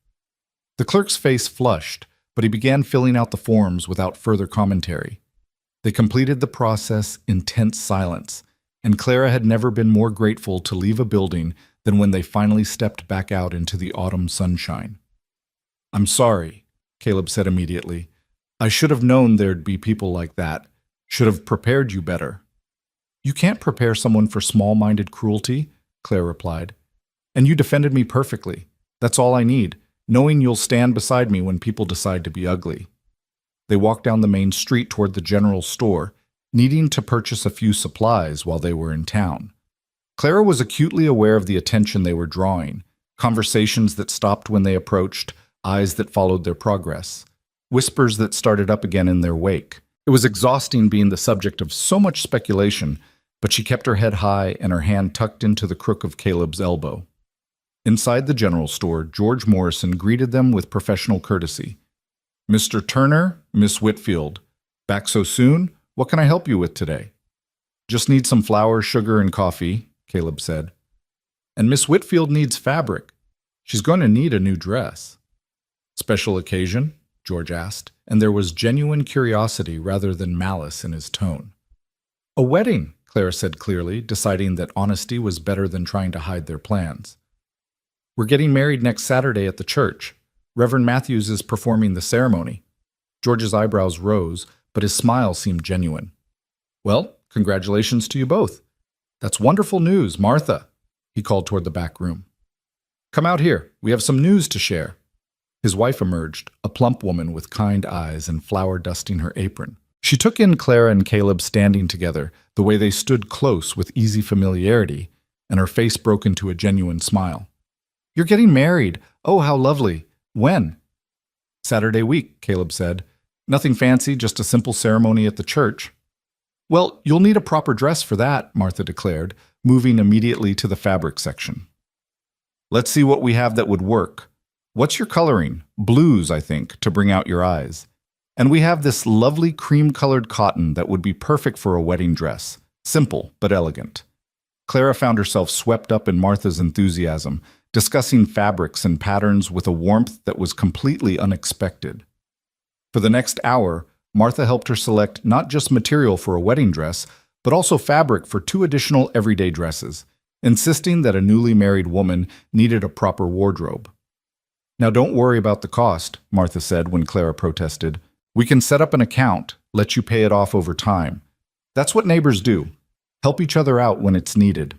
The clerk's face flushed, but he began filling out the forms without further commentary. They completed the process in tense silence, and Clara had never been more grateful to leave a building than when they finally stepped back out into the autumn sunshine. I'm sorry, Caleb said immediately. I should have known there'd be people like that. Should have prepared you better. You can't prepare someone for small-minded cruelty, Claire replied. And you defended me perfectly. That's all I need, knowing you'll stand beside me when people decide to be ugly. They walked down the main street toward the general store, needing to purchase a few supplies while they were in town. Clara was acutely aware of the attention they were drawing, conversations that stopped when they approached, eyes that followed their progress, whispers that started up again in their wake. It was exhausting being the subject of so much speculation, but she kept her head high and her hand tucked into the crook of Caleb's elbow. Inside the general store, George Morrison greeted them with professional courtesy. Mr. Turner, Miss Whitfield, back so soon? What can I help you with today? Just need some flour, sugar, and coffee, Caleb said. And Miss Whitfield needs fabric. She's going to need a new dress. Special occasion? George asked, and there was genuine curiosity rather than malice in his tone. A wedding, Clara said clearly, deciding that honesty was better than trying to hide their plans. We're getting married next Saturday at the church. Reverend Matthews is performing the ceremony. George's eyebrows rose, but his smile seemed genuine. Well, congratulations to you both. That's wonderful news, Martha, he called toward the back room. Come out here. We have some news to share. His wife emerged, a plump woman with kind eyes and flour dusting her apron. She took in Clara and Caleb standing together, the way they stood close with easy familiarity, and her face broke into a genuine smile. You're getting married. Oh, how lovely. When? Saturday week, Caleb said. Nothing fancy, just a simple ceremony at the church. Well, you'll need a proper dress for that, Martha declared, moving immediately to the fabric section. Let's see what we have that would work. What's your coloring? Blues, I think, to bring out your eyes. And we have this lovely cream-colored cotton that would be perfect for a wedding dress. Simple, but elegant. Clara found herself swept up in Martha's enthusiasm, discussing fabrics and patterns with a warmth that was completely unexpected. For the next hour, Martha helped her select not just material for a wedding dress, but also fabric for 2 additional everyday dresses, insisting that a newly married woman needed a proper wardrobe. Now don't worry about the cost, Martha said when Clara protested. We can set up an account, let you pay it off over time. That's what neighbors do. Help each other out when it's needed.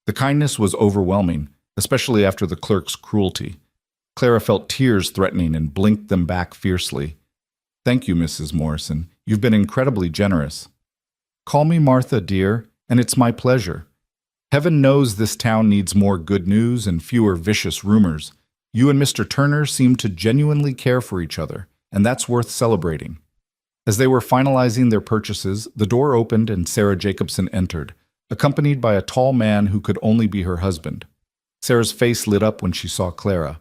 The kindness was overwhelming, especially after the clerk's cruelty. Clara felt tears threatening and blinked them back fiercely. Thank you, Mrs. Morrison. You've been incredibly generous. Call me Martha, dear, and it's my pleasure. Heaven knows this town needs more good news and fewer vicious rumors. You and Mr. Turner seem to genuinely care for each other, and that's worth celebrating. As they were finalizing their purchases, the door opened and Sarah Jacobson entered, accompanied by a tall man who could only be her husband. Sarah's face lit up when she saw Clara.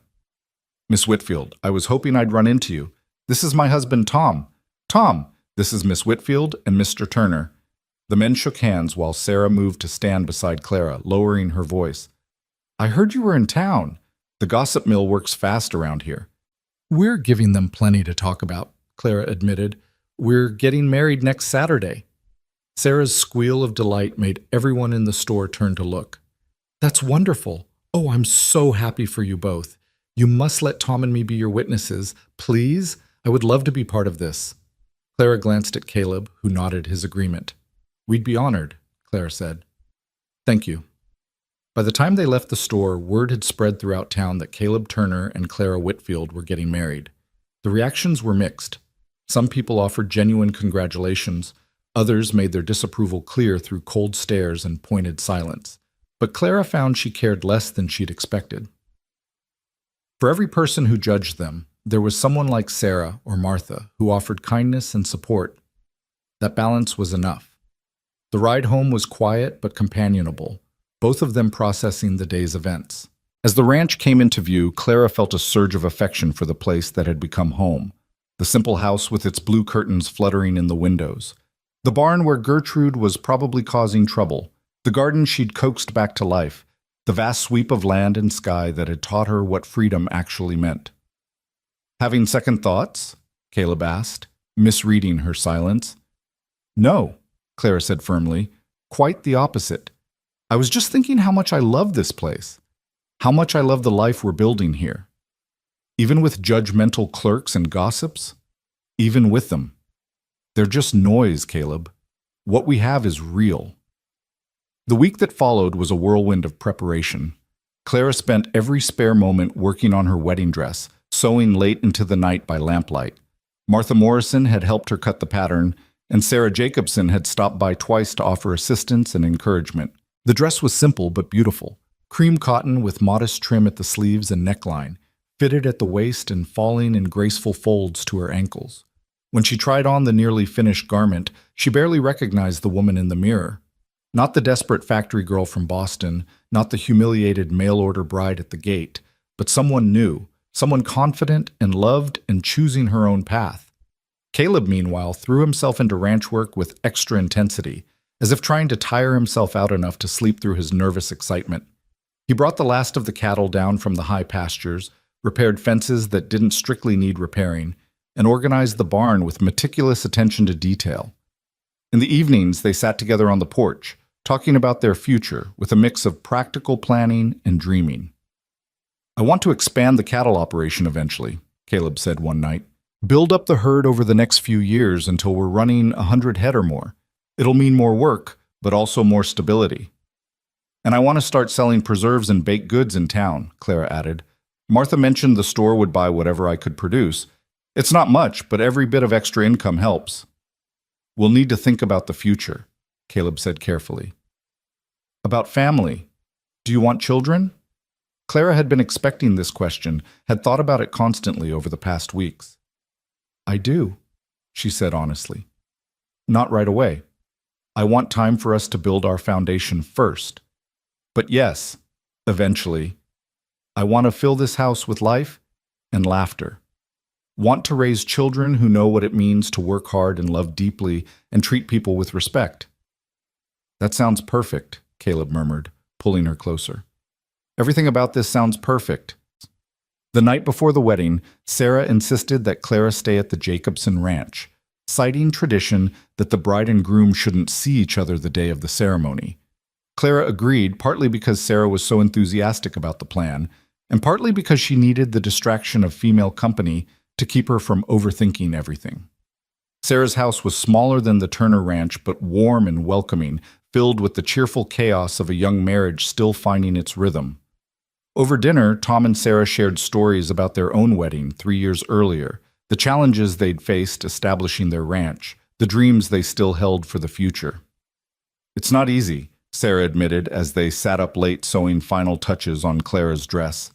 Miss Whitfield, I was hoping I'd run into you. This is my husband, Tom. Tom, this is Miss Whitfield and Mr. Turner. The men shook hands while Sarah moved to stand beside Clara, lowering her voice. I heard you were in town. The gossip mill works fast around here. We're giving them plenty to talk about, Clara admitted. We're getting married next Saturday. Sarah's squeal of delight made everyone in the store turn to look. That's wonderful. Oh, I'm so happy for you both. You must let Tom and me be your witnesses. Please? I would love to be part of this. Clara glanced at Caleb, who nodded his agreement. We'd be honored, Clara said. Thank you. By the time they left the store, word had spread throughout town that Caleb Turner and Clara Whitfield were getting married. The reactions were mixed. Some people offered genuine congratulations. Others made their disapproval clear through cold stares and pointed silence. But Clara found she cared less than she'd expected. For every person who judged them, there was someone like Sarah or Martha who offered kindness and support. That balance was enough. The ride home was quiet but companionable, both of them processing the day's events. As the ranch came into view, Clara felt a surge of affection for the place that had become home. The simple house with its blue curtains fluttering in the windows. The barn where Gertrude was probably causing trouble. The garden she'd coaxed back to life. The vast sweep of land and sky that had taught her what freedom actually meant. "Having second thoughts?" Caleb asked, misreading her silence. "No," Clara said firmly. "Quite the opposite. I was just thinking how much I love this place. How much I love the life we're building here. Even with judgmental clerks and gossips? Even with them. They're just noise, Caleb. What we have is real." The week that followed was a whirlwind of preparation. Clara spent every spare moment working on her wedding dress, sewing late into the night by lamplight. Martha Morrison had helped her cut the pattern, and Sarah Jacobson had stopped by twice to offer assistance and encouragement. The dress was simple but beautiful. Cream cotton with modest trim at the sleeves and neckline, fitted at the waist and falling in graceful folds to her ankles. When she tried on the nearly finished garment, she barely recognized the woman in the mirror. Not the desperate factory girl from Boston, not the humiliated mail-order bride at the gate, but someone new, someone confident and loved and choosing her own path. Caleb, meanwhile, threw himself into ranch work with extra intensity, as if trying to tire himself out enough to sleep through his nervous excitement. He brought the last of the cattle down from the high pastures, repaired fences that didn't strictly need repairing, and organized the barn with meticulous attention to detail. In the evenings, they sat together on the porch, talking about their future with a mix of practical planning and dreaming. "I want to expand the cattle operation eventually," Caleb said one night. "Build up the herd over the next few years until we're running 100 head or more. It'll mean more work, but also more stability. And I want to start selling preserves and baked goods in town," Clara added. "Martha mentioned the store would buy whatever I could produce. It's not much, but every bit of extra income helps." "We'll need to think about the future," Caleb said carefully. "About family. Do you want children?" Clara had been expecting this question, had thought about it constantly over the past weeks. "I do," she said honestly. "Not right away. I want time for us to build our foundation first. But yes, eventually. I want to fill this house with life and laughter. Want to raise children who know what it means to work hard and love deeply and treat people with respect." "That sounds perfect," Caleb murmured, pulling her closer. "Everything about this sounds perfect." The night before the wedding, Sarah insisted that Clara stay at the Jacobson ranch, citing tradition that the bride and groom shouldn't see each other the day of the ceremony. Clara agreed, partly because Sarah was so enthusiastic about the plan, and partly because she needed the distraction of female company to keep her from overthinking everything. Sarah's house was smaller than the Turner Ranch, but warm and welcoming, filled with the cheerful chaos of a young marriage still finding its rhythm. Over dinner, Tom and Sarah shared stories about their own wedding 3 years earlier, the challenges they'd faced establishing their ranch, the dreams they still held for the future. "It's not easy," Sarah admitted as they sat up late sewing final touches on Clara's dress.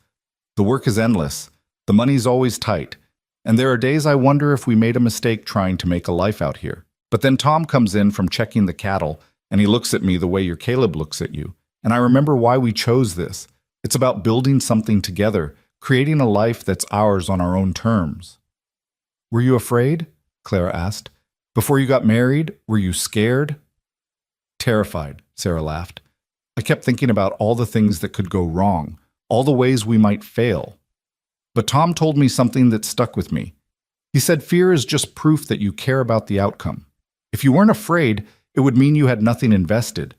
"The work is endless, the money's always tight, and there are days I wonder if we made a mistake trying to make a life out here. But then Tom comes in from checking the cattle, and he looks at me the way your Caleb looks at you, and I remember why we chose this. It's about building something together, creating a life that's ours on our own terms." "Were you afraid?" Clara asked. "Before you got married, were you scared?" "Terrified," Sarah laughed. "I kept thinking about all the things that could go wrong, all the ways we might fail. But Tom told me something that stuck with me. He said fear is just proof that you care about the outcome. If you weren't afraid, it would mean you had nothing invested.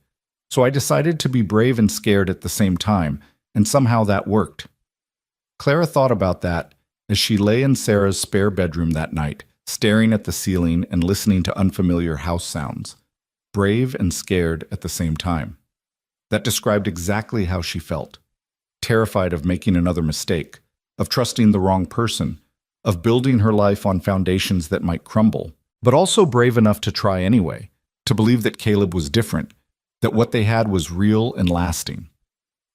So I decided to be brave and scared at the same time, and somehow that worked." Clara thought about that as she lay in Sarah's spare bedroom that night, staring at the ceiling and listening to unfamiliar house sounds. Brave and scared at the same time. That described exactly how she felt. Terrified of making another mistake, of trusting the wrong person, of building her life on foundations that might crumble, but also brave enough to try anyway, to believe that Caleb was different, that what they had was real and lasting.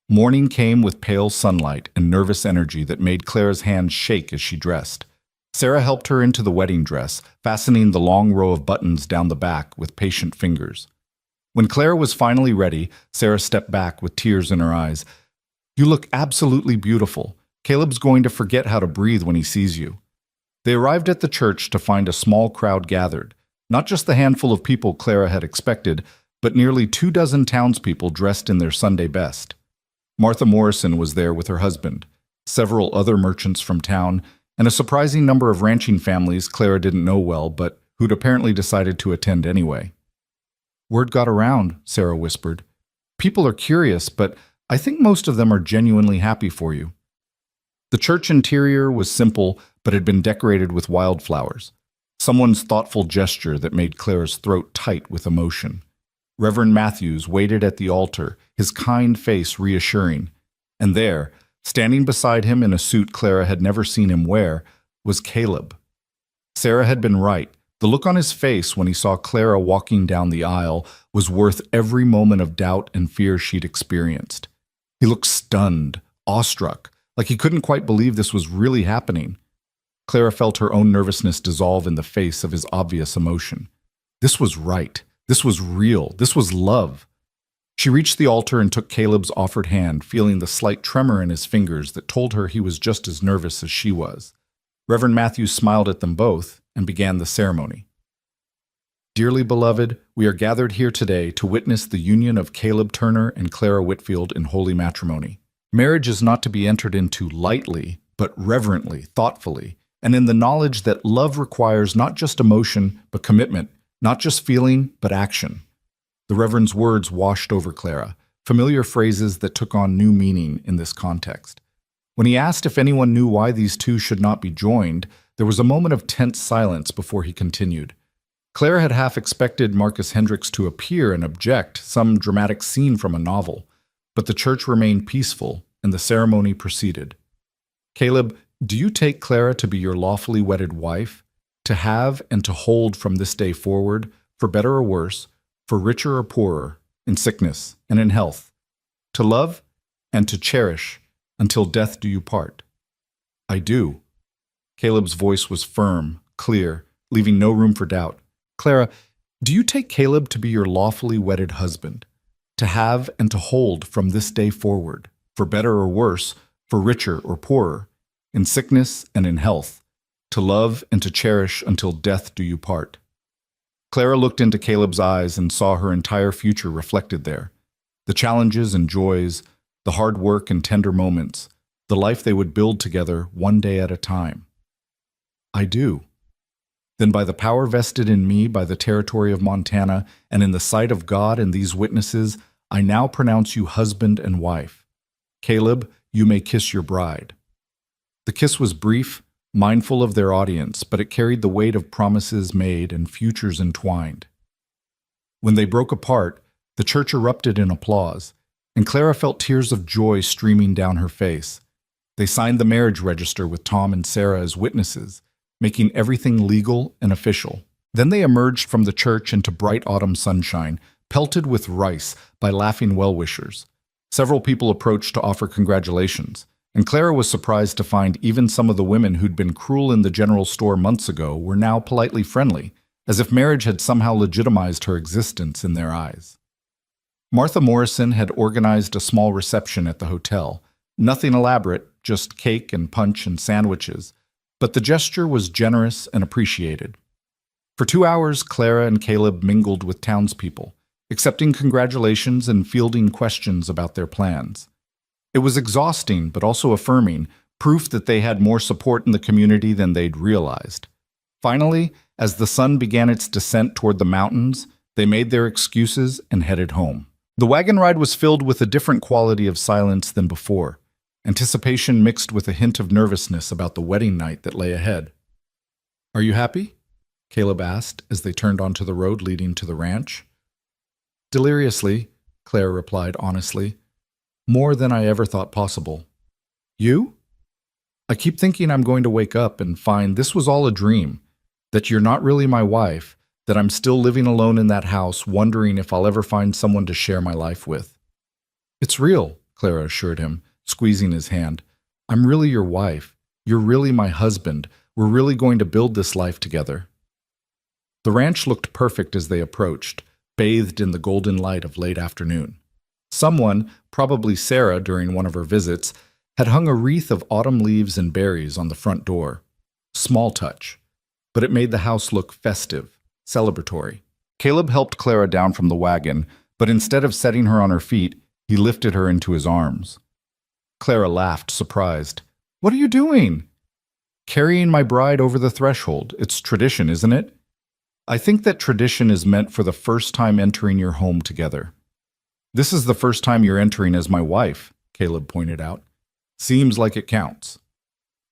Morning came with pale sunlight and nervous energy that made Clara's hands shake as she dressed. Sarah helped her into the wedding dress, fastening the long row of buttons down the back with patient fingers. When Clara was finally ready, Sarah stepped back with tears in her eyes. "You look absolutely beautiful. Caleb's going to forget how to breathe when he sees you." They arrived at the church to find a small crowd gathered, not just the handful of people Clara had expected, but nearly 24 townspeople dressed in their Sunday best. Martha Morrison was there with her husband, several other merchants from town, and a surprising number of ranching families Clara didn't know well, but who'd apparently decided to attend anyway. "Word got around," Sarah whispered. "People are curious, but I think most of them are genuinely happy for you." The church interior was simple, but had been decorated with wildflowers, someone's thoughtful gesture that made Clara's throat tight with emotion. Reverend Matthews waited at the altar, his kind face reassuring, and there, standing beside him in a suit Clara had never seen him wear, was Caleb. Sarah had been right. The look on his face when he saw Clara walking down the aisle was worth every moment of doubt and fear she'd experienced. He looked stunned, awestruck, like he couldn't quite believe this was really happening. Clara felt her own nervousness dissolve in the face of his obvious emotion. This was right. This was real. This was love. She reached the altar and took Caleb's offered hand, feeling the slight tremor in his fingers that told her he was just as nervous as she was. Reverend Matthews smiled at them both and began the ceremony. "Dearly beloved, we are gathered here today to witness the union of Caleb Turner and Clara Whitfield in holy matrimony. Marriage is not to be entered into lightly, but reverently, thoughtfully, and in the knowledge that love requires not just emotion, but commitment, not just feeling, but action." The Reverend's words washed over Clara, familiar phrases that took on new meaning in this context. When he asked if anyone knew why these two should not be joined, there was a moment of tense silence before he continued. Clara had half expected Marcus Hendricks to appear and object, some dramatic scene from a novel, but the church remained peaceful and the ceremony proceeded. "Caleb, do you take Clara to be your lawfully wedded wife, to have and to hold from this day forward, for better or worse, for richer or poorer, in sickness and in health, to love and to cherish until death do you part?" "I do." Caleb's voice was firm, clear, leaving no room for doubt. "Clara, do you take Caleb to be your lawfully wedded husband, to have and to hold from this day forward, for better or worse, for richer or poorer, in sickness and in health, to love and to cherish until death do you part?" Clara looked into Caleb's eyes and saw her entire future reflected there. The challenges and joys, the hard work and tender moments, the life they would build together one day at a time. "I do." "Then by the power vested in me by the territory of Montana, and in the sight of God and these witnesses, I now pronounce you husband and wife. Caleb, you may kiss your bride." The kiss was brief, mindful of their audience, but it carried the weight of promises made and futures entwined. When they broke apart, the church erupted in applause, and Clara felt tears of joy streaming down her face. They signed the marriage register with Tom and Sarah as witnesses, making everything legal and official. Then they emerged from the church into bright autumn sunshine, pelted with rice by laughing well-wishers. Several people approached to offer congratulations, and Clara was surprised to find even some of the women who'd been cruel in the general store months ago were now politely friendly, as if marriage had somehow legitimized her existence in their eyes. Martha Morrison had organized a small reception at the hotel. Nothing elaborate, just cake and punch and sandwiches, but the gesture was generous and appreciated. For 2 hours, Clara and Caleb mingled with townspeople, accepting congratulations and fielding questions about their plans. It was exhausting, but also affirming, proof that they had more support in the community than they'd realized. Finally, as the sun began its descent toward the mountains, they made their excuses and headed home. The wagon ride was filled with a different quality of silence than before, anticipation mixed with a hint of nervousness about the wedding night that lay ahead. "Are you happy?" Caleb asked as they turned onto the road leading to the ranch. "Deliriously," Clara replied honestly. "More than I ever thought possible." "You?" I keep thinking I'm going to wake up and find this was all a dream, that you're not really my wife, that I'm still living alone in that house, wondering if I'll ever find someone to share my life with. It's real, Clara assured him, squeezing his hand. I'm really your wife. You're really my husband. We're really going to build this life together. The ranch looked perfect as they approached, bathed in the golden light of late afternoon. Someone, probably Sarah during one of her visits, had hung a wreath of autumn leaves and berries on the front door. Small touch, but it made the house look festive, celebratory. Caleb helped Clara down from the wagon, but instead of setting her on her feet, he lifted her into his arms. Clara laughed, surprised. "What are you doing?" "Carrying my bride over the threshold. It's tradition, isn't it?" "I think that tradition is meant for the first time entering your home together." "This is the first time you're entering as my wife," Caleb pointed out. "Seems like it counts."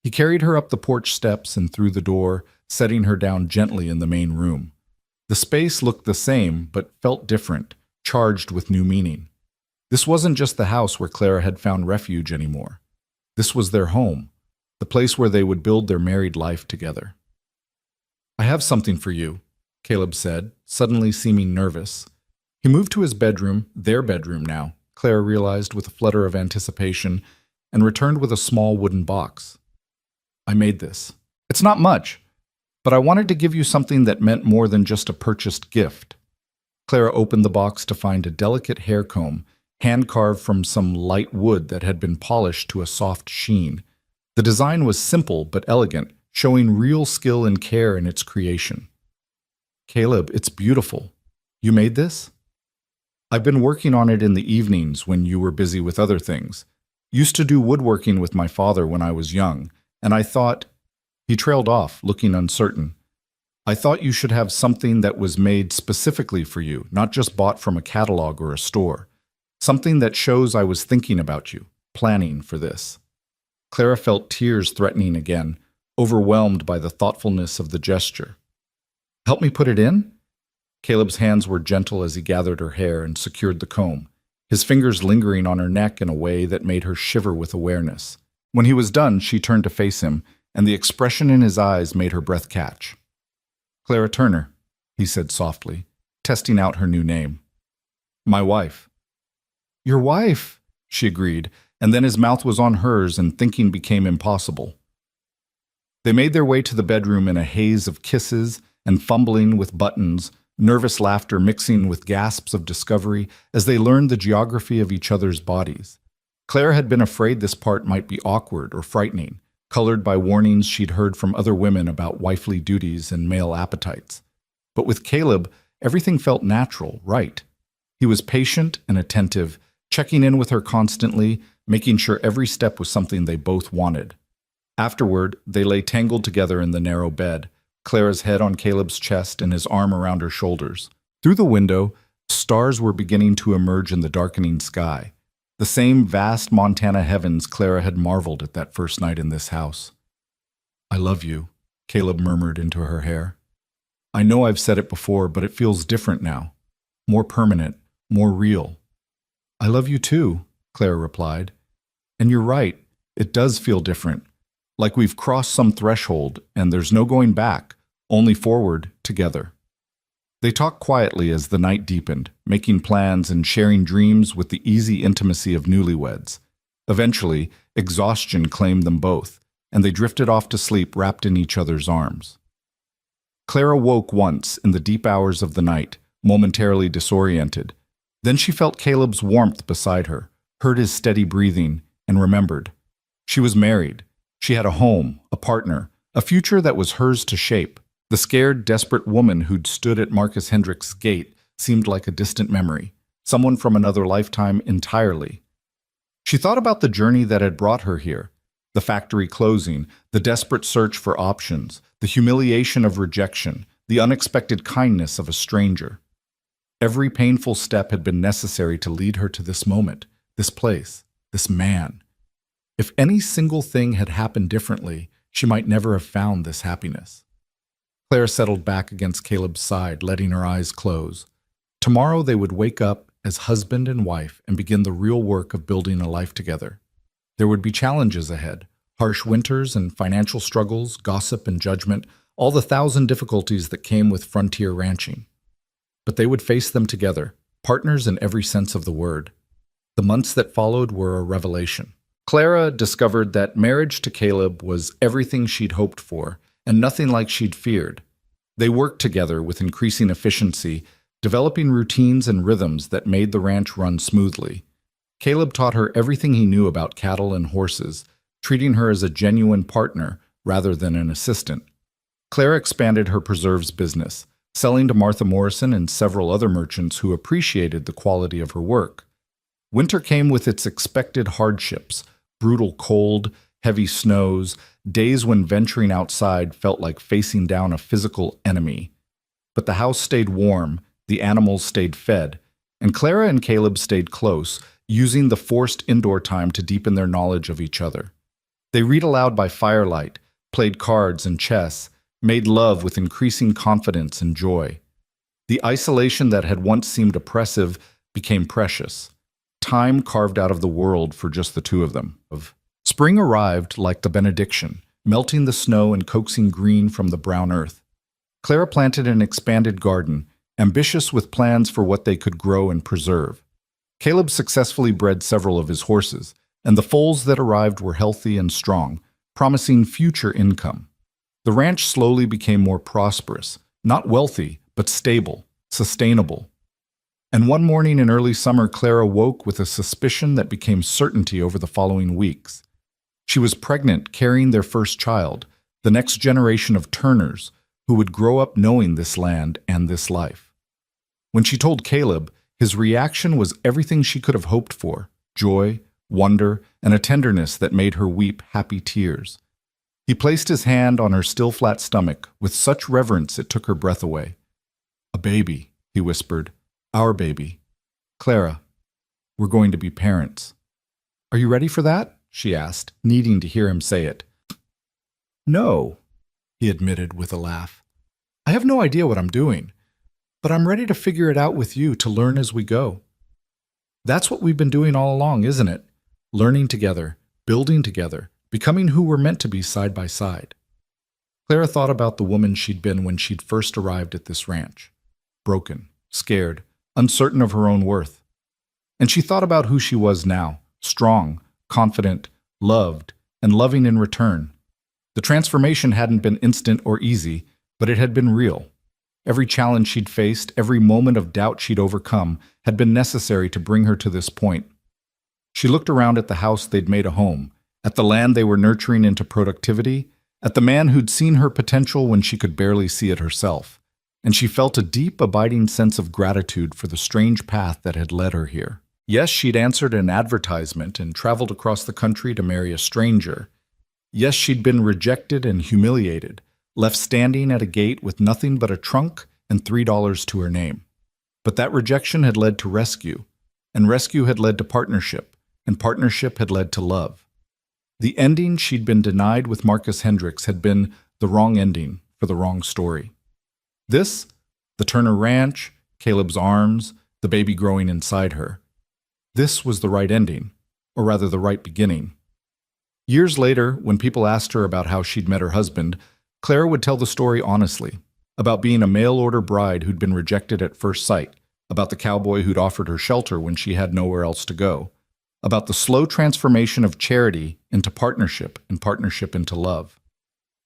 He carried her up the porch steps and through the door, setting her down gently in the main room. The space looked the same, but felt different, charged with new meaning. This wasn't just the house where Clara had found refuge anymore. This was their home, the place where they would build their married life together. "I have something for you," Caleb said, suddenly seeming nervous. He moved to his bedroom, their bedroom now, Clara realized with a flutter of anticipation, and returned with a small wooden box. "I made this. It's not much, but I wanted to give you something that meant more than just a purchased gift." Clara opened the box to find a delicate hair comb, hand-carved from some light wood that had been polished to a soft sheen. The design was simple but elegant, showing real skill and care in its creation. "Caleb, it's beautiful. You made this?" "I've been working on it in the evenings when you were busy with other things. Used to do woodworking with my father when I was young, and I thought—" He trailed off, looking uncertain. "I thought you should have something that was made specifically for you, not just bought from a catalog or a store. Something that shows I was thinking about you, planning for this." Clara felt tears threatening again, overwhelmed by the thoughtfulness of the gesture. "Help me put it in?" Caleb's hands were gentle as he gathered her hair and secured the comb, his fingers lingering on her neck in a way that made her shiver with awareness. When he was done, she turned to face him, and the expression in his eyes made her breath catch. "Clara Turner," he said softly, testing out her new name. "My wife." "Your wife," she agreed, and then his mouth was on hers and thinking became impossible. They made their way to the bedroom in a haze of kisses and fumbling with buttons, nervous laughter mixing with gasps of discovery as they learned the geography of each other's bodies. Clara had been afraid this part might be awkward or frightening, colored by warnings she'd heard from other women about wifely duties and male appetites. But with Caleb, everything felt natural, right. He was patient and attentive, checking in with her constantly, making sure every step was something they both wanted. Afterward, they lay tangled together in the narrow bed, Clara's head on Caleb's chest and his arm around her shoulders. Through the window, stars were beginning to emerge in the darkening sky, the same vast Montana heavens Clara had marveled at that first night in this house. "I love you," Caleb murmured into her hair. "I know I've said it before, but it feels different now. More permanent, more real." "I love you too," Clara replied. "And you're right, it does feel different. Like we've crossed some threshold, and there's no going back, only forward together." They talked quietly as the night deepened, making plans and sharing dreams with the easy intimacy of newlyweds. Eventually, exhaustion claimed them both, and they drifted off to sleep wrapped in each other's arms. Clara woke once in the deep hours of the night, momentarily disoriented. Then she felt Caleb's warmth beside her, heard his steady breathing, and remembered. She was married. She had a home, a partner, a future that was hers to shape. The scared, desperate woman who'd stood at Marcus Hendrick's gate seemed like a distant memory, someone from another lifetime entirely. She thought about the journey that had brought her here, the factory closing, the desperate search for options, the humiliation of rejection, the unexpected kindness of a stranger. Every painful step had been necessary to lead her to this moment, this place, this man. If any single thing had happened differently, she might never have found this happiness. Claire settled back against Caleb's side, letting her eyes close. Tomorrow they would wake up as husband and wife and begin the real work of building a life together. There would be challenges ahead, Harsh winters and financial struggles, gossip and judgment, all the thousand difficulties that came with frontier ranching. But they would face them together, partners in every sense of the word. The months that followed were a revelation. Clara discovered that marriage to Caleb was everything she'd hoped for, and nothing like she'd feared. They worked together with increasing efficiency, developing routines and rhythms that made the ranch run smoothly. Caleb taught her everything he knew about cattle and horses, treating her as a genuine partner rather than an assistant. Clara expanded her preserves business, selling to Martha Morrison and several other merchants who appreciated the quality of her work. Winter came with its expected hardships: brutal cold, heavy snows, days when venturing outside felt like facing down a physical enemy. But the house stayed warm, the animals stayed fed, and Clara and Caleb stayed close, using the forced indoor time to deepen their knowledge of each other. They read aloud by firelight, played cards and chess, made love with increasing confidence and joy. The isolation that had once seemed oppressive became precious. Time carved out of the world for just the two of them. Spring arrived like the benediction, melting the snow and coaxing green from the brown earth. Clara planted an expanded garden, ambitious with plans for what they could grow and preserve. Caleb successfully bred several of his horses, and the foals that arrived were healthy and strong, promising future income. The ranch slowly became more prosperous, not wealthy, but stable, sustainable. And one morning in early summer, Clara woke with a suspicion that became certainty over the following weeks. She was pregnant, carrying their first child, the next generation of Turners, who would grow up knowing this land and this life. When she told Caleb, his reaction was everything she could have hoped for: joy, wonder, and a tenderness that made her weep happy tears. He placed his hand on her still flat stomach with such reverence it took her breath away. "A baby," he whispered. "Our baby. Clara, we're going to be parents." "Are you ready for that?" she asked, needing to hear him say it. "No," he admitted with a laugh. "I have no idea what I'm doing, but I'm ready to figure it out with you, to learn as we go." That's what we've been doing all along, isn't it? Learning together, building together, becoming who we're meant to be side by side. Clara thought about the woman she'd been when she'd first arrived at this ranch. Broken, scared, uncertain of her own worth. And she thought about who she was now: strong, confident, loved, and loving in return. The transformation hadn't been instant or easy, but it had been real. Every challenge she'd faced, every moment of doubt she'd overcome, had been necessary to bring her to this point. She looked around at the house they'd made a home, at the land they were nurturing into productivity, at the man who'd seen her potential when she could barely see it herself, and she felt a deep, abiding sense of gratitude for the strange path that had led her here. Yes, she'd answered an advertisement and traveled across the country to marry a stranger. Yes, she'd been rejected and humiliated, left standing at a gate with nothing but a trunk and $3 to her name. But that rejection had led to rescue, and rescue had led to partnership, and partnership had led to love. The ending she'd been denied with Marcus Hendricks had been the wrong ending for the wrong story. This, the Turner Ranch, Caleb's arms, the baby growing inside her. This was the right ending, or rather the right beginning. Years later, when people asked her about how she'd met her husband, Clara would tell the story honestly, about being a mail-order bride who'd been rejected at first sight, about the cowboy who'd offered her shelter when she had nowhere else to go, about the slow transformation of charity into partnership and partnership into love.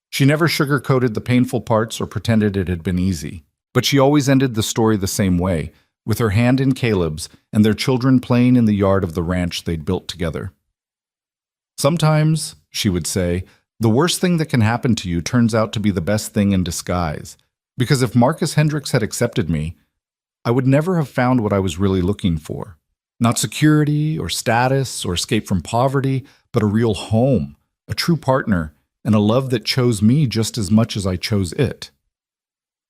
She never sugarcoated the painful parts or pretended it had been easy, but she always ended the story the same way, with her hand in Caleb's and their children playing in the yard of the ranch they'd built together. "Sometimes," she would say, "the worst thing that can happen to you turns out to be the best thing in disguise, because if Marcus Hendricks had accepted me, I would never have found what I was really looking for. Not security or status or escape from poverty, but a real home, a true partner, and a love that chose me just as much as I chose it."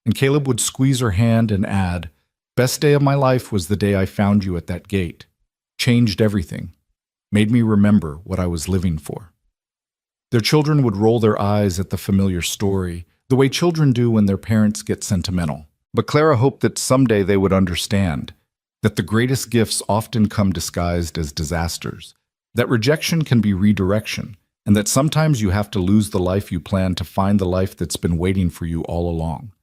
And Caleb would squeeze her hand and add, "Best day of my life was the day I found you at that gate. Changed everything. Made me remember what I was living for." Their children would roll their eyes at the familiar story, the way children do when their parents get sentimental. But Clara hoped that someday they would understand that the greatest gifts often come disguised as disasters, that rejection can be redirection, and that sometimes you have to lose the life you plan to find the life that's been waiting for you all along.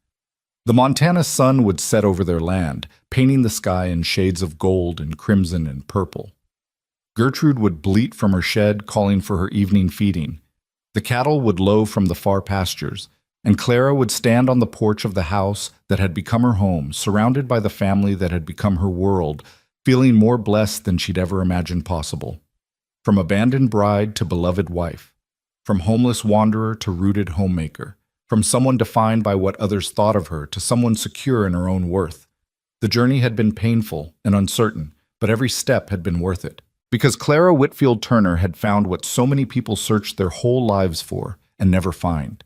The Montana sun would set over their land, painting the sky in shades of gold and crimson and purple. Gertrude would bleat from her shed, calling for her evening feeding. The cattle would low from the far pastures, and Clara would stand on the porch of the house that had become her home, surrounded by the family that had become her world, feeling more blessed than she'd ever imagined possible. From abandoned bride to beloved wife, from homeless wanderer to rooted homemaker, from someone defined by what others thought of her to someone secure in her own worth. The journey had been painful and uncertain, but every step had been worth it. Because Clara Whitfield Turner had found what so many people searched their whole lives for and never find.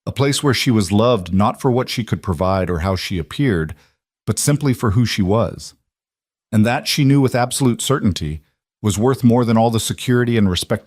A place where she was loved not for what she could provide or how she appeared, but simply for who she was. And that, she knew with absolute certainty, was worth more than all the security and respectability